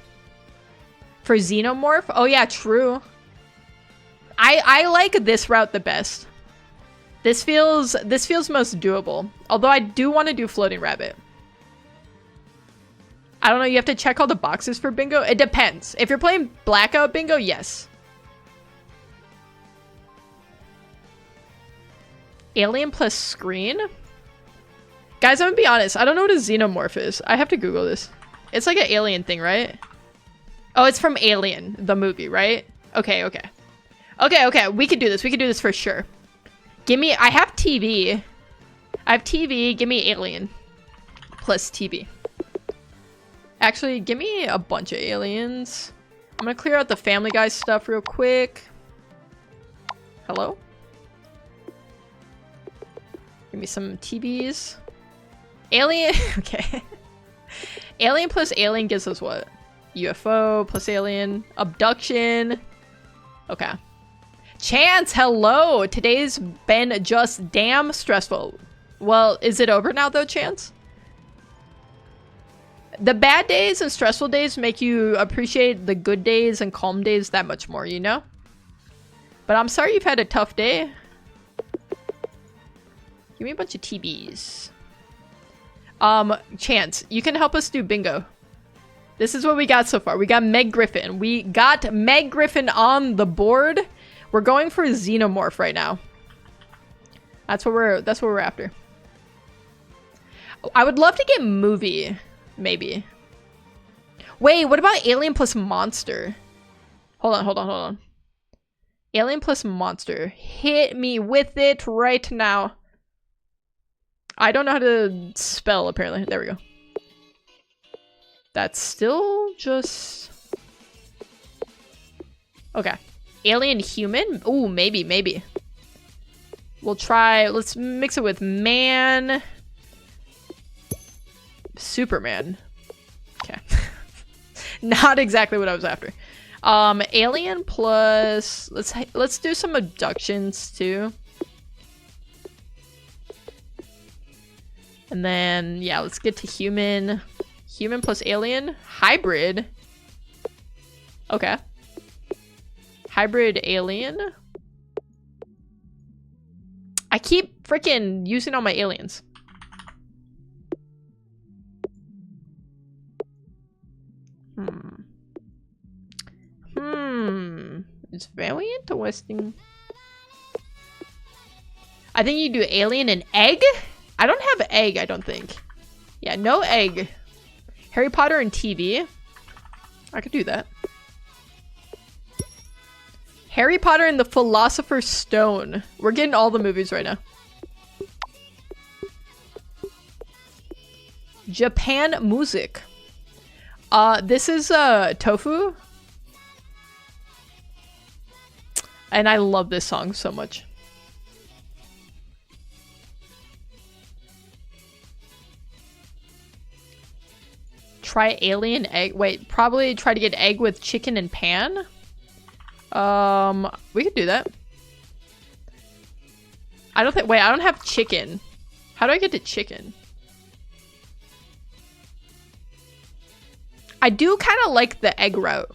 For Xenomorph? Oh yeah, true. I like this route the best. This feels most doable. Although I do want to do Floating Rabbit. I don't know, you have to check all the boxes for bingo? It depends. If you're playing Blackout Bingo, yes. Alien plus screen? Guys, I'm gonna be honest. I don't know what a xenomorph is. I have to Google this. It's like an alien thing, right? Oh, it's from Alien, the movie, right? Okay, okay. Okay, okay. We could do this. We could do this for sure. Give me... I have TV. I have TV. Give me Alien. Plus TV. Actually, give me a bunch of aliens. I'm gonna clear out the Family Guy stuff real quick. Hello? Give me some TVs. Alien. Okay. Alien plus alien gives us what? UFO plus alien. Abduction. Okay. Chance, hello! Today's been just damn stressful. Well, is it over now though, Chance? The bad days and stressful days make you appreciate the good days and calm days that much more, you know? But I'm sorry you've had a tough day. Give me a bunch of TVs. Chance, you can help us do bingo. This is what we got so far. We got Meg Griffin. We got Meg Griffin on the board. We're going for Xenomorph right now. That's what we're after. I would love to get movie, maybe. Wait, what about Alien plus Monster? Hold on. Alien plus Monster. Hit me with it right now. I don't know how to spell, apparently. There we go. That's still just... Okay. Alien human? Ooh, maybe. We'll try... Let's mix it with man. Superman. Okay. Not exactly what I was after. Alien plus... Let's do some abductions, too. And then, yeah, let's get to human. Human plus alien. Hybrid. Okay. Hybrid alien. I keep freaking using all my aliens. It's very interesting. I think you do alien and egg? I don't have egg, I don't think. Yeah, no egg. Harry Potter and TV. I could do that. Harry Potter and the Philosopher's Stone. We're getting all the movies right now. Japan music. This is Tofu. And I love this song so much. Try alien egg. Wait, probably try to get egg with chicken and pan. We could do that. I don't think. Wait, I don't have chicken. How do I get to chicken? I do kind of like the egg route.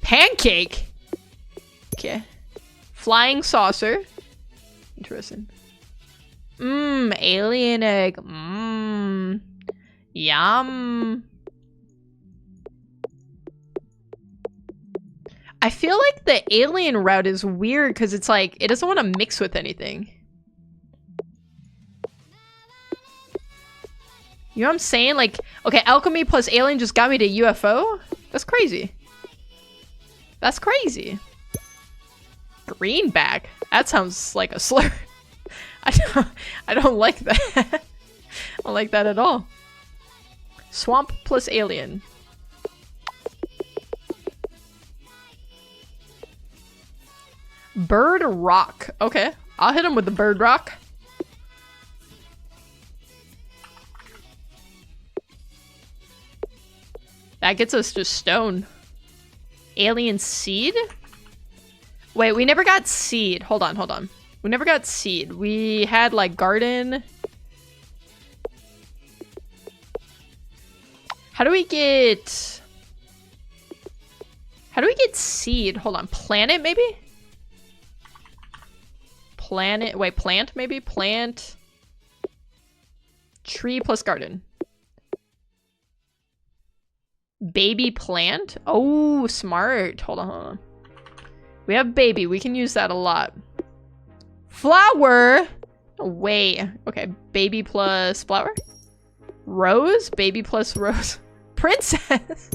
Pancake. Okay. Flying saucer. Interesting. Alien egg. Yum. I feel like the alien route is weird because it's like, it doesn't want to mix with anything. You know what I'm saying? Like, okay, alchemy plus alien just got me to UFO? That's crazy. That's crazy. Greenback? That sounds like a slur. I don't like that. I don't like that at all. Swamp plus alien. Bird rock. Okay, I'll hit him with the bird rock. That gets us to stone. Alien seed? Wait, we never got seed. Hold on, hold on. We never got seed. We had like garden. How do we get seed? Hold on. Planet maybe? Planet. Wait, plant maybe? Plant. Tree plus garden. Baby plant? Oh, smart. Hold on, hold on. We have baby. We can use that a lot. Flower? Wait. Okay, baby plus flower? Rose? Baby plus rose. Princess?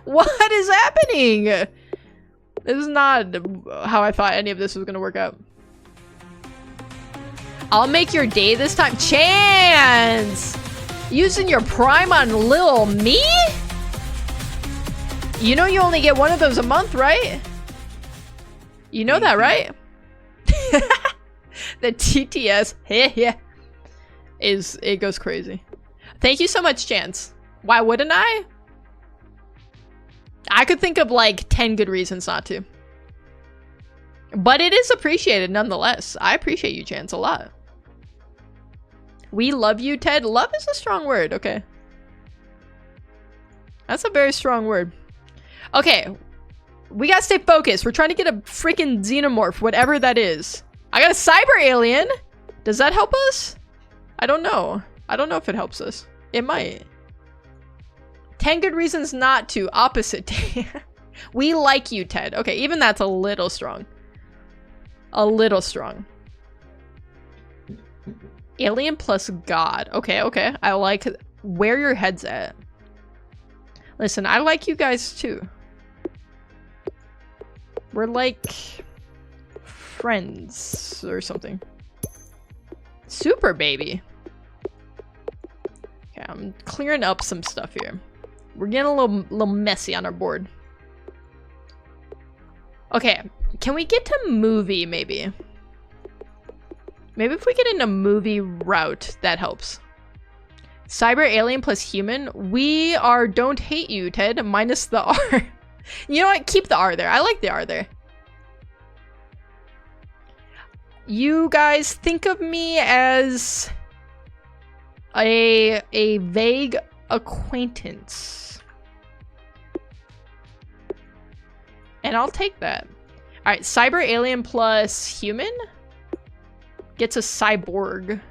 What is happening? This is not how I thought any of this was gonna work out. I'll make your day this time. Chance! Using your prime on Lil Me? You know you only get one of those a month, right? You know that, right? The TTS, yeah, it goes crazy. Thank you so much, Chance. Why wouldn't I? I could think of like 10 good reasons not to. But it is appreciated nonetheless. I appreciate you, Chance, a lot. We love you, Ted. Love is a strong word, okay. That's a very strong word. Okay, we gotta stay focused. We're trying to get a freaking xenomorph, whatever that is. I got a cyber alien. Does that help us? I don't know. I don't know if it helps us. It might. 10 good reasons not to. Opposite. We like you, Ted. Okay, even that's a little strong. A little strong. Alien plus God. Okay, okay. I like where your head's at. Listen, I like you guys too. We're like friends or something. Super baby. Okay, I'm clearing up some stuff here. We're getting a little messy on our board. Okay, can we get to movie maybe? Maybe if we get in a movie route, that helps. Cyber alien plus human. We are don't hate you, Ted, minus the R. You know what? Keep the R there. I like the R there. You guys think of me as a vague acquaintance. And I'll take that. Alright, cyber alien plus human gets a cyborg.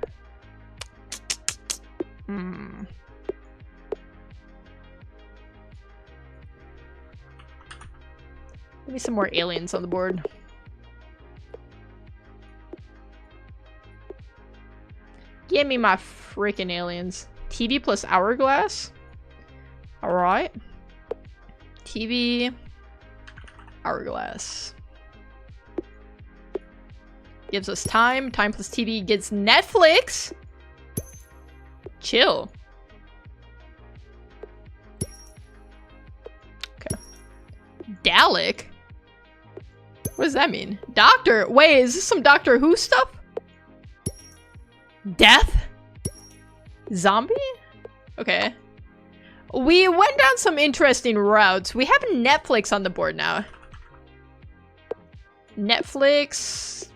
Give me some more aliens on the board. Give me my freaking aliens. TV plus hourglass. Alright. TV. Hourglass. Gives us time. Time plus TV gets Netflix. Chill. Okay. Dalek? What does that mean? Doctor? Wait, is this some Doctor Who stuff? Death? Zombie? Okay. We went down some interesting routes. We have Netflix on the board now. Netflix.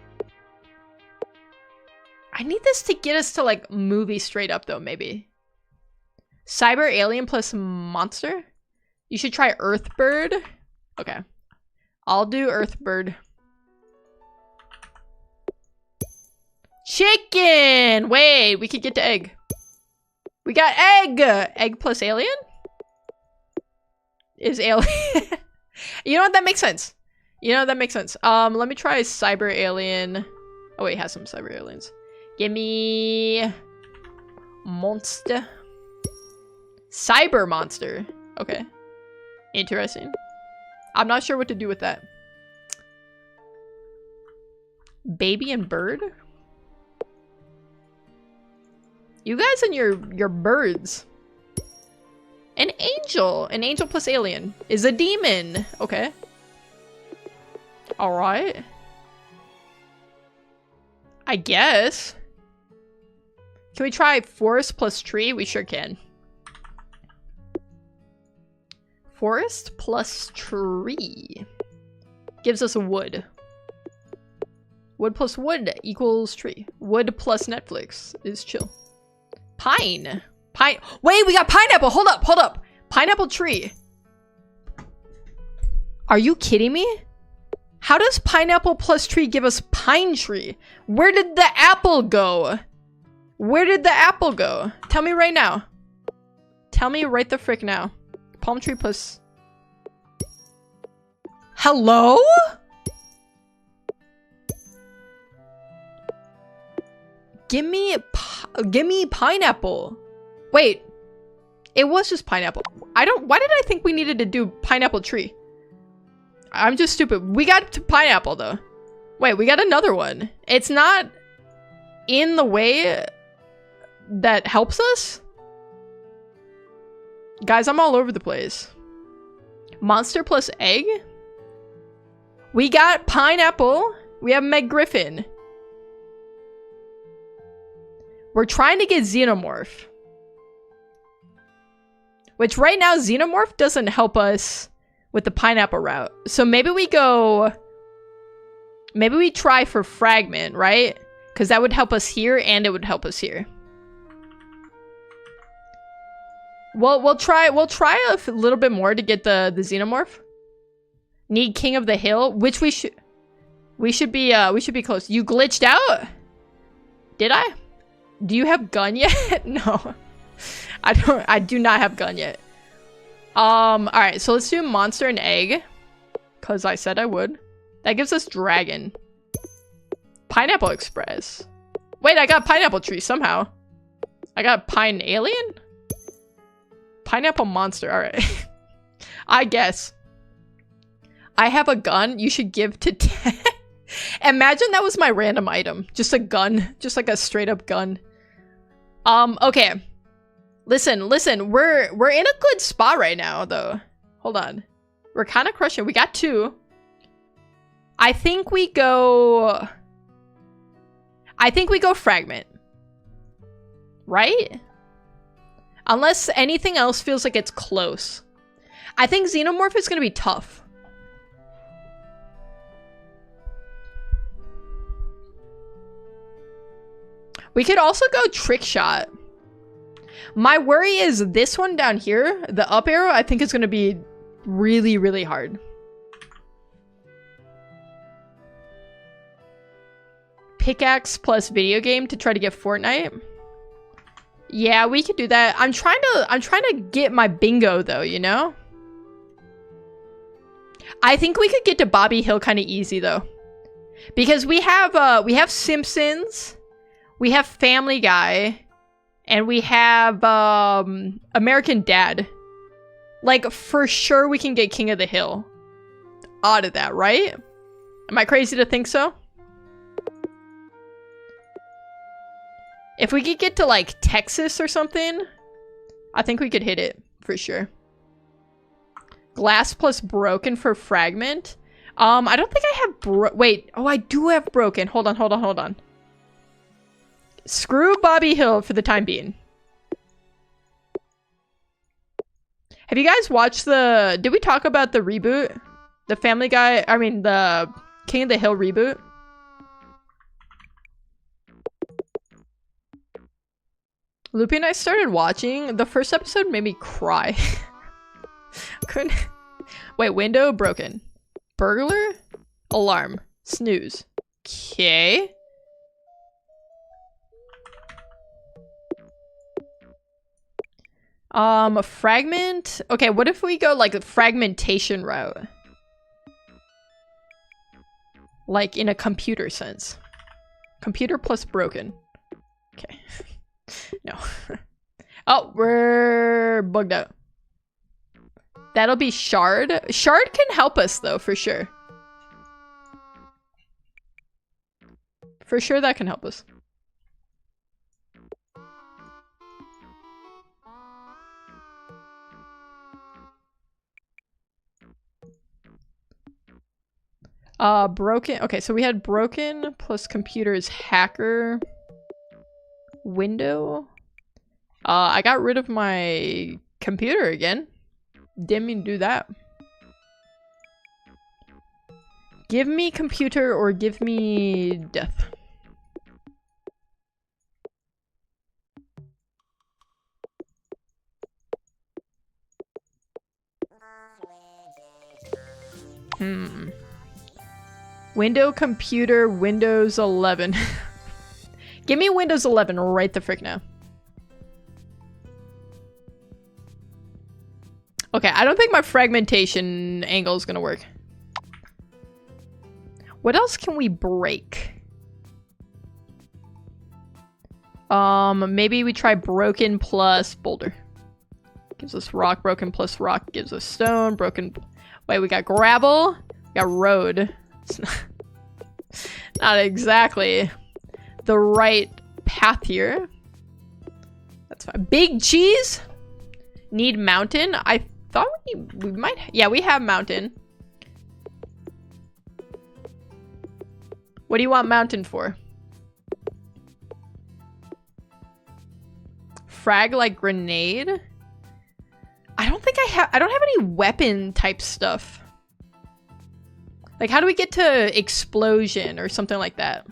I need this to get us to like movie straight up though, maybe. Cyber alien plus monster? You should try Earthbird. Okay. I'll do Earthbird. Chicken! Wait, we could get to egg. We got egg! Egg plus alien? Is alien... You know what? That makes sense. You know, that makes sense. Let me try cyber alien. Oh wait, it has some cyber aliens. Give me... monster. Cyber monster. Okay. Interesting. I'm not sure what to do with that. Baby and bird? You guys and your birds. An angel. An angel plus alien is a demon. Okay. Alright. I guess. Can we try forest plus tree? We sure can. Forest plus tree. Gives us a wood. Wood plus wood equals tree. Wood plus Netflix is chill. Pine. Pine. Wait, we got pineapple. Hold up, hold up. Pineapple tree. Are you kidding me? How does pineapple plus tree give us pine tree? Where did the apple go? Where did the apple go? Tell me right now. Tell me right the frick now. Palm tree plus... Hello? Give me pineapple. Wait. It was just pineapple. Why did I think we needed to do pineapple tree? I'm just stupid. We got to pineapple though. Wait, we got another one. It's not in the way that helps us? Guys, I'm all over the place. Monster plus egg? We got pineapple. We have Meg Griffin. We're trying to get Xenomorph. Which right now, Xenomorph doesn't help us with the pineapple route. So maybe we go... Maybe we try for Fragment, right? Because that would help us here and it would help us here. We'll try a little bit more to get the Xenomorph. Need King of the Hill, which we should be close. You glitched out? Did I? Do you have gun yet? No. I do not have gun yet. Alright, so let's do monster and egg. Cause I said I would. That gives us dragon. Pineapple Express. Wait, I got pineapple tree somehow. I got pine alien? Pineapple monster, alright. I guess. I have a gun you should give to Imagine that was my random item. Just a gun. Just like a straight up gun. Okay. Listen. We're in a good spot right now, though. Hold on. We're kind of crushing. We got 2. I think we go Fragment. Right? Unless anything else feels like it's close. I think Xenomorph is going to be tough. We could also go Trick Shot. My worry is this one down here, the up arrow, I think is going to be really, really hard. Pickaxe plus video game to try to get Fortnite. Yeah, we could do that. I'm trying to get my bingo though, you know? I think we could get to Bobby Hill kind of easy though. Because we have Simpsons, we have Family Guy, and we have American Dad. Like for sure we can get King of the Hill out of that, right? Am I crazy to think so? If we could get to like Texas or something, I think we could hit it for sure. Glass plus broken for fragment. I don't think I have wait, oh I do have broken. Hold on. Screw Bobby Hill for the time being. Have you guys watched did we talk about the reboot? The Family Guy, I mean the King of the Hill reboot? Loopy and I started watching. The first episode made me cry. Couldn't. Wait, window broken. Burglar? Alarm. Snooze. Okay. Fragment? Okay, what if we go like the fragmentation route? Like in a computer sense. Computer plus broken. Okay. No. Oh, we're bugged out. That'll be Shard. Shard can help us though, for sure. For sure that can help us. Broken. Okay, so we had broken plus computers hacker. Window. I got rid of my computer again. Didn't mean to do that. Give me computer or give me death. Window, computer, Windows 11. Give me Windows 11 right the frick now. Okay, I don't think my fragmentation angle is gonna work. What else can we break? Maybe we try broken plus boulder. Gives us rock, broken plus rock gives us stone, broken... Wait, we got gravel, we got road. It's not exactly the right path here. That's fine. Big cheese? Need mountain? I thought we might... Yeah, we have mountain. What do you want mountain for? Frag like grenade? I don't think I don't have any weapon type stuff. Like, how do we get to explosion or something like that?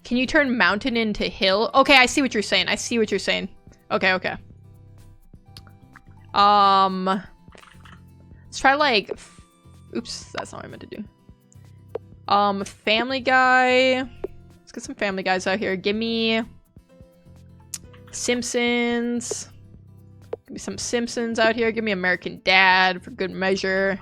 Can you turn mountain into hill? Okay, I see what you're saying. I see what you're saying. Okay, okay. Let's try like... Oops, that's not what I meant to do. Family Guy. Let's get some Family Guys out here. Give me... Simpsons. Give me some Simpsons out here. Give me American Dad for good measure.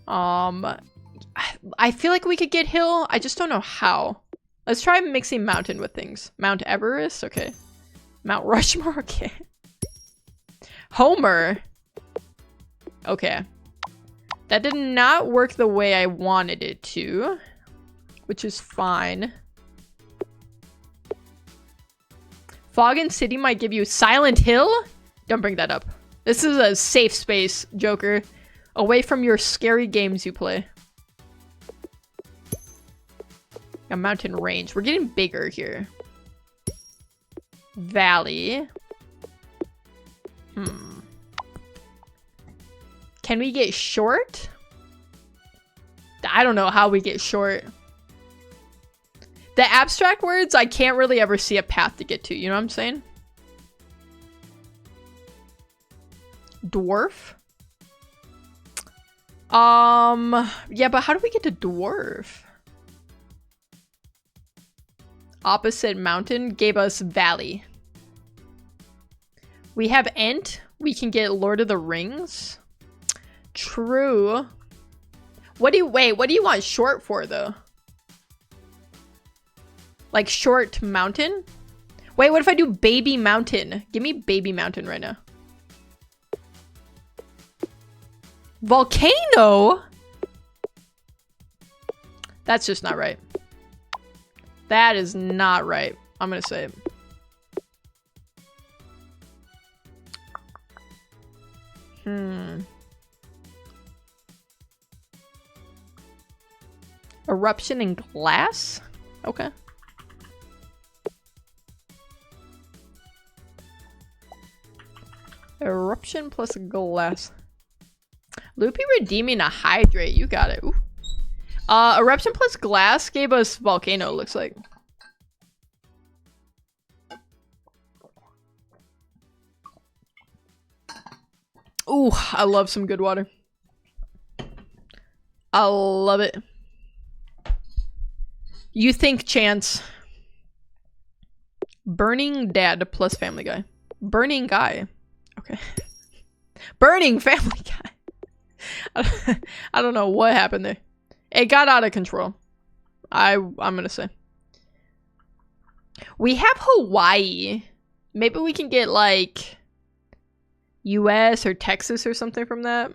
I feel like we could get hill. I just don't know how. Let's try mixing mountain with things. Mount Everest? Okay. Mount Rushmore? Okay. Homer? Okay. That did not work the way I wanted it to. Which is fine. Fog and City might give you Silent Hill? Don't bring that up. This is a safe space, Joker. Away from your scary games you play. A mountain range. We're getting bigger here. Valley. Can we get short? I don't know how we get short. The abstract words, I can't really ever see a path to get to. You know what I'm saying? Dwarf. Yeah, but how do we get to dwarf? Opposite mountain gave us valley. We have Ent. We can get Lord of the Rings. True. What do you want short for though? Like short mountain? Wait, what if I do baby mountain? Give me baby mountain right now. Volcano? That's just not right. That is not right. I'm gonna say it. Eruption in glass? Okay. Eruption plus glass. Loopy redeeming a hydrate. You got it. Ooh. Eruption plus glass gave us volcano, looks like. Ooh, I love some good water. I love it. You think chance. Burning dad plus family guy. Burning guy. Okay. Burning family guy. I don't know what happened there. It got out of control. I'm gonna say. We have Hawaii. Maybe we can get like US or Texas or something from that.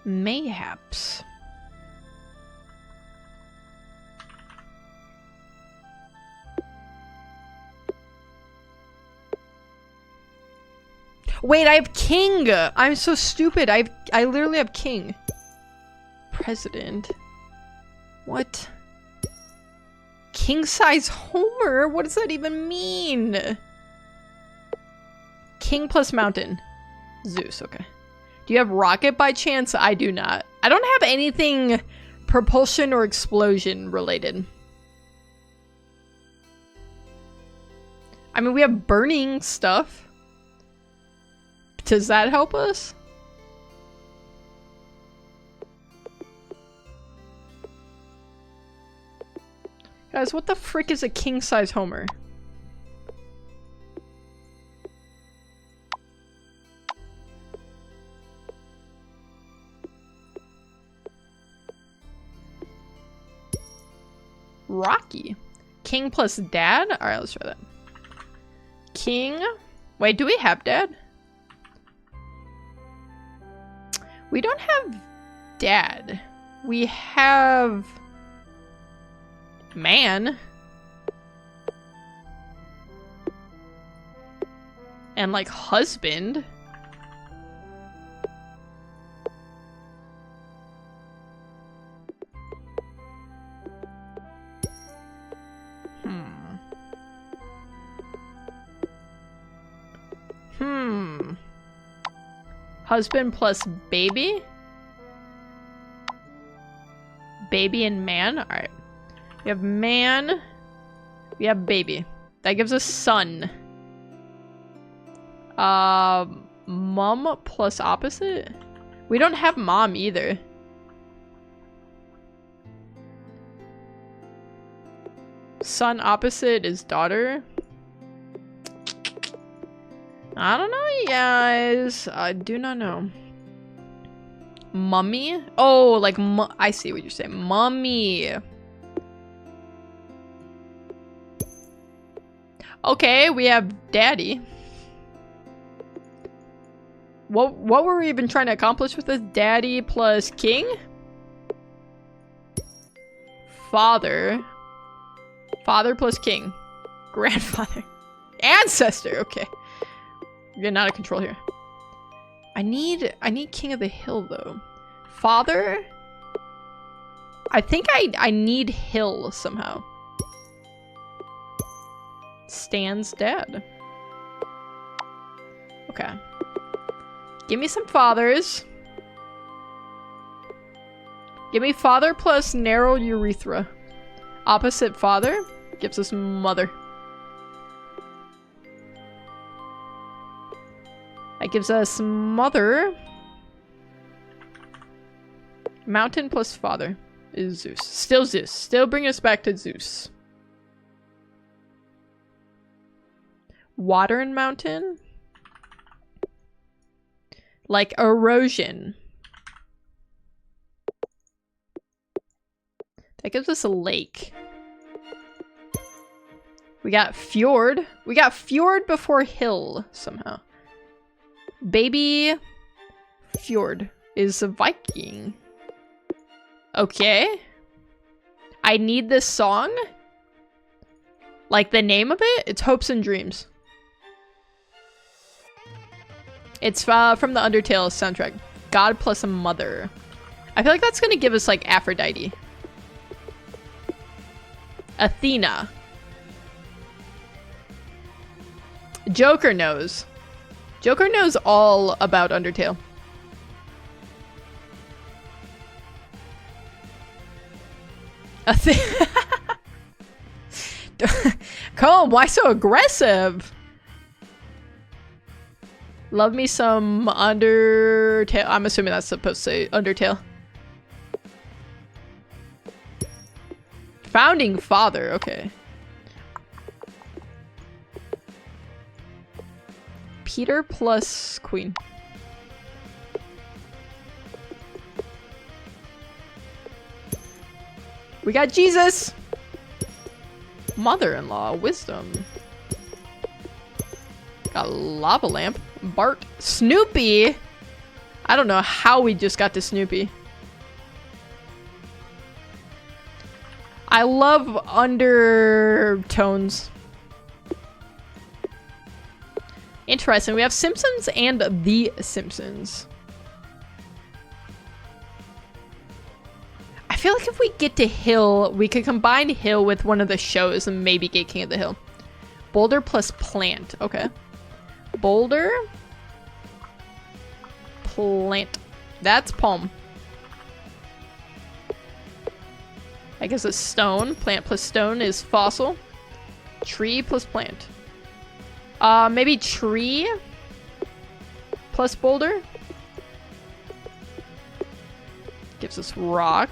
Mayhaps. Wait, I have king. I'm so stupid. I literally have king. President. What? King size Homer? What does that even mean? King plus mountain. Zeus, okay. Do you have rocket by chance? I do not. I don't have anything propulsion or explosion related. I mean, we have burning stuff. Does that help us? Guys, what the frick is a king-size Homer? Rocky. King plus dad? Alright, let's try that. King. Wait, do we have dad? We don't have dad. We have man. And like husband. Husband plus baby? Baby and man? Alright. We have man. We have baby. That gives us son. Mom plus opposite? We don't have mom either. Son opposite is daughter. I don't know, you guys. I do not know. Mummy? Oh, like, I see what you're saying. Mummy. Okay, we have daddy. What were we even trying to accomplish with this? Daddy plus king? Father. Father plus king. Grandfather. Ancestor, okay. We're getting out of control here. I need King of the Hill though. Father? I think I need Hill somehow. Stan's dad. Okay. Give me some fathers. Give me father plus narrow urethra. Opposite father gives us mother. That gives us mother. Mountain plus father is Zeus. Still Zeus. Still bring us back to Zeus. Water and mountain. Like erosion. That gives us a lake. We got fjord. We got fjord before hill somehow. Baby fjord is a Viking. Okay. I need this song. Like the name of it? It's Hopes and Dreams. It's from the Undertale soundtrack. God plus a mother. I feel like that's gonna give us like Aphrodite. Athena. Joker knows. Joker knows all about Undertale. Comb, why so aggressive? Love me some Undertale. I'm assuming that's supposed to say Undertale. Founding father, okay. Peter plus queen. We got Jesus! Mother-in-law, wisdom. Got lava lamp. Bart. Snoopy! I don't know how we just got to Snoopy. I love undertones. Interesting. We have Simpsons and The Simpsons. I feel like if we get to Hill, we could combine Hill with one of the shows and maybe get King of the Hill. Boulder plus plant. Okay. Boulder. Plant. That's palm. I guess it's stone. Plant plus stone is fossil. Tree plus plant. Maybe tree plus boulder. Gives us rock.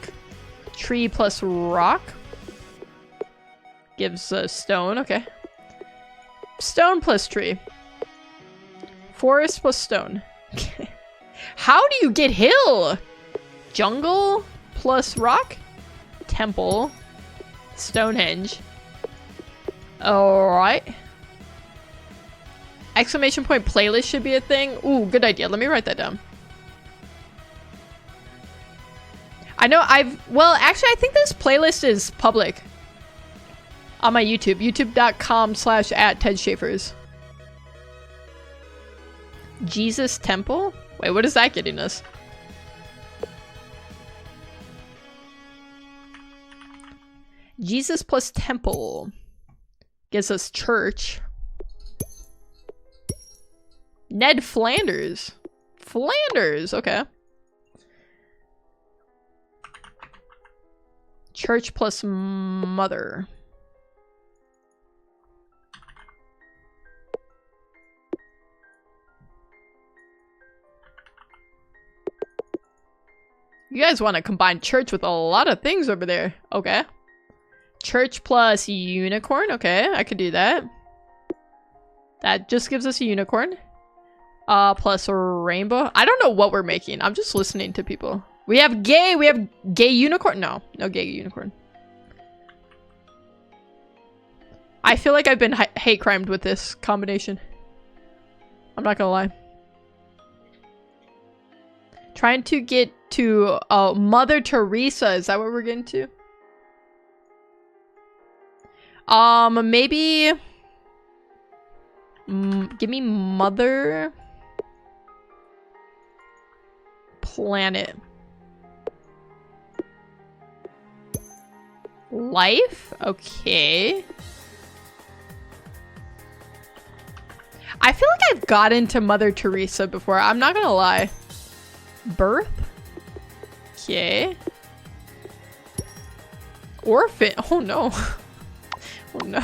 Tree plus rock. Gives us stone. Okay. Stone plus tree. Forest plus stone. How do you get hill? Jungle plus rock. Temple. Stonehenge. Alright. Exclamation point playlist should be a thing. Ooh, good idea. Let me write that down. I know well, actually, I think this playlist is public. On my YouTube. youtube.com/@TedSchaefers. Jesus Temple? Wait, what is that getting us? Jesus plus temple. Gives us church. Ned Flanders. Flanders, okay. Church plus mother. You guys want to combine church with a lot of things over there. Okay. Church plus unicorn. Okay, I could do that. That just gives us a unicorn. Plus a rainbow. I don't know what we're making. I'm just listening to people. We have gay. We have gay unicorn. No gay unicorn. I feel like I've been hate crimed with this combination. I'm not gonna lie. Trying to get to Mother Teresa. Is that what we're getting to? Maybe. Give me mother. Planet. Life? Okay. I feel like I've gotten to Mother Teresa before. I'm not gonna lie. Birth? Okay. Orphan. Oh no. Oh no.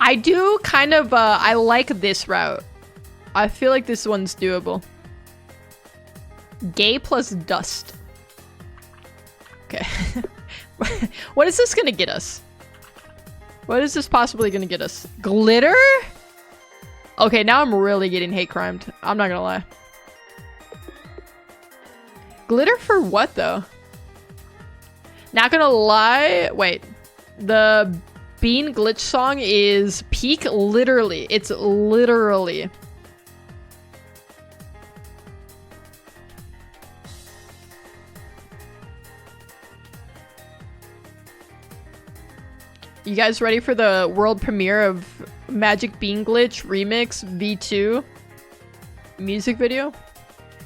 I do kind of, I like this route. I feel like this one's doable. Gay plus dust. Okay. What is this gonna get us? What is this possibly gonna get us? Glitter? Okay, now I'm really getting hate crimed. I'm not gonna lie. Glitter for what, though? Not gonna lie. Wait. The Bean glitch song is peak literally. It's literally. You guys ready for the world premiere of Magic Bean Glitch Remix V2 music video?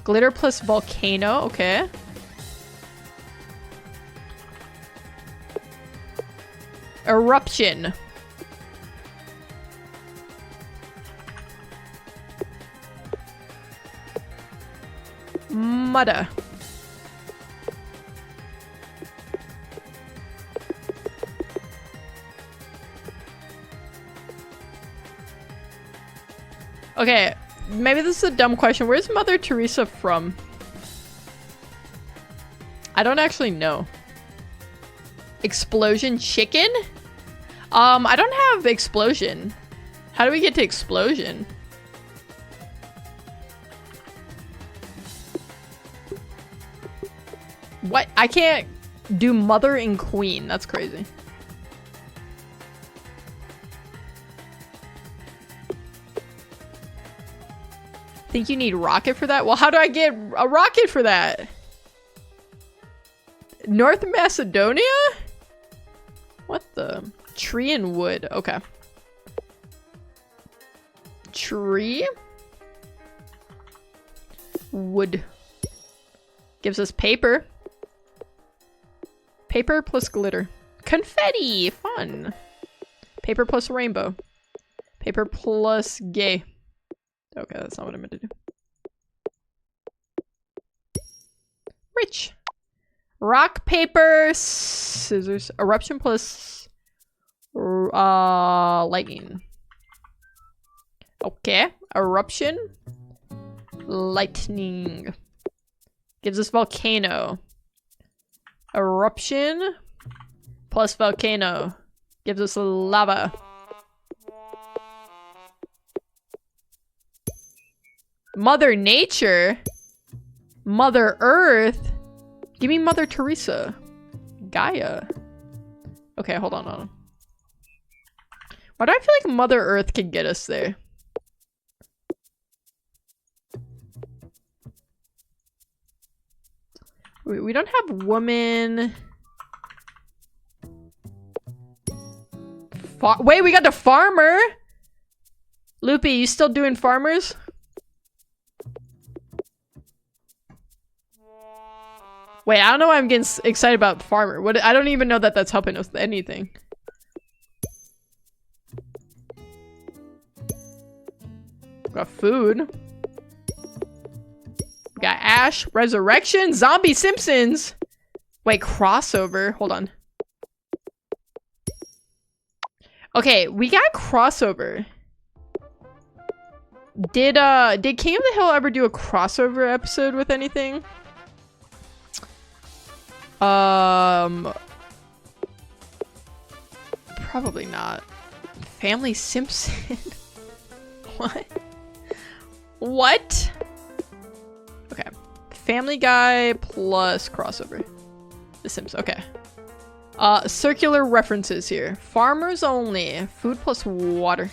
Glitter plus volcano, okay. Eruption. Mudda. Okay, maybe this is a dumb question. Where's Mother Teresa from? I don't actually know. Explosion chicken? I don't have explosion. How do we get to explosion? What? I can't do mother and queen. That's crazy. Think you need rocket for that? Well, how do I get a rocket for that? North Macedonia? What the? Tree and wood. Okay. Tree. Wood. Gives us paper. Paper plus glitter. Confetti! Fun. Paper plus rainbow. Paper plus gay. Okay, that's not what I meant to do. Rich. Rock, paper, scissors. Eruption plus lightning. Okay. Eruption. Lightning. Gives us volcano. Eruption plus volcano. Gives us lava. Mother Nature? Mother Earth? Give me Mother Teresa. Gaia. Okay, hold on. Why do I feel like Mother Earth could get us there? We don't have woman. Wait, we got the farmer? Loopy, you still doing farmers? Wait, I don't know why I'm getting excited about farmer. What? I don't even know that that's helping us with anything. Got food. We got Ash, Resurrection, Zombie Simpsons. Wait, crossover. Hold on. Okay, we got crossover. Did King of the Hill ever do a crossover episode with anything? Probably not. Family Simpson. What? What? Okay. Family Guy plus crossover. The Sims. Okay. Circular references here. Farmers only. Food plus water.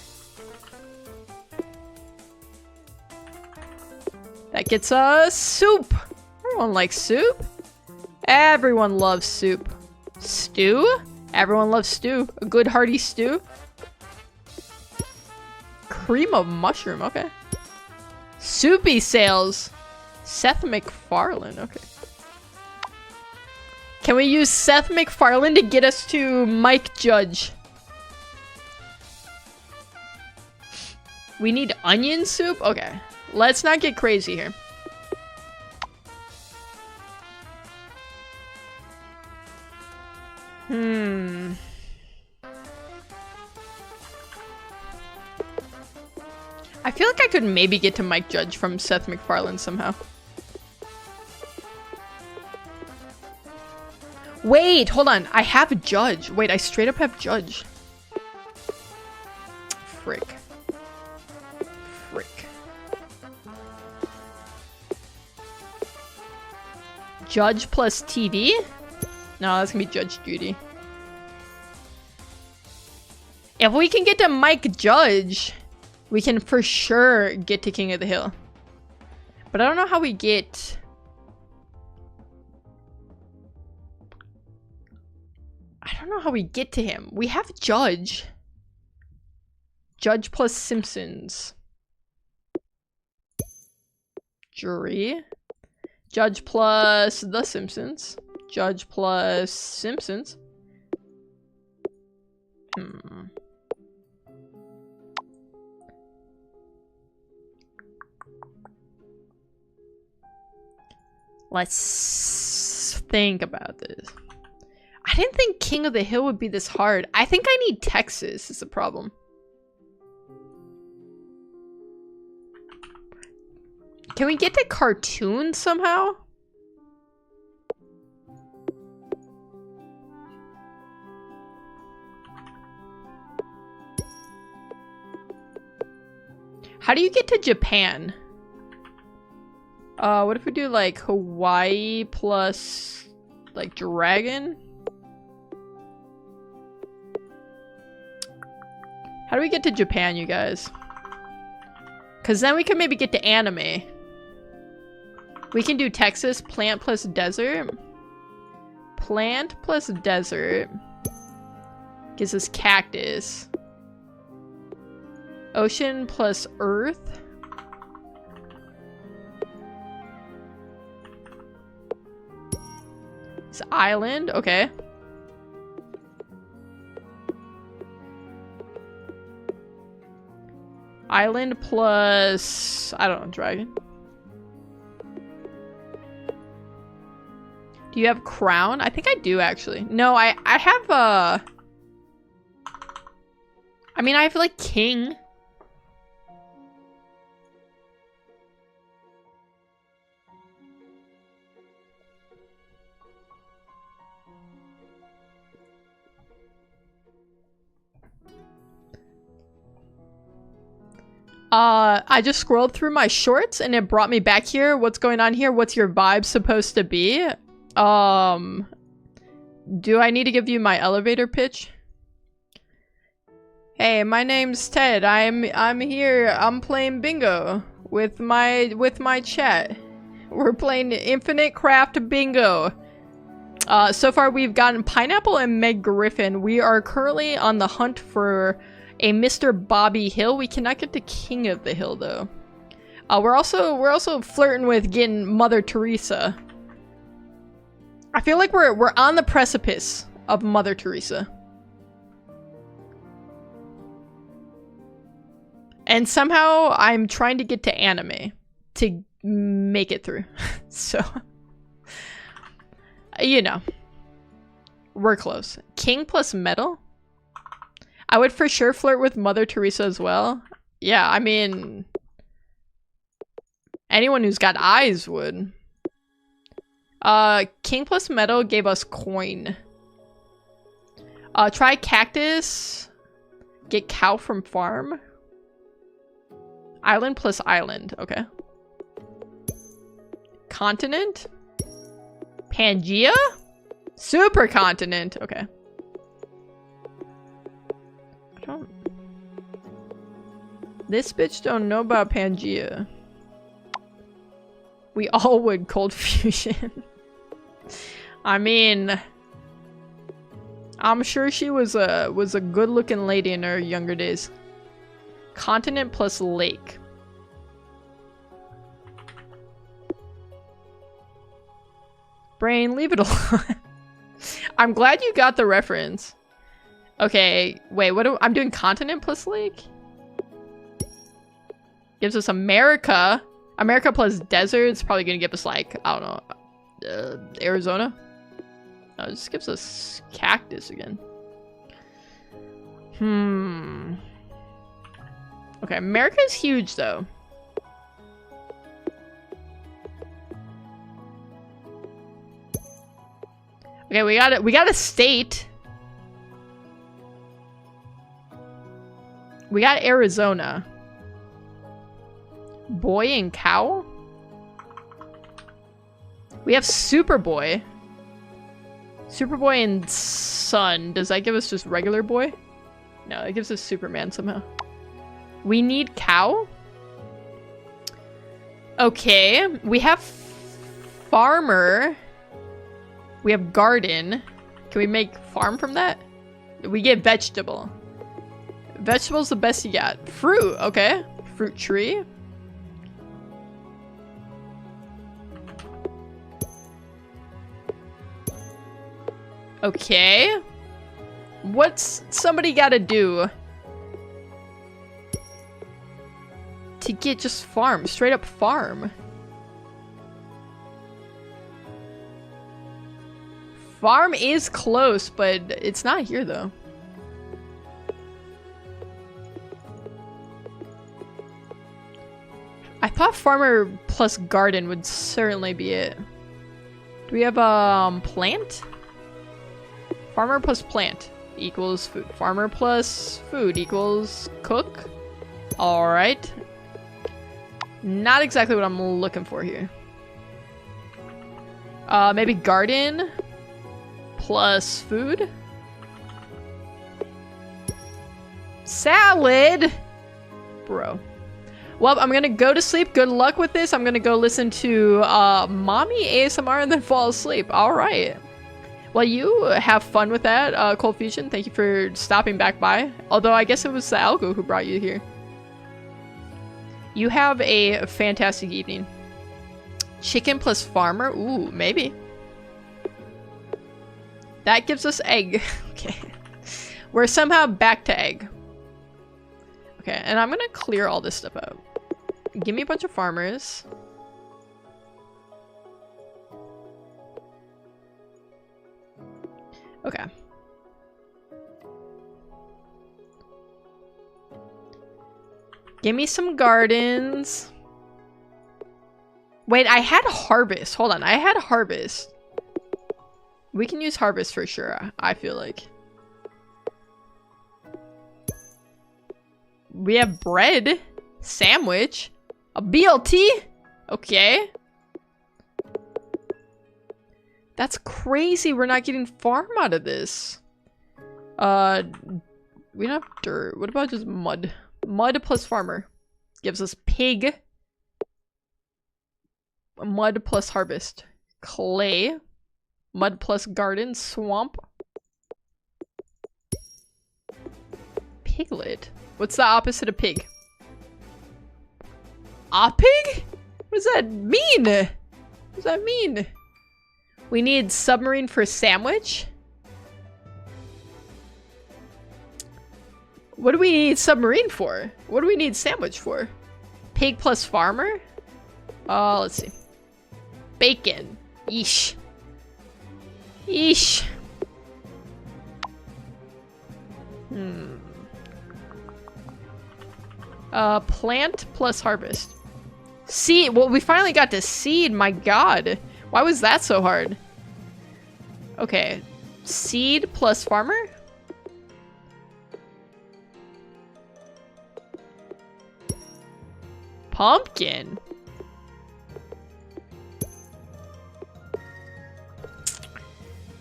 That gets us soup. Everyone likes soup. Everyone loves soup. Stew? Everyone loves stew. A good hearty stew. Cream of mushroom. Okay. Soupy sales. Seth MacFarlane. Okay. Can we use Seth MacFarlane to get us to Mike Judge? We need onion soup? Okay. Let's not get crazy here. I feel like I could maybe get to Mike Judge from Seth MacFarlane somehow. Wait, hold on. I have a Judge. Wait, I straight up have Judge. Frick. Frick. Judge plus TV? No, that's gonna be Judge Judy. If we can get to Mike Judge, we can for sure get to King of the Hill. But I don't know how we get... I don't know how we get to him. We have Judge. Judge plus Simpsons. Jury. Judge plus The Simpsons. Judge plus Simpsons. Let's think about this. I didn't think King of the Hill would be this hard. I think I need Texas is the problem. Can we get to cartoons somehow? How do you get to Japan? What if we do like Hawaii plus like dragon? How do we get to Japan, you guys? Because then we can maybe get to anime. We can do Texas, plant plus desert. Plant plus desert gives us cactus. Ocean plus earth. It's island, okay. Island plus, I don't know, dragon. Do you have crown? I think I do actually. No, I have I mean, I have like king. I just scrolled through my shorts and it brought me back here. What's going on here? What's your vibe supposed to be? Do I need to give you my elevator pitch? Hey, my name's Ted. I'm here. I'm playing bingo with my chat. We're playing Infinite Craft Bingo. So far we've gotten Pineapple and Meg Griffin. We are currently on the hunt for a Mr. Bobby Hill. We cannot get to King of the Hill though. We're also flirting with getting Mother Teresa. I feel like we're on the precipice of Mother Teresa. And somehow I'm trying to get to anime to make it through. So, you know, we're close. King plus metal? I would for sure flirt with Mother Teresa as well. Yeah, I mean, anyone who's got eyes would. King plus metal gave us coin. Try cactus. Get cow from farm. Island plus island. Okay. Continent. Pangea? Supercontinent. Okay. This bitch don't know about Pangea. We all would cold fusion. I mean, I'm sure she was a good-looking lady in her younger days. Continent plus lake. Brain, leave it alone. I'm glad you got the reference. Okay, wait, I'm doing continent plus lake? Gives us America. America plus desert. It's probably gonna give us like, I don't know, Arizona? No, it just gives us cactus again. Okay, America's huge though. Okay, we got a state. We got Arizona. Boy and cow? We have Superboy. Superboy and Sun. Does that give us just regular boy? No, it gives us Superman somehow. We need cow? Okay. We have farmer. We have garden. Can we make farm from that? We get vegetable. Vegetable's the best you got. Fruit, okay. Fruit tree. Okay. What's somebody gotta do to get just farm? Straight up farm. Farm is close, but it's not here though. I thought farmer plus garden would certainly be it. Do we have plant? Farmer plus plant equals food. Farmer plus food equals cook. Alright. Not exactly what I'm looking for here. Maybe garden plus food. Salad! Bro. Well, I'm gonna go to sleep. Good luck with this. I'm gonna go listen to mommy ASMR and then fall asleep. Alright. Well, you have fun with that, Cold Fusion. Thank you for stopping back by. Although, I guess it was the algo who brought you here. You have a fantastic evening. Chicken plus farmer? Ooh, maybe. That gives us egg. Okay. We're somehow back to egg. Okay, and I'm gonna clear all this stuff out. Give me a bunch of farmers. Okay. Give me some gardens. Wait, I had harvest. Hold on, I had harvest. We can use harvest for sure, I feel like. We have bread, sandwich, a BLT. Okay. That's crazy. We're not getting farm out of this. We don't have dirt. What about just mud? Mud plus farmer gives us pig. Mud plus harvest. Clay. Mud plus garden. Swamp. Piglet. What's the opposite of pig? A pig? What does that mean? What does that mean? We need submarine for sandwich. What do we need submarine for? What do we need sandwich for? Pig plus farmer? Let's see. Bacon. Yeesh. Yeesh. Plant plus harvest. Seed. Well, we finally got to seed. My god. Why was that so hard? Okay. Seed plus farmer? Pumpkin.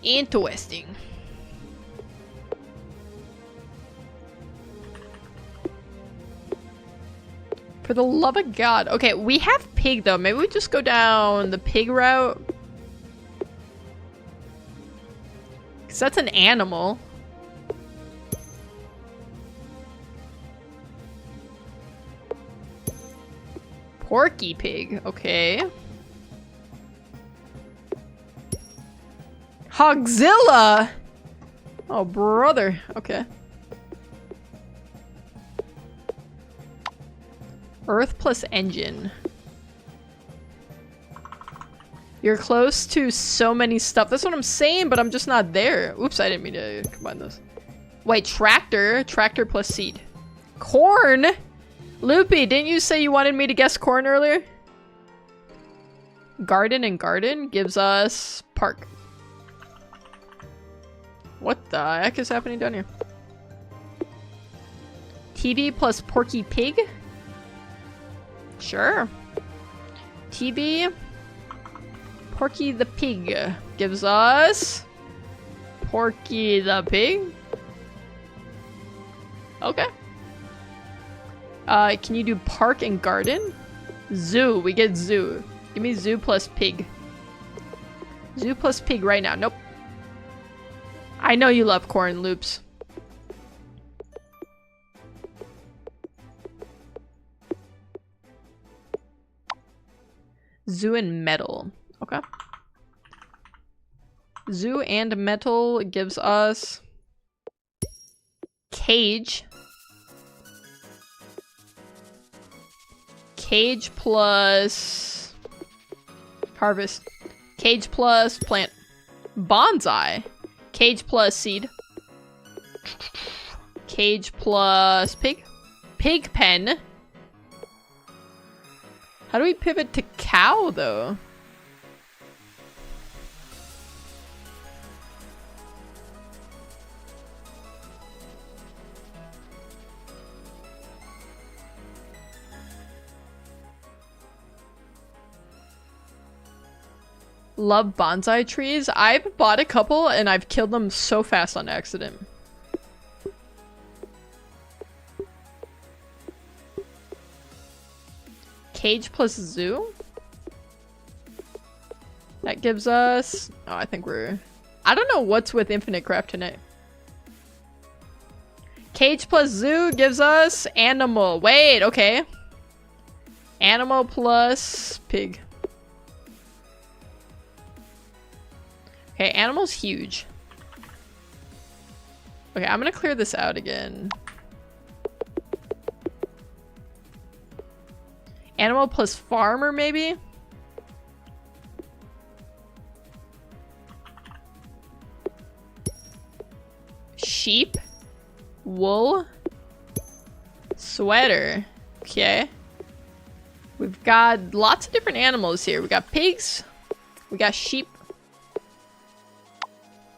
Interesting. For the love of God. Okay, we have pig though. Maybe we just go down the pig route. Because that's an animal. Porky pig. Okay. Hogzilla! Oh, brother. Okay. Earth plus engine. You're close to so many stuff. That's what I'm saying, but I'm just not there. Oops, I didn't mean to combine those. Wait, tractor. Tractor plus seed. Corn? Loopy, didn't you say you wanted me to guess corn earlier? Garden and garden gives us park. What the heck is happening down here? TV plus Porky Pig? Sure. TV Porky the Pig gives us Porky the Pig. Okay. Can you do park and garden? Zoo. We get zoo. Give me zoo plus pig. Zoo plus pig right now. Nope. I know you love corn, Loops. Zoo and metal. Okay. Zoo and metal gives us cage. Cage plus harvest. Cage plus plant. Bonsai. Cage plus seed. Cage plus pig. Pig pen. How do we pivot to cow, though? Love bonsai trees. I've bought a couple and I've killed them so fast on accident. Cage plus zoo? That gives us... Oh, I think we're... I don't know what's with Infinite Craft tonight. Cage plus zoo gives us animal. Wait, okay. Animal plus pig. Okay, animal's huge. Okay, I'm gonna clear this out again. Animal plus farmer, maybe? Sheep. Wool. Sweater. Okay. We've got lots of different animals here. We got pigs. We got sheep.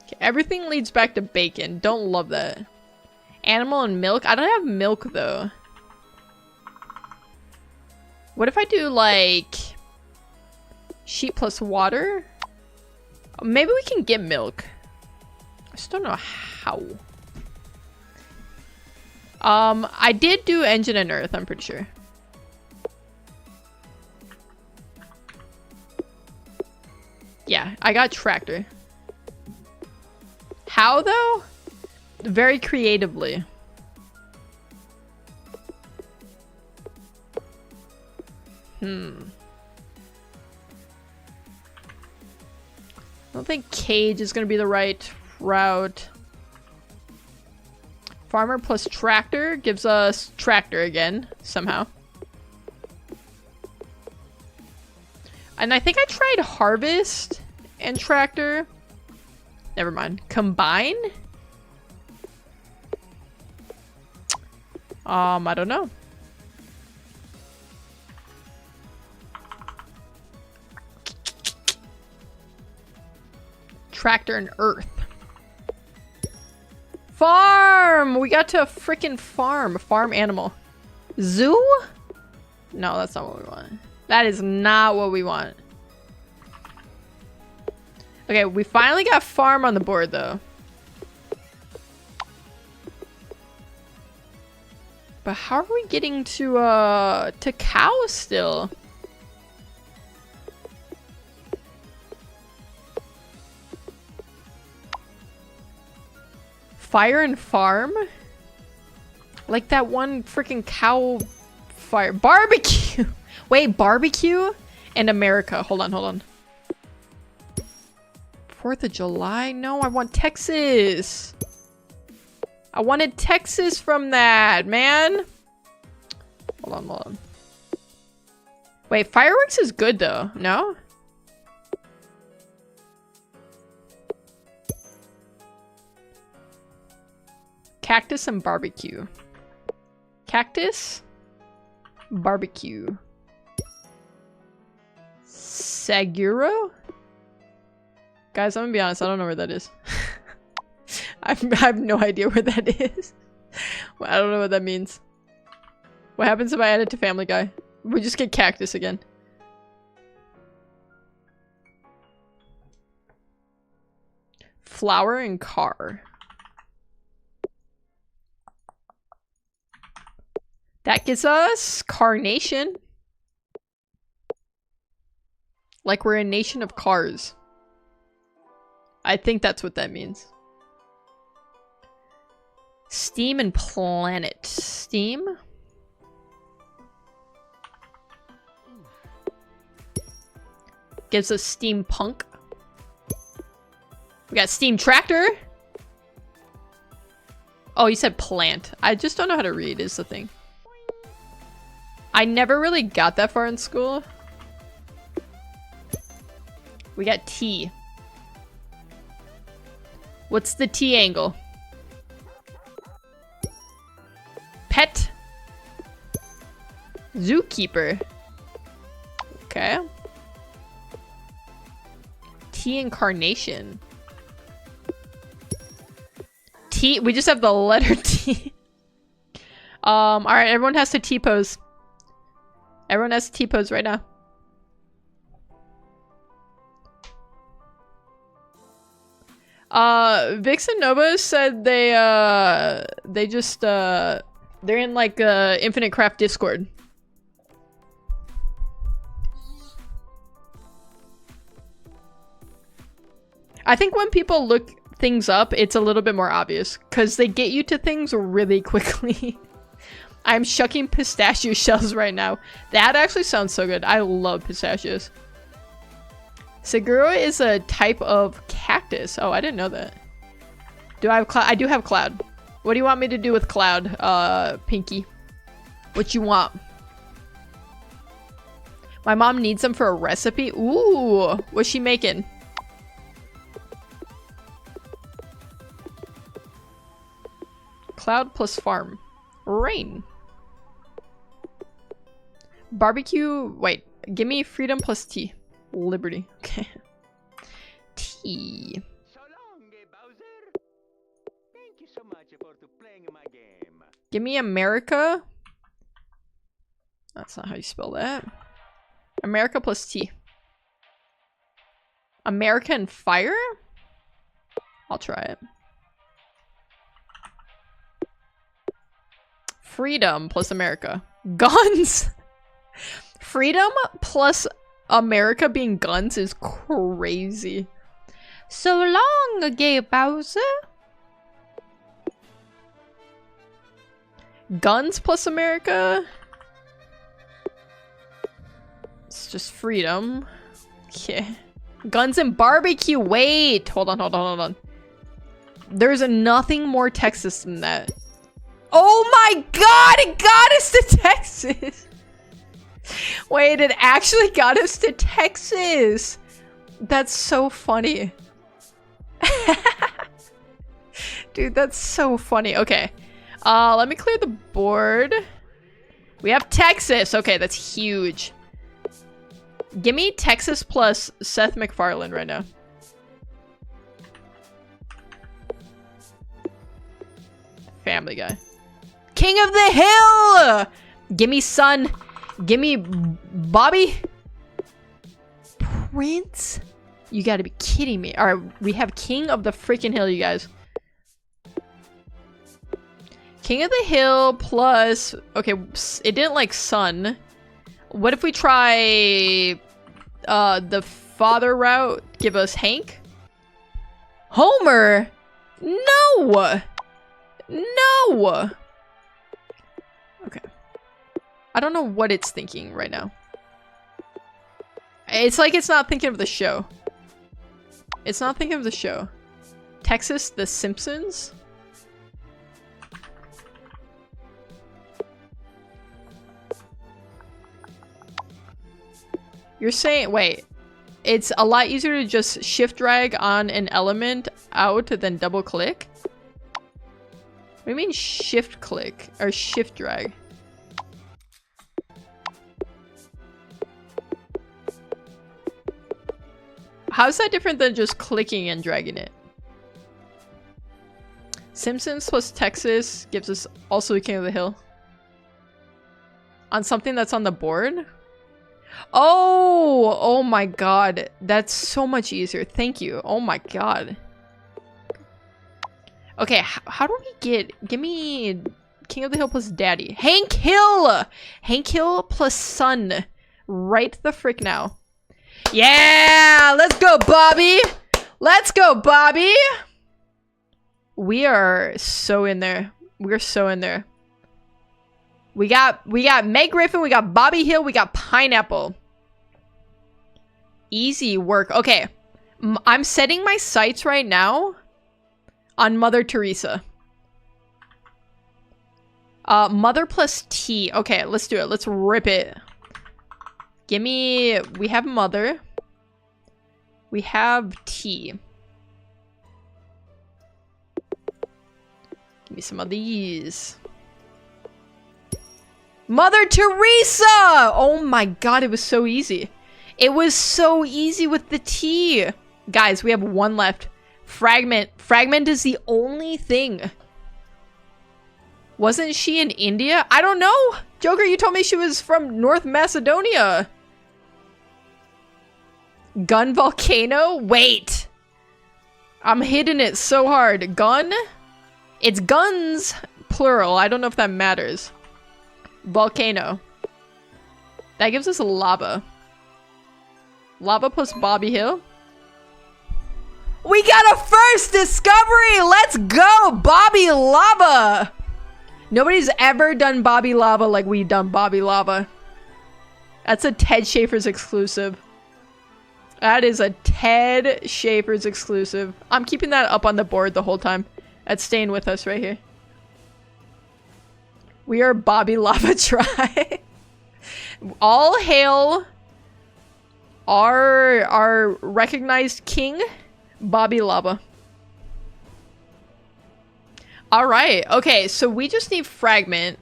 Okay, everything leads back to bacon. Don't love that. Animal and milk. I don't have milk, though. What if I do, like, sheep plus water? Maybe we can get milk. I just don't know how. I did do engine and earth, I'm pretty sure. Yeah, I got tractor. How, though? Very creatively. I don't think cage is going to be the right route. Farmer plus tractor gives us tractor again, somehow. And I think I tried harvest and tractor. Never mind. Combine? I don't know. Tractor and earth. Farm! We got to a freaking farm. Farm animal. Zoo? No, that's not what we want. That is not what we want. Okay, we finally got farm on the board, though. But how are we getting to cow still? Fire and farm? Like that one freaking cow fire. Barbecue! Wait, barbecue? And America. Hold on. 4th of July? No, I want Texas. I wanted Texas from that, man. Hold on. Wait, fireworks is good though, no? Cactus and barbecue. Cactus? Barbecue. Saguro? Guys, I'm gonna be honest, I don't know where that is. I have no idea where that is. I don't know what that means. What happens if I add it to Family Guy? We just get cactus again. Flower and car. That gets us carnation. Like we're a nation of cars. I think that's what that means. Steam and planet. Steam. Gives us steampunk. We got steam tractor. Oh, you said plant. I just don't know how to read is the thing. I never really got that far in school. We got T. What's the T angle? Pet. Zookeeper. Okay. T incarnation. T. We just have the letter T. Alright, everyone has to T-pose. Everyone has to T-pose right now. Vix and Nova said they just, they're in like, Infinite Craft Discord. I think when people look things up, it's a little bit more obvious, because they get you to things really quickly. I'm shucking pistachio shells right now. That actually sounds so good. I love pistachios. Seguro is a type of cactus. Oh, I didn't know that. Do I have cloud? I do have cloud. What do you want me to do with cloud, Pinky? What you want? My mom needs them for a recipe. Ooh, what's she making? Cloud plus farm. Rain. Barbecue. Wait, give me freedom plus tea. Liberty. Okay. Tea. So long, Bowser. Thank you so much for playing my game. Give me America. That's not how you spell that. America plus tea. America and fire? I'll try it. Freedom plus America. Guns! Freedom plus America being guns is crazy. So long, gay Bowser. Guns plus America? It's just freedom. Okay. Guns and barbecue. Wait. Hold on. There's nothing more Texas than that. Oh my god! It got us to Texas! Wait, it actually got us to Texas! That's so funny. Dude, that's so funny. Okay. Let me clear the board. We have Texas. Okay, that's huge. Give me Texas plus Seth MacFarlane right now. Family Guy. King of the Hill! Give me Son. Give me Bobby. Prince? You gotta be kidding me. Alright, we have King of the freaking Hill, you guys. King of the Hill plus... Okay, it didn't like Son. What if we try the father route? Give us Hank? Homer? No! No! Okay. I don't know what it's thinking right now. It's like it's not thinking of the show. It's not thinking of the show. Texas, The Simpsons? You're saying, wait, it's a lot easier to just shift drag on an element out than double click? What do you mean shift click or shift drag? How's that different than just clicking and dragging it? Simpsons plus Texas gives us also King of the Hill. On something that's on the board? Oh! Oh my god. That's so much easier. Thank you. Oh my god. Okay, how do we get... Give me King of the Hill plus Daddy. Hank Hill! Hank Hill plus Son. Right the frick now. Yeah! Let's go, Bobby! Let's go, Bobby! We are so in there. We're so in there. We got Meg Griffin, we got Bobby Hill, we got Pineapple. Easy work. Okay. I'm setting my sights right now on Mother Teresa. Mother plus T. Okay, let's do it. Let's rip it. Give me... We have Mother. We have T. Give me some of these. Mother Teresa! Oh my god, it was so easy. It was so easy with the T. Guys, we have one left. Fragment. Fragment is the only thing. Wasn't she in India? I don't know. Joker, you told me she was from North Macedonia. Gun volcano? Wait. I'm hitting it so hard. Gun? It's guns, plural. I don't know if that matters. Volcano. That gives us lava. Lava plus Bobby Hill. We got a first discovery! Let's go! Bobby Lava! Nobody's ever done Bobby Lava like we've done Bobby Lava. That's a Ted Schafer's exclusive. That is a Ted Schafer's exclusive. I'm keeping that up on the board the whole time. That's staying with us right here. We are Bobby Lava Try. All hail our recognized king, Bobby Lava. Alright, okay, so we just need Fragment.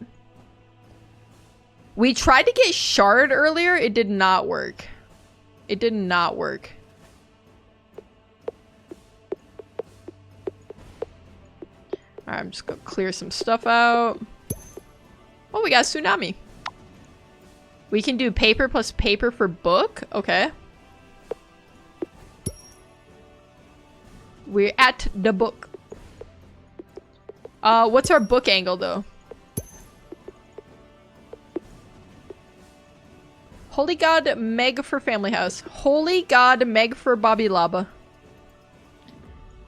We tried to get Shard earlier, it did not work. It did not work. Alright, I'm just gonna clear some stuff out. Oh, we got Tsunami. We can do paper plus paper for book. Okay. We're at the book. What's our book angle, though? Holy God, Meg for Family House. Holy God, Meg for Bobby Lava.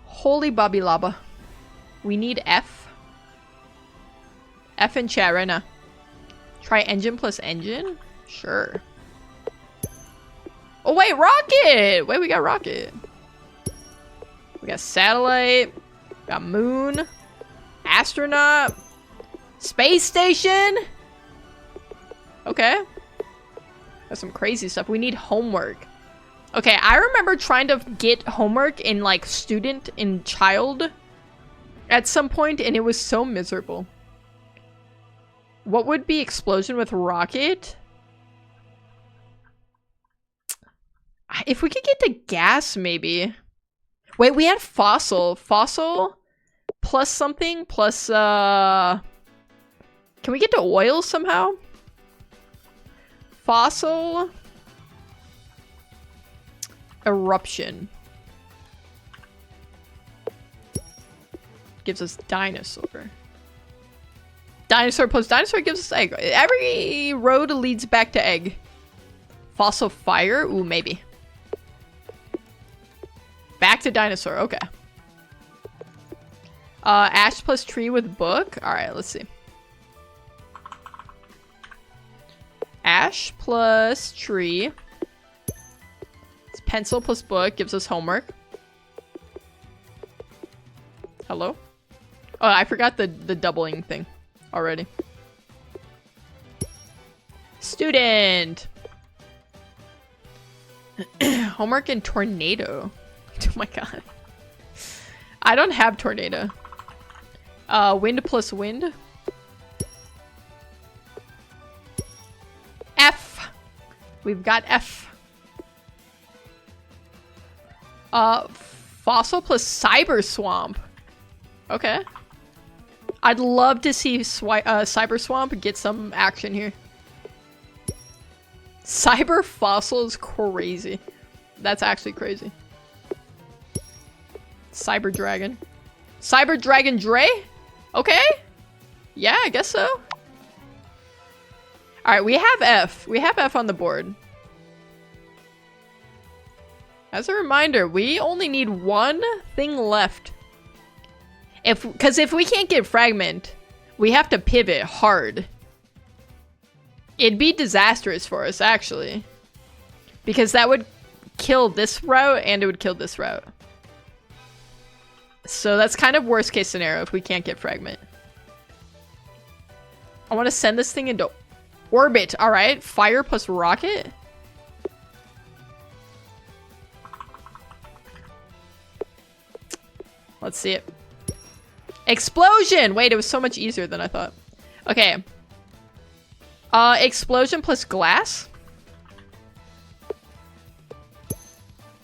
Holy Bobby Lava. We need F. F in chat right now. Try engine plus engine? Sure. Oh wait, rocket! Wait, we got rocket. We got satellite. We got moon. Astronaut. Space station! Okay. That's some crazy stuff. We need homework. Okay, I remember trying to get homework in like student and child at some point, and it was so miserable. What would be explosion with rocket? If we could get to gas, maybe. Wait, we had fossil. Fossil plus something plus, can we get to oil somehow? Fossil. Eruption. Gives us dinosaur. Dinosaur plus dinosaur gives us egg. Every road leads back to egg. Fossil fire? Ooh, maybe. Back to dinosaur. Okay. Ash plus tree with book. Alright, let's see. Ash plus tree. It's pencil plus book. Gives us homework. Hello? Oh, I forgot the doubling thing already. Student! Homework and tornado. Oh my god. I don't have tornado. Wind plus wind. F. We've got F. Fossil plus cyber swamp. Okay. I'd love to see cyber swamp get some action here. Cyber fossil is crazy. That's actually crazy. Cyber dragon. Cyber dragon Dre? Okay. Yeah, I guess so. Alright, we have F. We have F on the board. As a reminder, we only need one thing left. Because if we can't get fragment, we have to pivot hard. It'd be disastrous for us, actually. Because that would kill this route, and it would kill this route. So that's kind of worst case scenario if we can't get fragment. I want to send this thing into orbit. Alright, fire plus rocket. Let's see it. Explosion! Wait, it was so much easier than I thought. Okay. Explosion plus glass.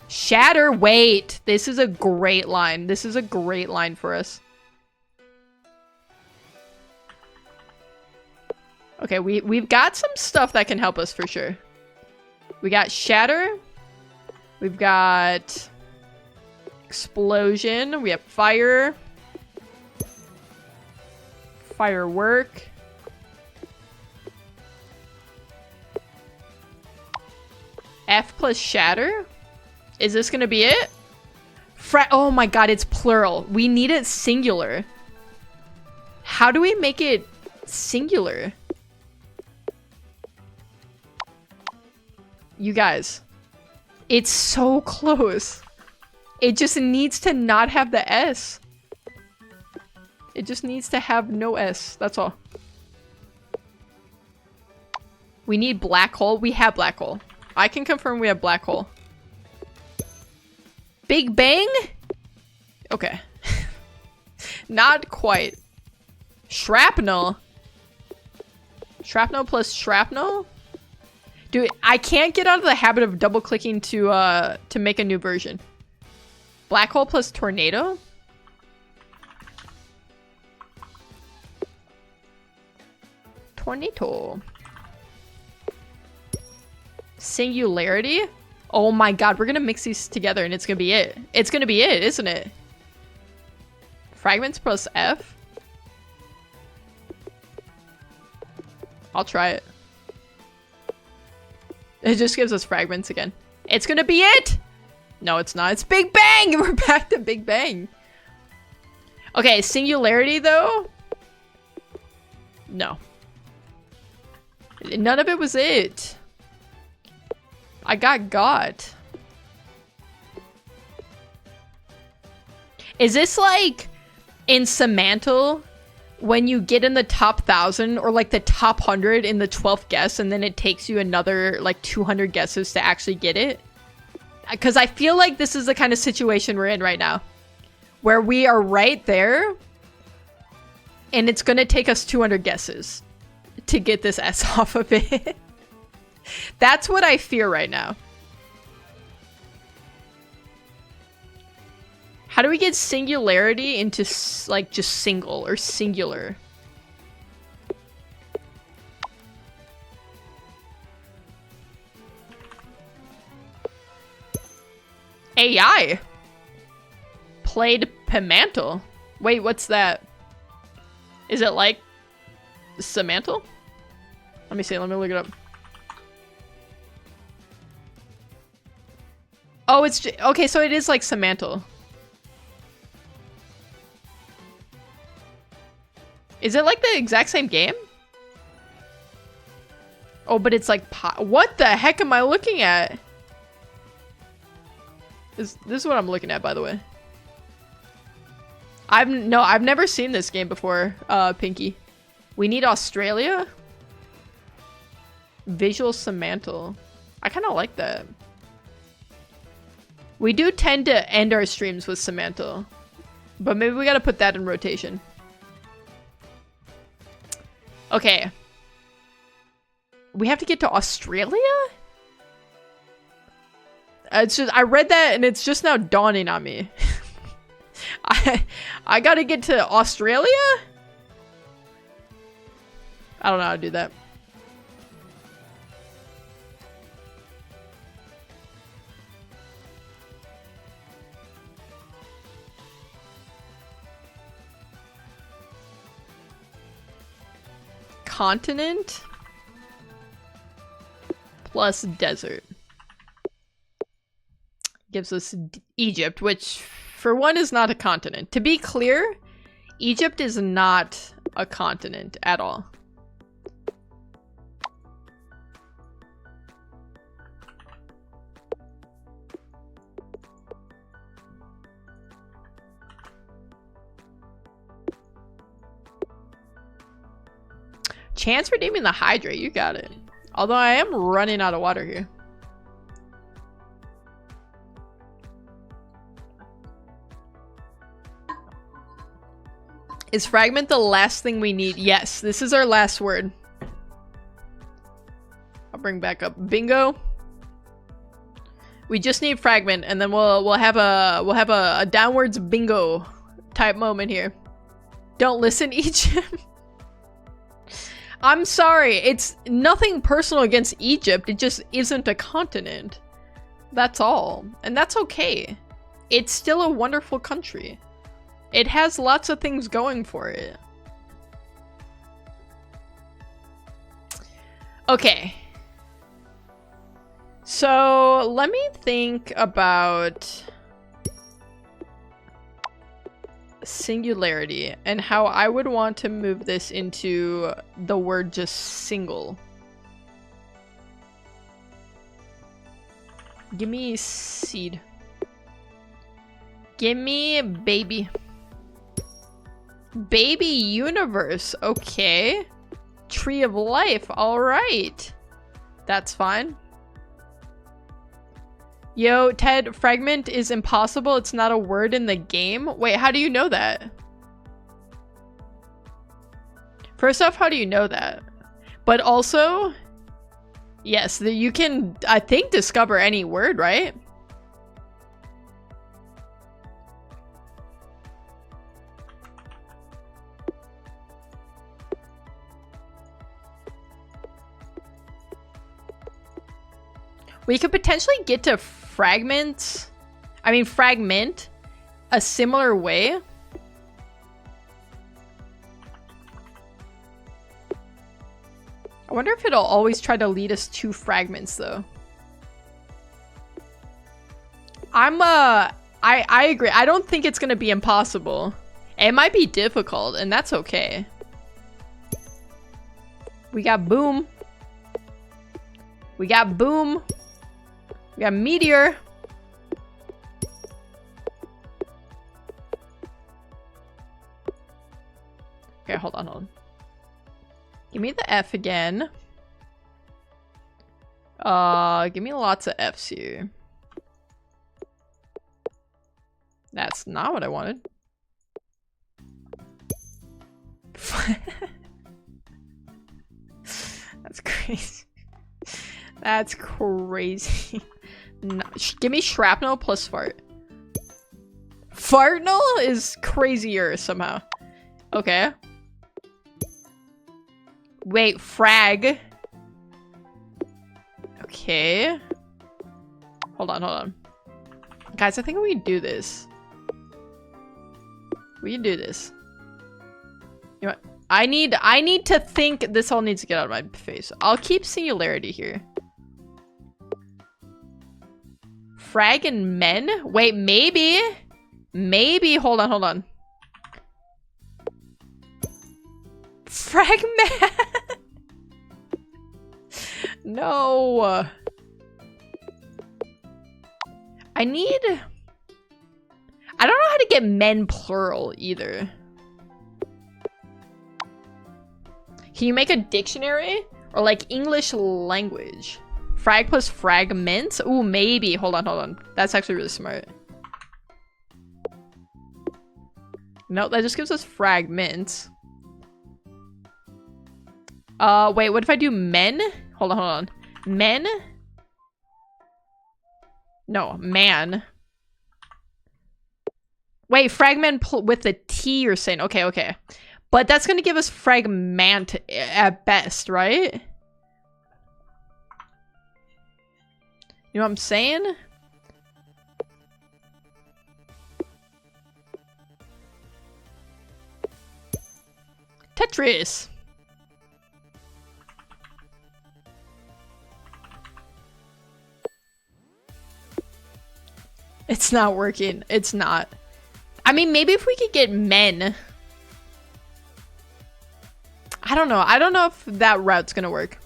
Shatter. Wait. This is a great line. This is a great line for us. Okay, we've got some stuff that can help us for sure. We got shatter. We've got explosion. We have fire. Firework. F plus shatter? Is this gonna be it? Oh my god, it's plural. We need it singular. How do we make it singular? You guys. It's so close. It just needs to not have the S. It just needs to have no S. That's all. We need black hole. We have black hole. I can confirm we have black hole. Big Bang? Okay. Not quite. Shrapnel? Shrapnel plus shrapnel? Dude, I can't get out of the habit of double clicking to make a new version. Black hole plus tornado? Tornado. Singularity? Oh my god, we're gonna mix these together and it's gonna be it. It's gonna be it, isn't it? Fragments plus F? I'll try it. It just gives us fragments again. It's gonna be it! No, it's not. It's Big Bang! We're back to Big Bang. Okay, singularity though? No. None of it was it. I got. Is this like in Semantle when you get in the top 1,000 or like the top 100 in the 12th guess and then it takes you another like 200 guesses to actually get it? Because I feel like this is the kind of situation we're in right now. Where we are right there and it's going to take us 200 guesses to get this S off of it. That's what I fear right now. How do we get singularity into like just single or singular? AI. Played Pimantle. Wait, what's that? Is it like Semantle? Let me see, let me look it up. Oh, it's okay, so it is like Semantle. Is it like the exact same game? Oh, but it's like what the heck am I looking at? This is what I'm looking at, by the way. I've never seen this game before, Pinky. We need Australia? Visual Semantle. I kind of like that. We do tend to end our streams with Semantle. But maybe we gotta put that in rotation. Okay. We have to get to Australia? It's just, I read that and it's just now dawning on me. I gotta get to Australia? I don't know how to do that. Continent plus desert gives us Egypt, which for one is not a continent. To be clear, Egypt is not a continent at all. Chance redeeming the hydrate, you got it. Although I am running out of water here. Is fragment the last thing we need? Yes, this is our last word. I'll bring back up bingo. We just need fragment, and then we'll have a downwards bingo type moment here. Don't listen, Egypt. I'm sorry, it's nothing personal against Egypt, it just isn't a continent. That's all. And that's okay. It's still a wonderful country. It has lots of things going for it. Okay. So, let me think about singularity and how I would want to move this into the word just single. Give me seed. Give me baby. Baby universe. Okay. Tree of life. All right. That's fine. Yo, Ted, fragment is impossible. It's not a word in the game. Wait, how do you know that? First off, how do you know that? But also, yes, you can, I think, discover any word, right? We could potentially get to fragment a similar way. I wonder if it'll always try to lead us to fragments though. I agree. I don't think it's gonna be impossible. It might be difficult, and that's okay. We got boom. We got boom. We got meteor. Okay, hold on. Give me the F again. Give me lots of Fs here. That's not what I wanted. That's crazy. That's crazy. No, give me shrapnel plus fart. Fartnel is crazier somehow. Okay. Wait, frag. Okay. Hold on. Guys, I think we can do this. We can do this. You know what? I need to think. This all needs to get out of my face. I'll keep singularity here. Frag and men? Wait, maybe. Maybe. Hold on. Frag man. No. I don't know how to get men plural either. Can you make a dictionary? Or like English language? Frag plus fragments? Ooh, maybe. Hold on. That's actually really smart. No, that just gives us fragments. Wait, what if I do men? Hold on. Men? No, man. Wait, fragment with a T you're saying. Okay, okay. But that's going to give us fragment at best, right? You know what I'm saying? Tetris. It's not working. It's not. I mean, maybe if we could get men. I don't know. I don't know if that route's gonna work.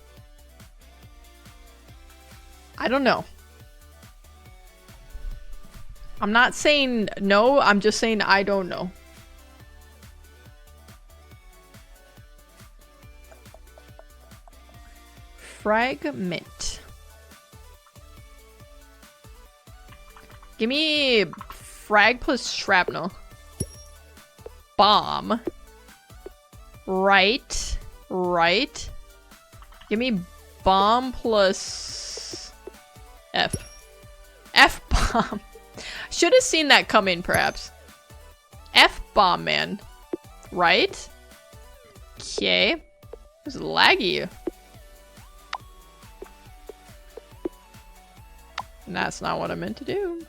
I don't know. I'm not saying no. I'm just saying I don't know. Fragment. Give me frag plus shrapnel. Bomb. Right. Right. Give me bomb plus F. F-bomb. Should have seen that coming, perhaps. F-bomb, man. Right? Okay. It was laggy. And that's not what I meant to do.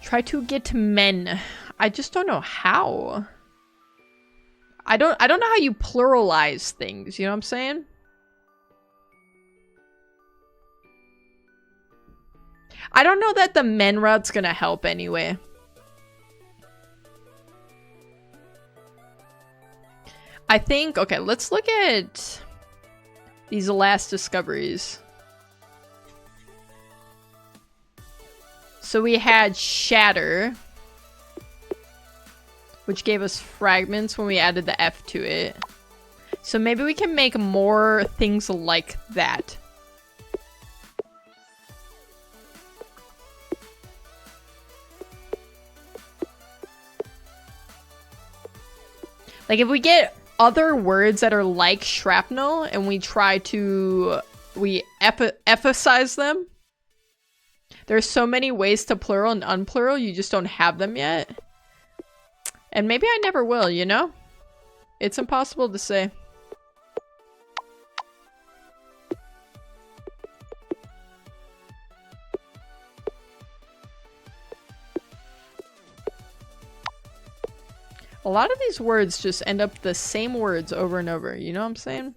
Try to get men. I just don't know how. I don't know how you pluralize things, you know what I'm saying? I don't know that the men route's gonna help anyway. I think, okay, let's look at these last discoveries. So we had Shatter, which gave us fragments when we added the F to it. So maybe we can make more things like that. Like if we get other words that are like shrapnel and we try to emphasize them. There's so many ways to plural and unplural, you just don't have them yet. And maybe I never will, you know? It's impossible to say. A lot of these words just end up the same words over and over, you know what I'm saying?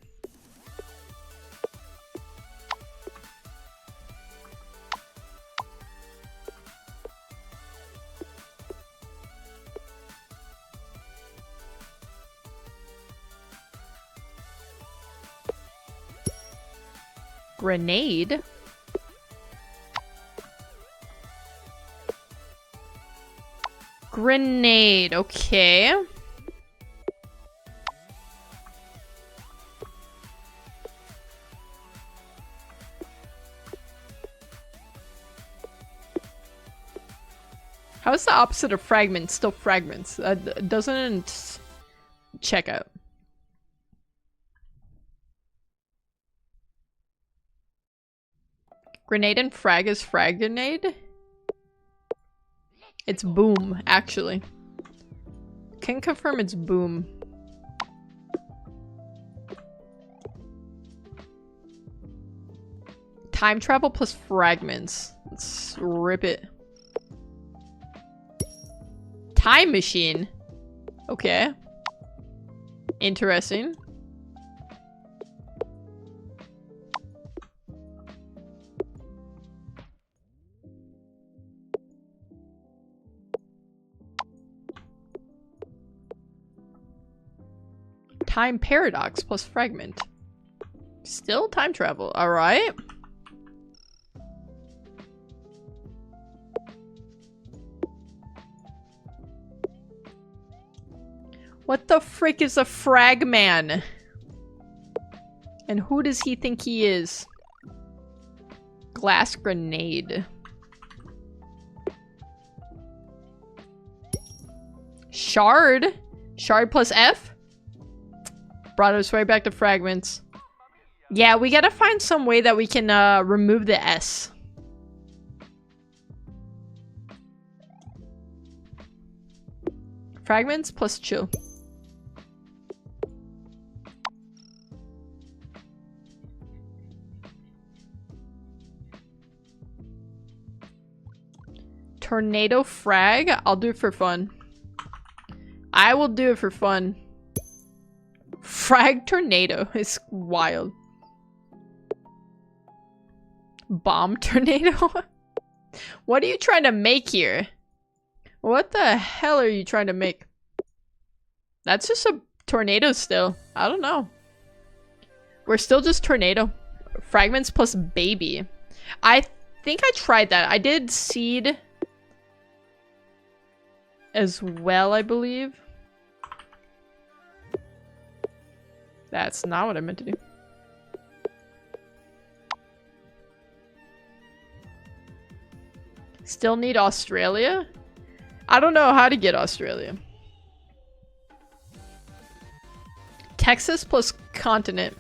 Grenade? Grenade, okay. How is the opposite of fragments still fragments? Doesn't check out. Grenade and frag is frag grenade? It's boom, actually. Can confirm it's boom. Time travel plus fragments. Let's rip it. Time machine. Okay. Interesting. Time paradox plus fragment. Still time travel. All right. What the frick is a fragman? And who does he think he is? Glass grenade. Shard? Shard plus F? Brought us right back to fragments. Yeah, we gotta find some way that we can remove the S. Fragments plus chill. Tornado frag? I'll do it for fun. I will do it for fun. Frag tornado is wild. Bomb tornado? What are you trying to make here? What the hell are you trying to make? That's just a tornado still. I don't know. We're still just tornado. Fragments plus baby. I think I tried that. I did seed as well, I believe. That's not what I meant to do. Still need Australia? I don't know how to get Australia. Texas plus continent.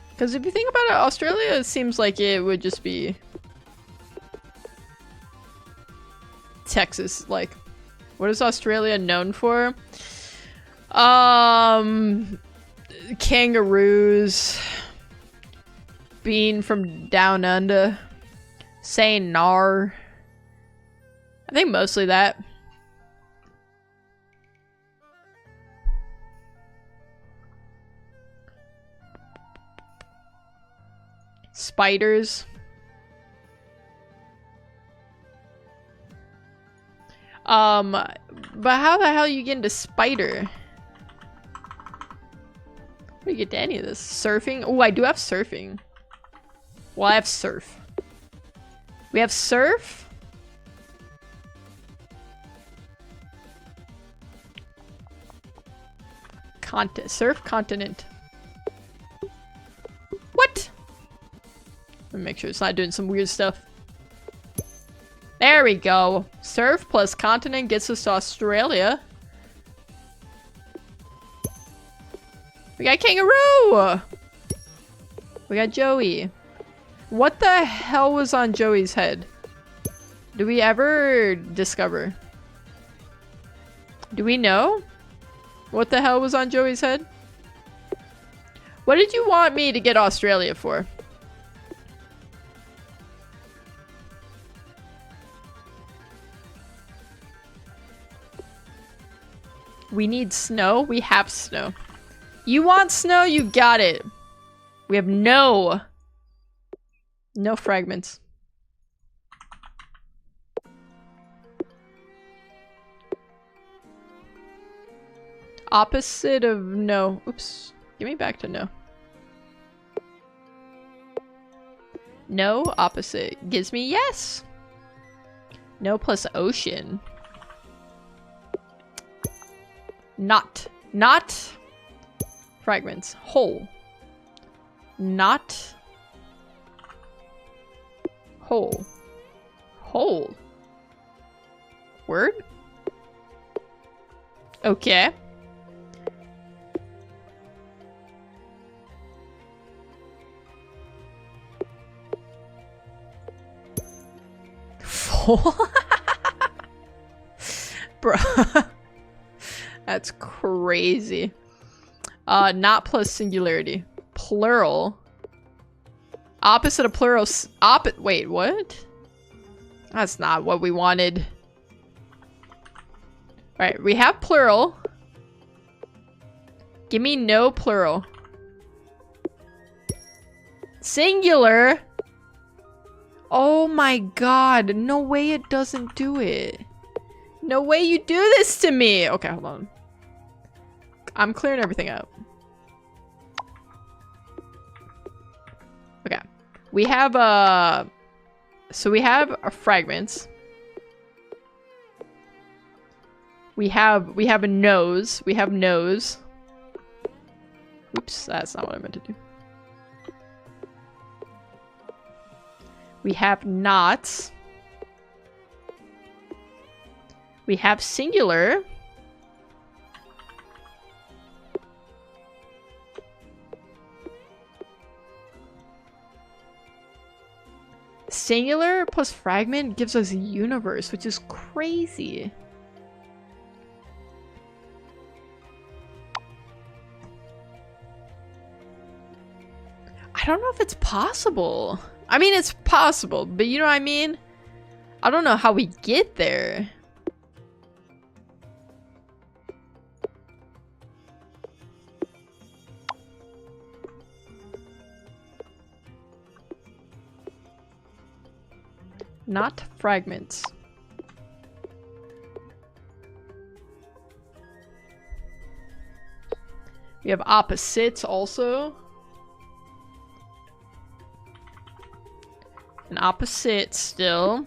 Because if you think about it, Australia, it seems like it would just be Texas. Like, what is Australia known for? Kangaroos. Being from down under. Saying nar. I think mostly that. Spiders. But how the hell you get into spider? How do you get to any of this? Surfing? Oh, I do have surfing. Well, I have surf. We have surf? Surf continent. What? Let me make sure it's not doing some weird stuff. There we go. Surf plus continent gets us to Australia. We got kangaroo! We got Joey. What the hell was on Joey's head? Do we ever discover? Do we know? What the hell was on Joey's head? What did you want me to get Australia for? We need snow? We have snow. You want snow? You got it. We have no fragments. Opposite of no. Oops. Give me back to no. No, opposite. Gives me yes. No plus ocean. Not fragments. Whole. Not whole. Whole. Word? Okay. Full? Bro. That's crazy. Not plus singularity. Plural. Opposite of plural. Wait, what? That's not what we wanted. Alright, we have plural. Give me no plural. Singular? Oh my god. No way it doesn't do it. No way you do this to me. Okay, hold on. I'm clearing everything up. Okay. We have so we have our fragments. We have a nose. We have nose. Oops, that's not what I meant to do. We have knots. We have singular. Singular plus fragment gives us a universe, which is crazy. I don't know if it's possible. I mean, it's possible, but you know what I mean? I don't know how we get there. Not fragments. We have opposites also. An opposite still.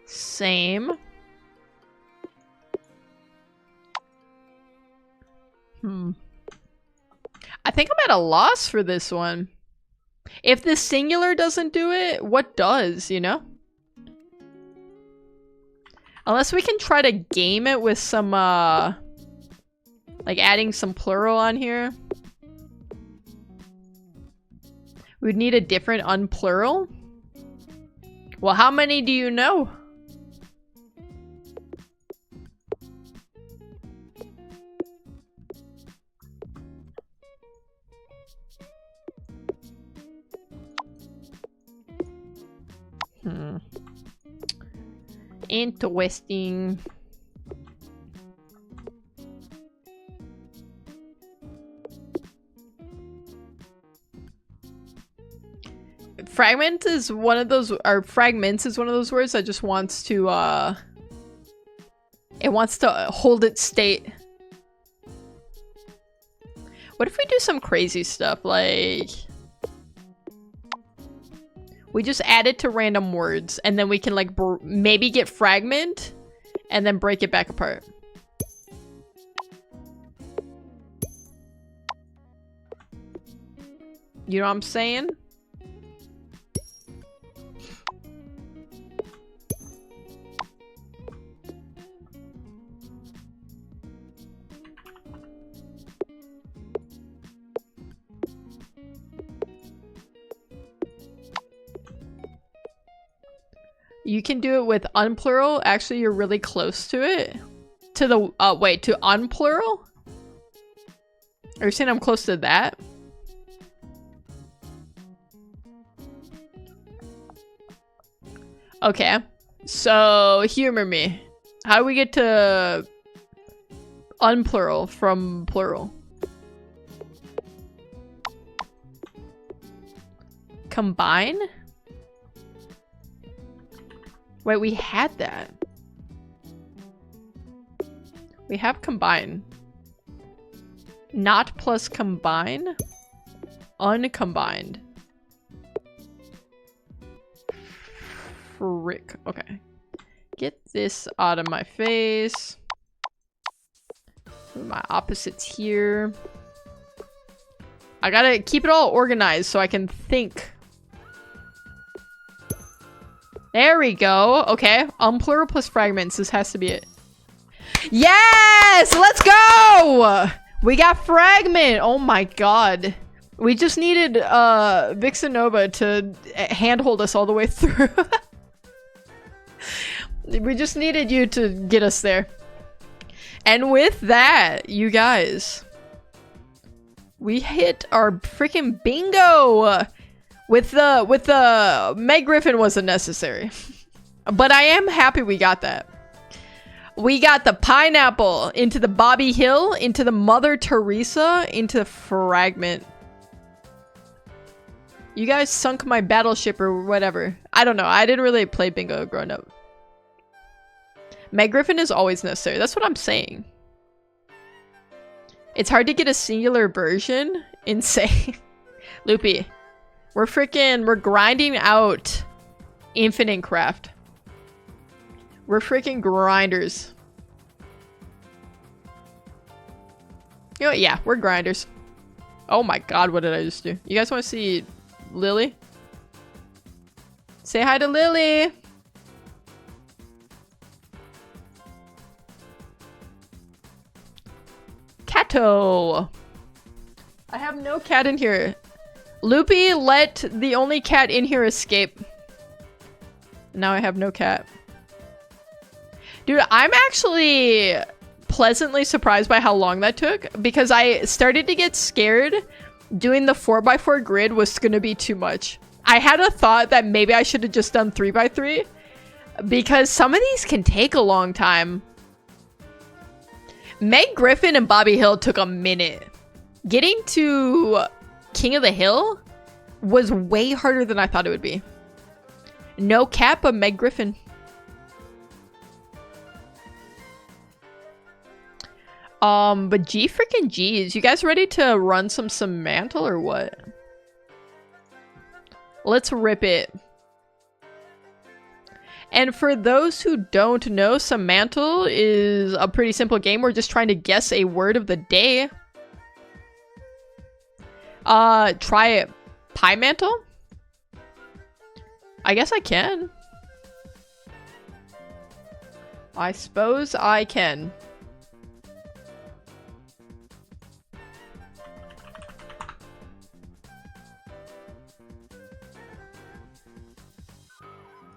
Same. I think I'm at a loss for this one. If the singular doesn't do it, what does, you know? Unless we can try to game it with some, like adding some plural on here. We'd need a different unplural. Well, how many do you know? Interesting. Fragment is one of those, or fragments is one of those words that just wants to, it wants to hold its state. What if we do some crazy stuff, like... we just add it to random words, and then we can, like, maybe get fragment, and then break it back apart. You know what I'm saying? You can do it with unplural. Actually, you're really close to it. To the, wait, to unplural? Are you saying I'm close to that? Okay. So, humor me. How do we get to unplural from plural? Combine? Wait, we had that. We have combine. Not plus combine. Uncombined. Frick. Okay. Get this out of my face. Put my opposites here. I gotta keep it all organized so I can think. There we go. Okay. Unplural plus fragments. This has to be it. Yes! Let's go! We got fragment. Oh my god. We just needed Vixenova to handhold us all the way through. We just needed you to get us there. And with that, you guys, we hit our freaking bingo. With the Meg Griffin wasn't necessary. But I am happy we got that. We got the pineapple into the Bobby Hill, into the Mother Teresa, into the fragment. You guys sunk my battleship or whatever. I don't know. I didn't really play bingo growing up. Meg Griffin is always necessary. That's what I'm saying. It's hard to get a singular version. Insane. Loopy. We're grinding out infinite craft. We're freaking grinders. You know what? Yeah, we're grinders. Oh my god, what did I just do? You guys want to see Lily? Say hi to Lily! Catto. I have no cat in here. Loopy let the only cat in here escape. Now I have no cat. Dude, I'm actually pleasantly surprised by how long that took because I started to get scared. Doing the 4x4 grid was going to be too much. I had a thought that maybe I should have just done 3x3 because some of these can take a long time. Meg Griffin and Bobby Hill took a minute. Getting to King of the Hill was way harder than I thought it would be. No cap of Meg Griffin. But G freaking G's. You guys ready to run some Semantle or what? Let's rip it. And for those who don't know, Semantle is a pretty simple game. We're just trying to guess a word of the day. Try it. Pie mantle? I guess I can. I suppose I can.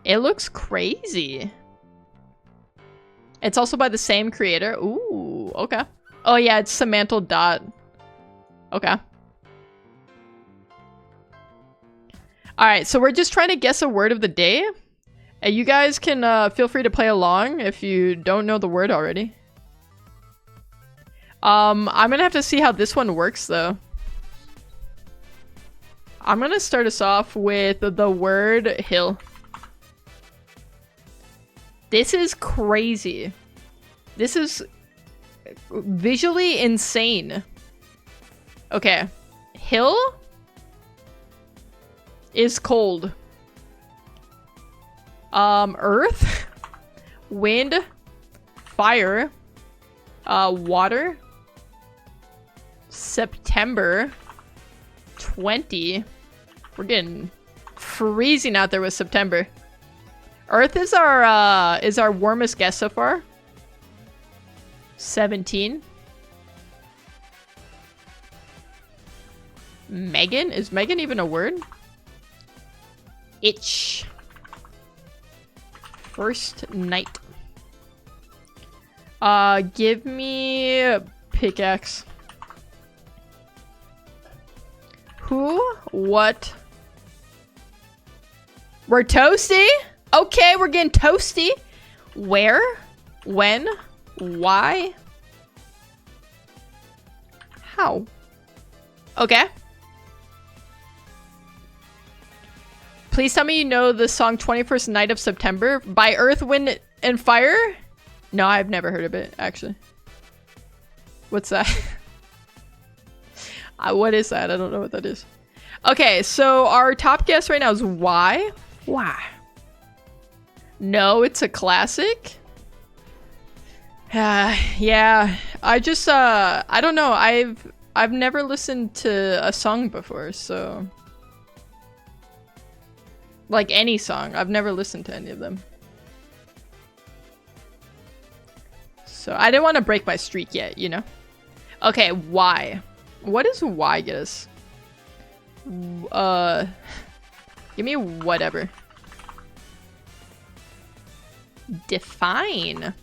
It looks crazy. It's also by the same creator. Ooh, okay. Oh yeah, it's Semantle dot. Okay. Alright, so we're just trying to guess a word of the day. You guys can feel free to play along if you don't know the word already. I'm gonna have to see how this one works though. I'm gonna start us off with the word hill. This is crazy. This is visually insane. Okay. Hill is cold. Earth, wind, fire, water, September 20. We're getting freezing out there with September. Earth is our warmest guess so far. 17. Megan? Is Megan even a word? Itch. First night. Give me a pickaxe. Who? What? We're toasty? Okay, we're getting toasty. Where? When? Why? How? Okay. Please tell me you know the song 21st Night of September by Earth, Wind, and Fire? No, I've never heard of it, actually. What's that? What is that? I don't know what that is. Okay, so our top guess right now is why? Why? No, it's a classic. Yeah, I just I don't know. I've never listened to a song before, so like any song. I've never listened to any of them. So I didn't want to break my streak yet, you know? Okay, why? What does why get us? Give me whatever. Define.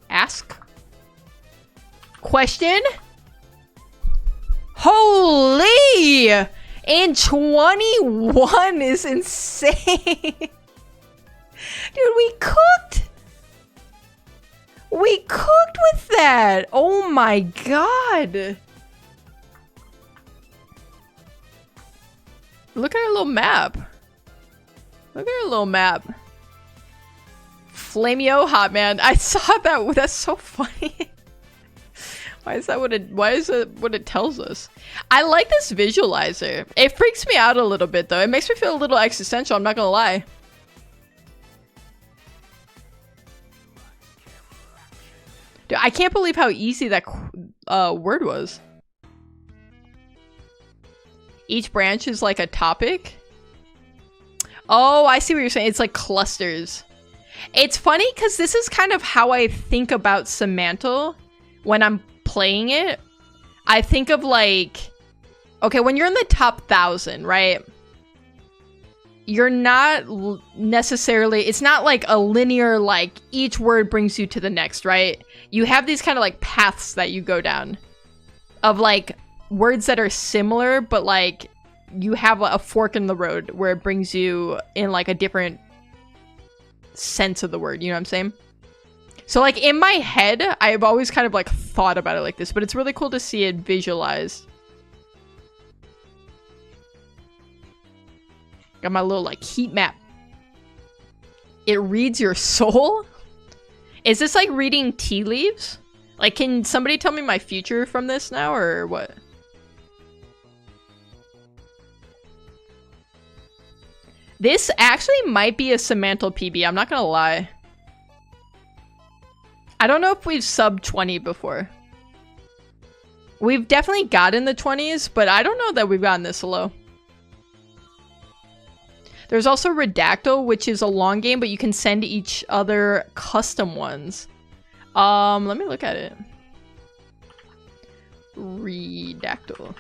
Ask. Question. Holy! And 21 is insane. Dude, we cooked. We cooked with that. Oh my god. Look at our little map. Look at our little map. Flameo hot man. I saw that. That's so funny. Why is that what it what it tells us? I like this visualizer. It freaks me out a little bit though. It makes me feel a little existential, I'm not gonna lie. Dude, I can't believe how easy that word was. Each branch is like a topic. Oh, I see what you're saying. It's like clusters. It's funny because this is kind of how I think about Semantle when I'm playing it. I think of like, okay, when you're in the top 1,000, right? You're not necessarily, it's not like a linear, like each word brings you to the next, right? You have these kind of like paths that you go down of like words that are similar, but like you have a fork in the road where it brings you in like a different sense of the word, you know what I'm saying? So like in my head, I've always kind of like thought about it like this, but it's really cool to see it visualized. Got my little like heat map. It reads your soul? Is this like reading tea leaves? Like, can somebody tell me my future from this now or what? This actually might be a Semantle PB, I'm not gonna lie. I don't know if we've sub 20 before. We've definitely gotten the 20s, but I don't know that we've gotten this low. There's also Redactyl, which is a long game, but you can send each other custom ones. Let me look at it. Redactyl.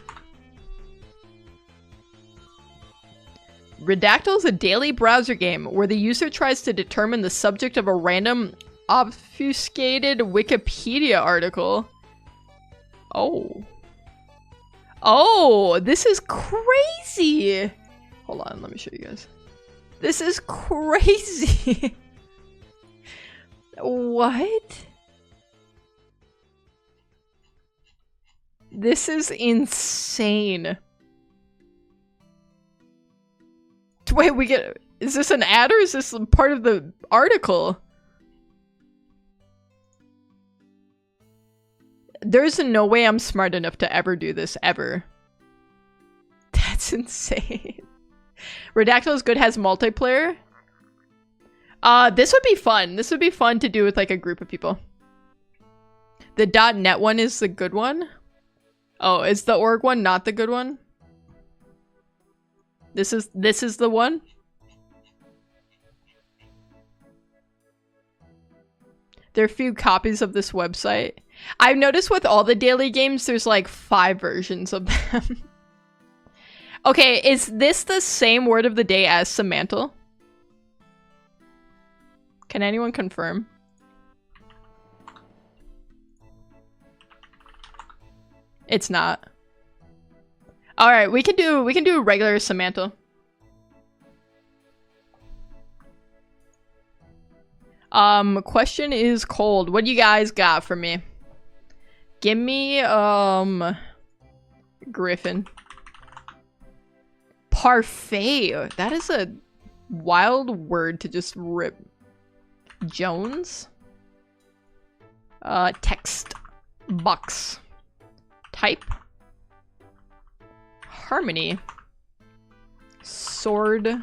Redactyl is a daily browser game where the user tries to determine the subject of a random obfuscated Wikipedia article. Oh. Oh, this is crazy. Hold on, let me show you guys. This is crazy. What? This is insane. Wait, we get... Is this an ad or is this part of the article? There's no way I'm smart enough to ever do this, ever. That's insane. Redactyl is good, has multiplayer. This would be fun. This would be fun to do with like a group of people. The .NET one is the good one. Oh, is the org one not the good one? This is the one? There are few copies of this website. I've noticed with all the daily games, there's like 5 versions of them. Okay, is this the same word of the day as Semantle? Can anyone confirm? It's not. Alright, we can do regular Semantle. Question is cold. What do you guys got for me? Give me, Griffin. Parfait. That is a wild word to just rip. Jones. Text. Box. Type. Harmony. Sword.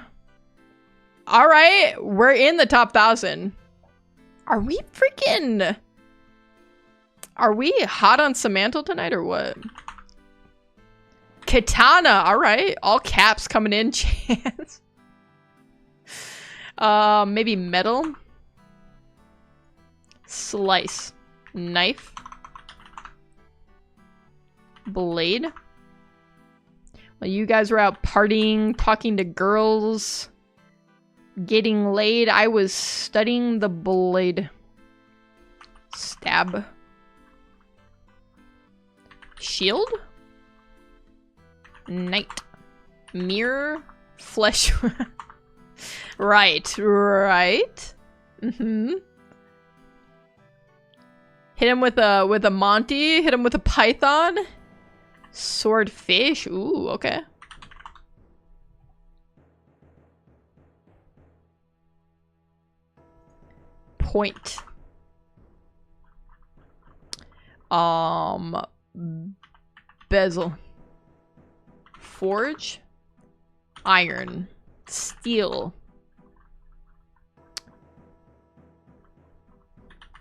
Alright, we're in the top 1,000. Are we freaking... Are we hot on Semantle tonight or what? Katana, alright. All caps coming in, chance. Maybe metal. Slice. Knife. Blade. Well, you guys were out partying, talking to girls, getting laid. I was studying the blade. Stab. Shield? Knight. Mirror. Flesh. Right. Mm-hmm. Hit him with a Monty. Hit him with a Python. Swordfish. Ooh, okay. Point. Bezel. Forge. Iron. Steel.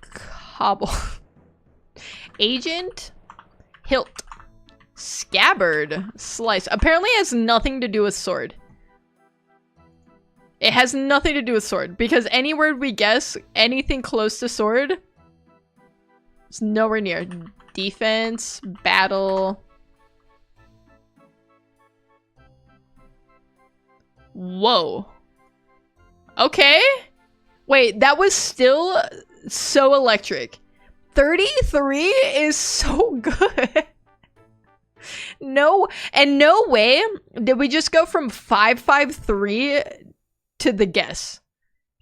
Cobble. Agent. Hilt. Scabbard. Slice. Apparently it has nothing to do with sword. It has nothing to do with sword. Because any word we guess, anything close to sword, It's nowhere near. Defense, battle. Whoa. Okay. Wait, that was still so electric. 33 is so good. No way did we just go from 553 to the guess.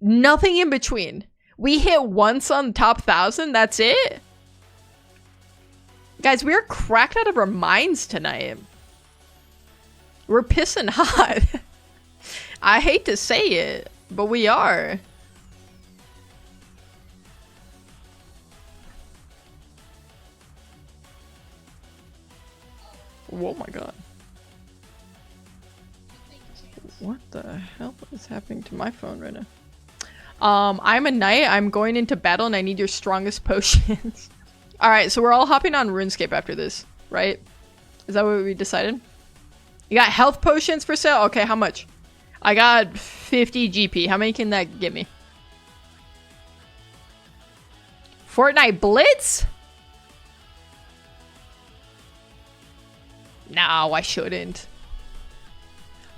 Nothing in between. We hit once on top 1,000, that's it? Guys, we are cracked out of our minds tonight. We're pissing hot. I hate to say it, but we are. Oh my god. What the hell is happening to my phone right now? I'm a knight. I'm going into battle and I need your strongest potions. Alright, so we're all hopping on RuneScape after this, right? Is that what we decided? You got health potions for sale? Okay, how much? I got 50 GP. How many can that get me? Fortnite Blitz? No, I shouldn't.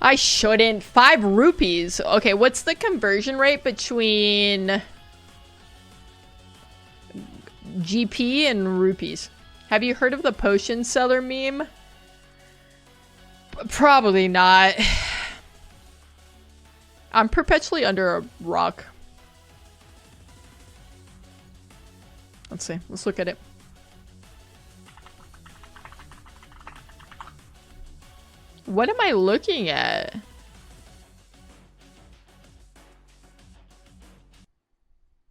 I shouldn't. 5 rupees. Okay, what's the conversion rate between GP and rupees? Have you heard of the potion seller meme? Probably not. I'm perpetually under a rock. Let's see. Let's look at it. What am I looking at?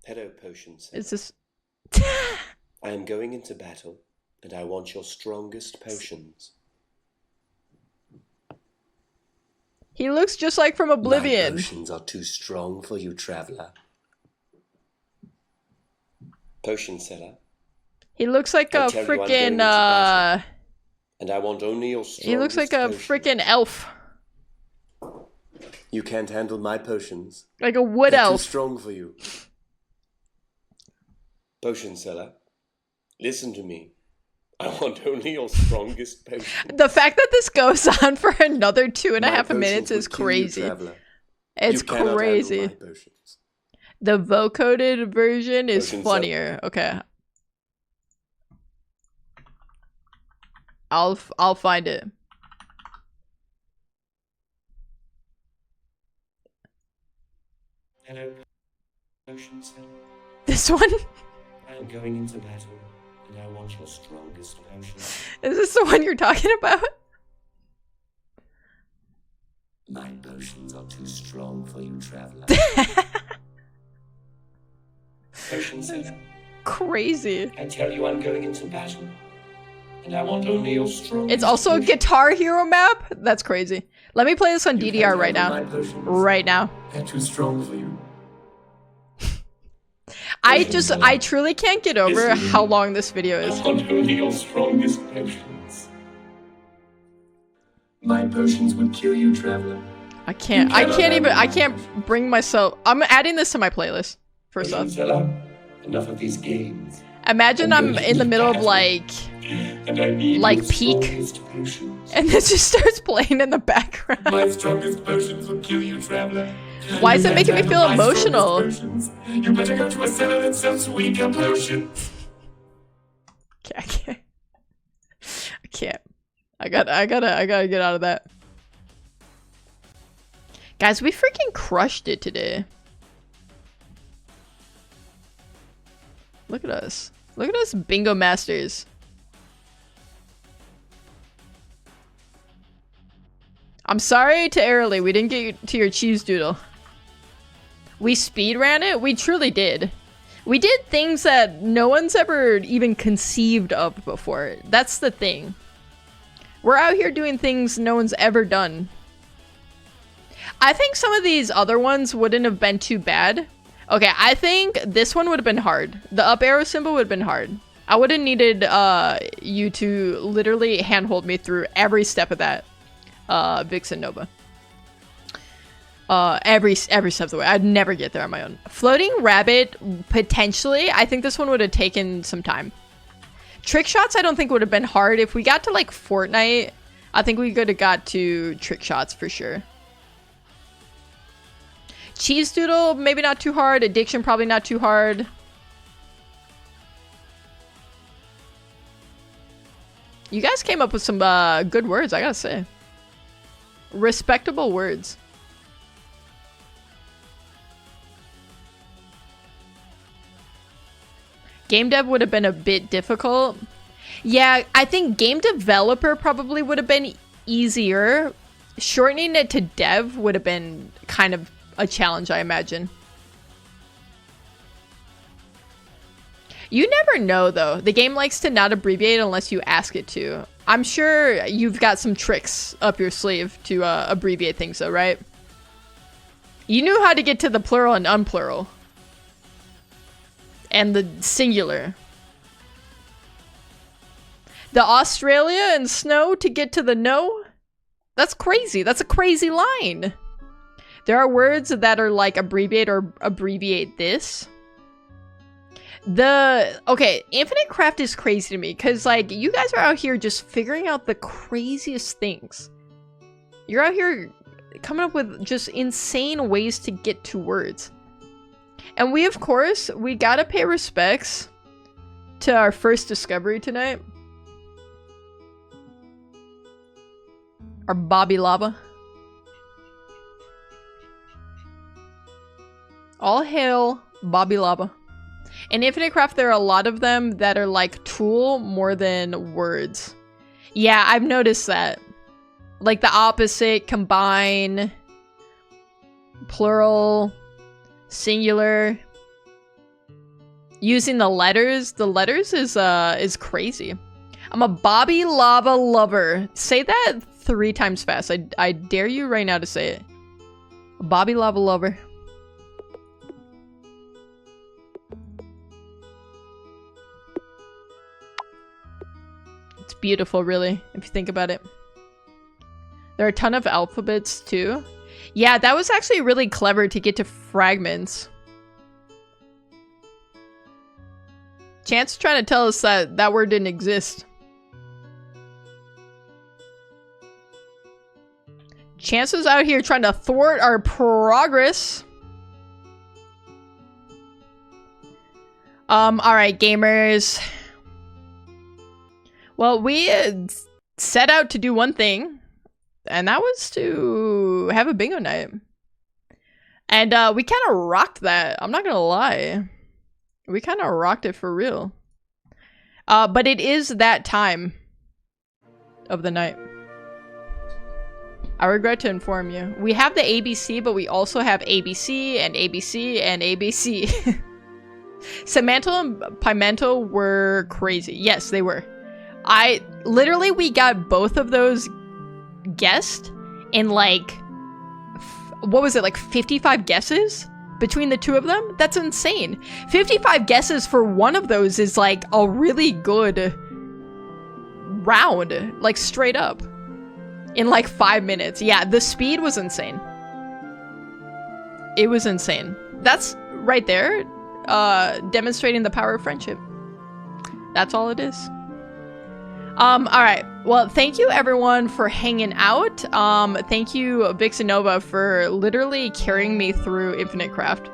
Hello, potion seller. Is this... I am going into battle, and I want your strongest potions. He looks just like from Oblivion. My potions are too strong for you, traveler. Potion seller. He looks like a freaking and I want only your strongest he looks like a freaking elf. You can't handle my potions. Like a wood They're elf. too strong for you. Potion seller, listen to me. I want only your strongest potion. The fact that this goes on for another 2.5 My minutes is potions will kill you, crazy. traveler. It's You cannot crazy. handle my potions. The vocoded version is Potion funnier. Okay. I'll find it. Hello, potion seller. This one? I am going into battle, and I want your strongest potion. Is this the one you're talking about? My potions are too strong for you, traveler. Potion seller, Crazy. I tell you I'm going into battle, and I want only your strongest. It's also a Guitar Hero map? That's crazy. Let me play this on DDR right now. Right now. They're too strong for you. I truly can't get over how long this video is. I want only your strongest potions. My potions would kill you, traveler. I can't bring myself. I'm adding this to my playlist. First off. Enough of these games. Imagine I'm in the middle of like peak, and this just starts playing in the background. My strongest potions will kill you, traveler. Why is it making me feel emotional? You better go to a seller that sells weaker potions. Okay, I can't. I gotta get out of that. Guys, we freaking crushed it today. Look at us. Look at us, bingo masters. I'm sorry to Airly, we didn't get to your cheese doodle. We speed ran it? We truly did. We did things that no one's ever even conceived of before. That's the thing. We're out here doing things no one's ever done. I think some of these other ones wouldn't have been too bad. Okay, I think this one would have been hard. The up arrow symbol would have been hard. I would have needed you to literally handhold me through every step of that. Vixen Nova. Every step of the way. I'd never get there on my own. Floating rabbit, potentially. I think this one would have taken some time. Trick shots I don't think would have been hard. If we got to like Fortnite, I think we could have got to trick shots for sure. Cheese doodle, maybe not too hard. Addiction, probably not too hard. You guys came up with some good words, I gotta say. Respectable words. Game dev would have been a bit difficult. Yeah, I think game developer probably would have been easier. Shortening it to dev would have been kind of a challenge, I imagine. You never know, though. The game likes to not abbreviate unless you ask it to. I'm sure you've got some tricks up your sleeve to abbreviate things, though, right? You knew how to get to the plural and unplural. And the singular. The Australia and snow to get to the no? That's crazy. That's a crazy line. There are words that are like abbreviate or abbreviate this. Okay, Infinite Craft is crazy to me because like you guys are out here just figuring out the craziest things. You're out here coming up with just insane ways to get to words. And we, of course, we gotta pay respects to our first discovery tonight. Our Bobby Lava. All hail Bobby Lava. In Infinite Craft, there are a lot of them that are like tool more than words. Yeah, I've noticed that. Like the opposite, combine, plural, singular. Using the letters is crazy. I'm a Bobby Lava lover. Say that 3 times fast. I dare you right now to say it. A Bobby Lava lover. It's beautiful, really, if you think about it. There are a ton of alphabets, too. Yeah, that was actually really clever to get to fragments. Chance trying to tell us that that word didn't exist. Chance is out here trying to thwart our progress. Alright, gamers. Well, we set out to do one thing, and that was to have a bingo night. And we kind of rocked that. I'm not gonna lie. We kind of rocked it for real. But it is that time of the night. I regret to inform you. We have the ABC, but we also have ABC and ABC and ABC. Samantha and Pimento were crazy. Yes, they were. We got both of those guessed in like, what was it, like 55 guesses? Between the two of them? That's insane. 55 guesses for one of those is like a really good round. Like straight up. In like 5 minutes. Yeah, the speed was insane. It was insane. That's right there. Demonstrating the power of friendship. That's all it is. Alright. Well, thank you everyone for hanging out. Thank you Vixenova for literally carrying me through Infinite Craft.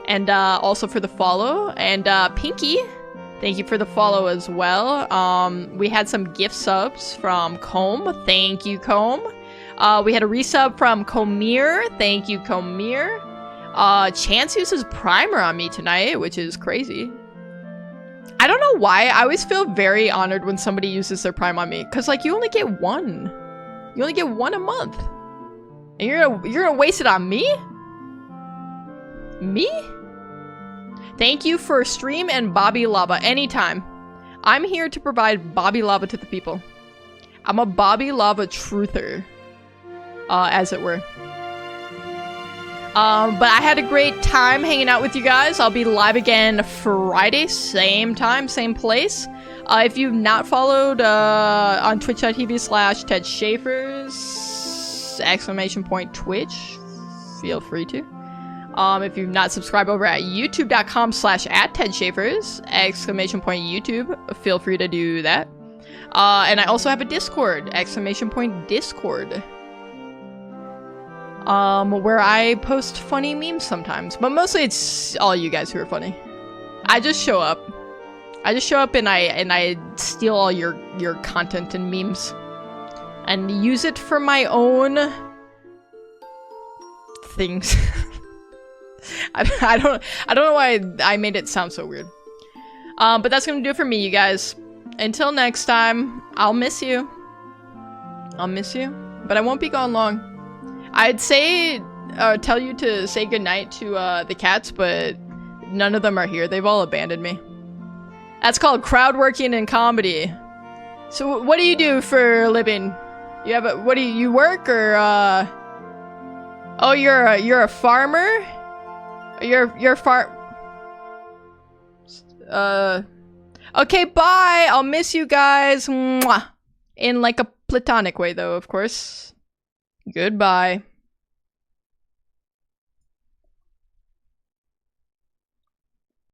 And also for the follow. And Pinky, thank you for the follow as well. We had some gift subs from Comb. Thank you, Comb. We had a resub from Comir. Thank you, Comir. Chance uses primer on me tonight, which is crazy. I don't know why. I always feel very honored when somebody uses their Prime on me. Because, like, you only get one. You only get one a month. And you're gonna waste it on me? Me? Thank you for stream and Bobby Lava anytime. I'm here to provide Bobby Lava to the people. I'm a Bobby Lava truther. As it were. But I had a great time hanging out with you guys. I'll be live again Friday, same time, same place. If you've not followed on twitch.tv/TedSchafer's !Twitch, feel free to. If you've not subscribed over at youtube.com/@TedSchafer's, !YouTube, feel free to do that. And I also have a Discord, !Discord. Where I post funny memes sometimes, but mostly it's all you guys who are funny. I just show up. And I steal all your content and memes and use it for my own things. I don't know why I made it sound so weird. But that's gonna do it for me, you guys. Until next time, I'll miss you. But I won't be gone long. I'd say, tell you to say goodnight to the cats, but none of them are here. They've all abandoned me. That's called crowd working in comedy. So what do you do for a living? You have a, what do you work or oh, you're a farmer? You're okay, bye. I'll miss you guys. Mwah. In like a platonic way though, of course. Goodbye.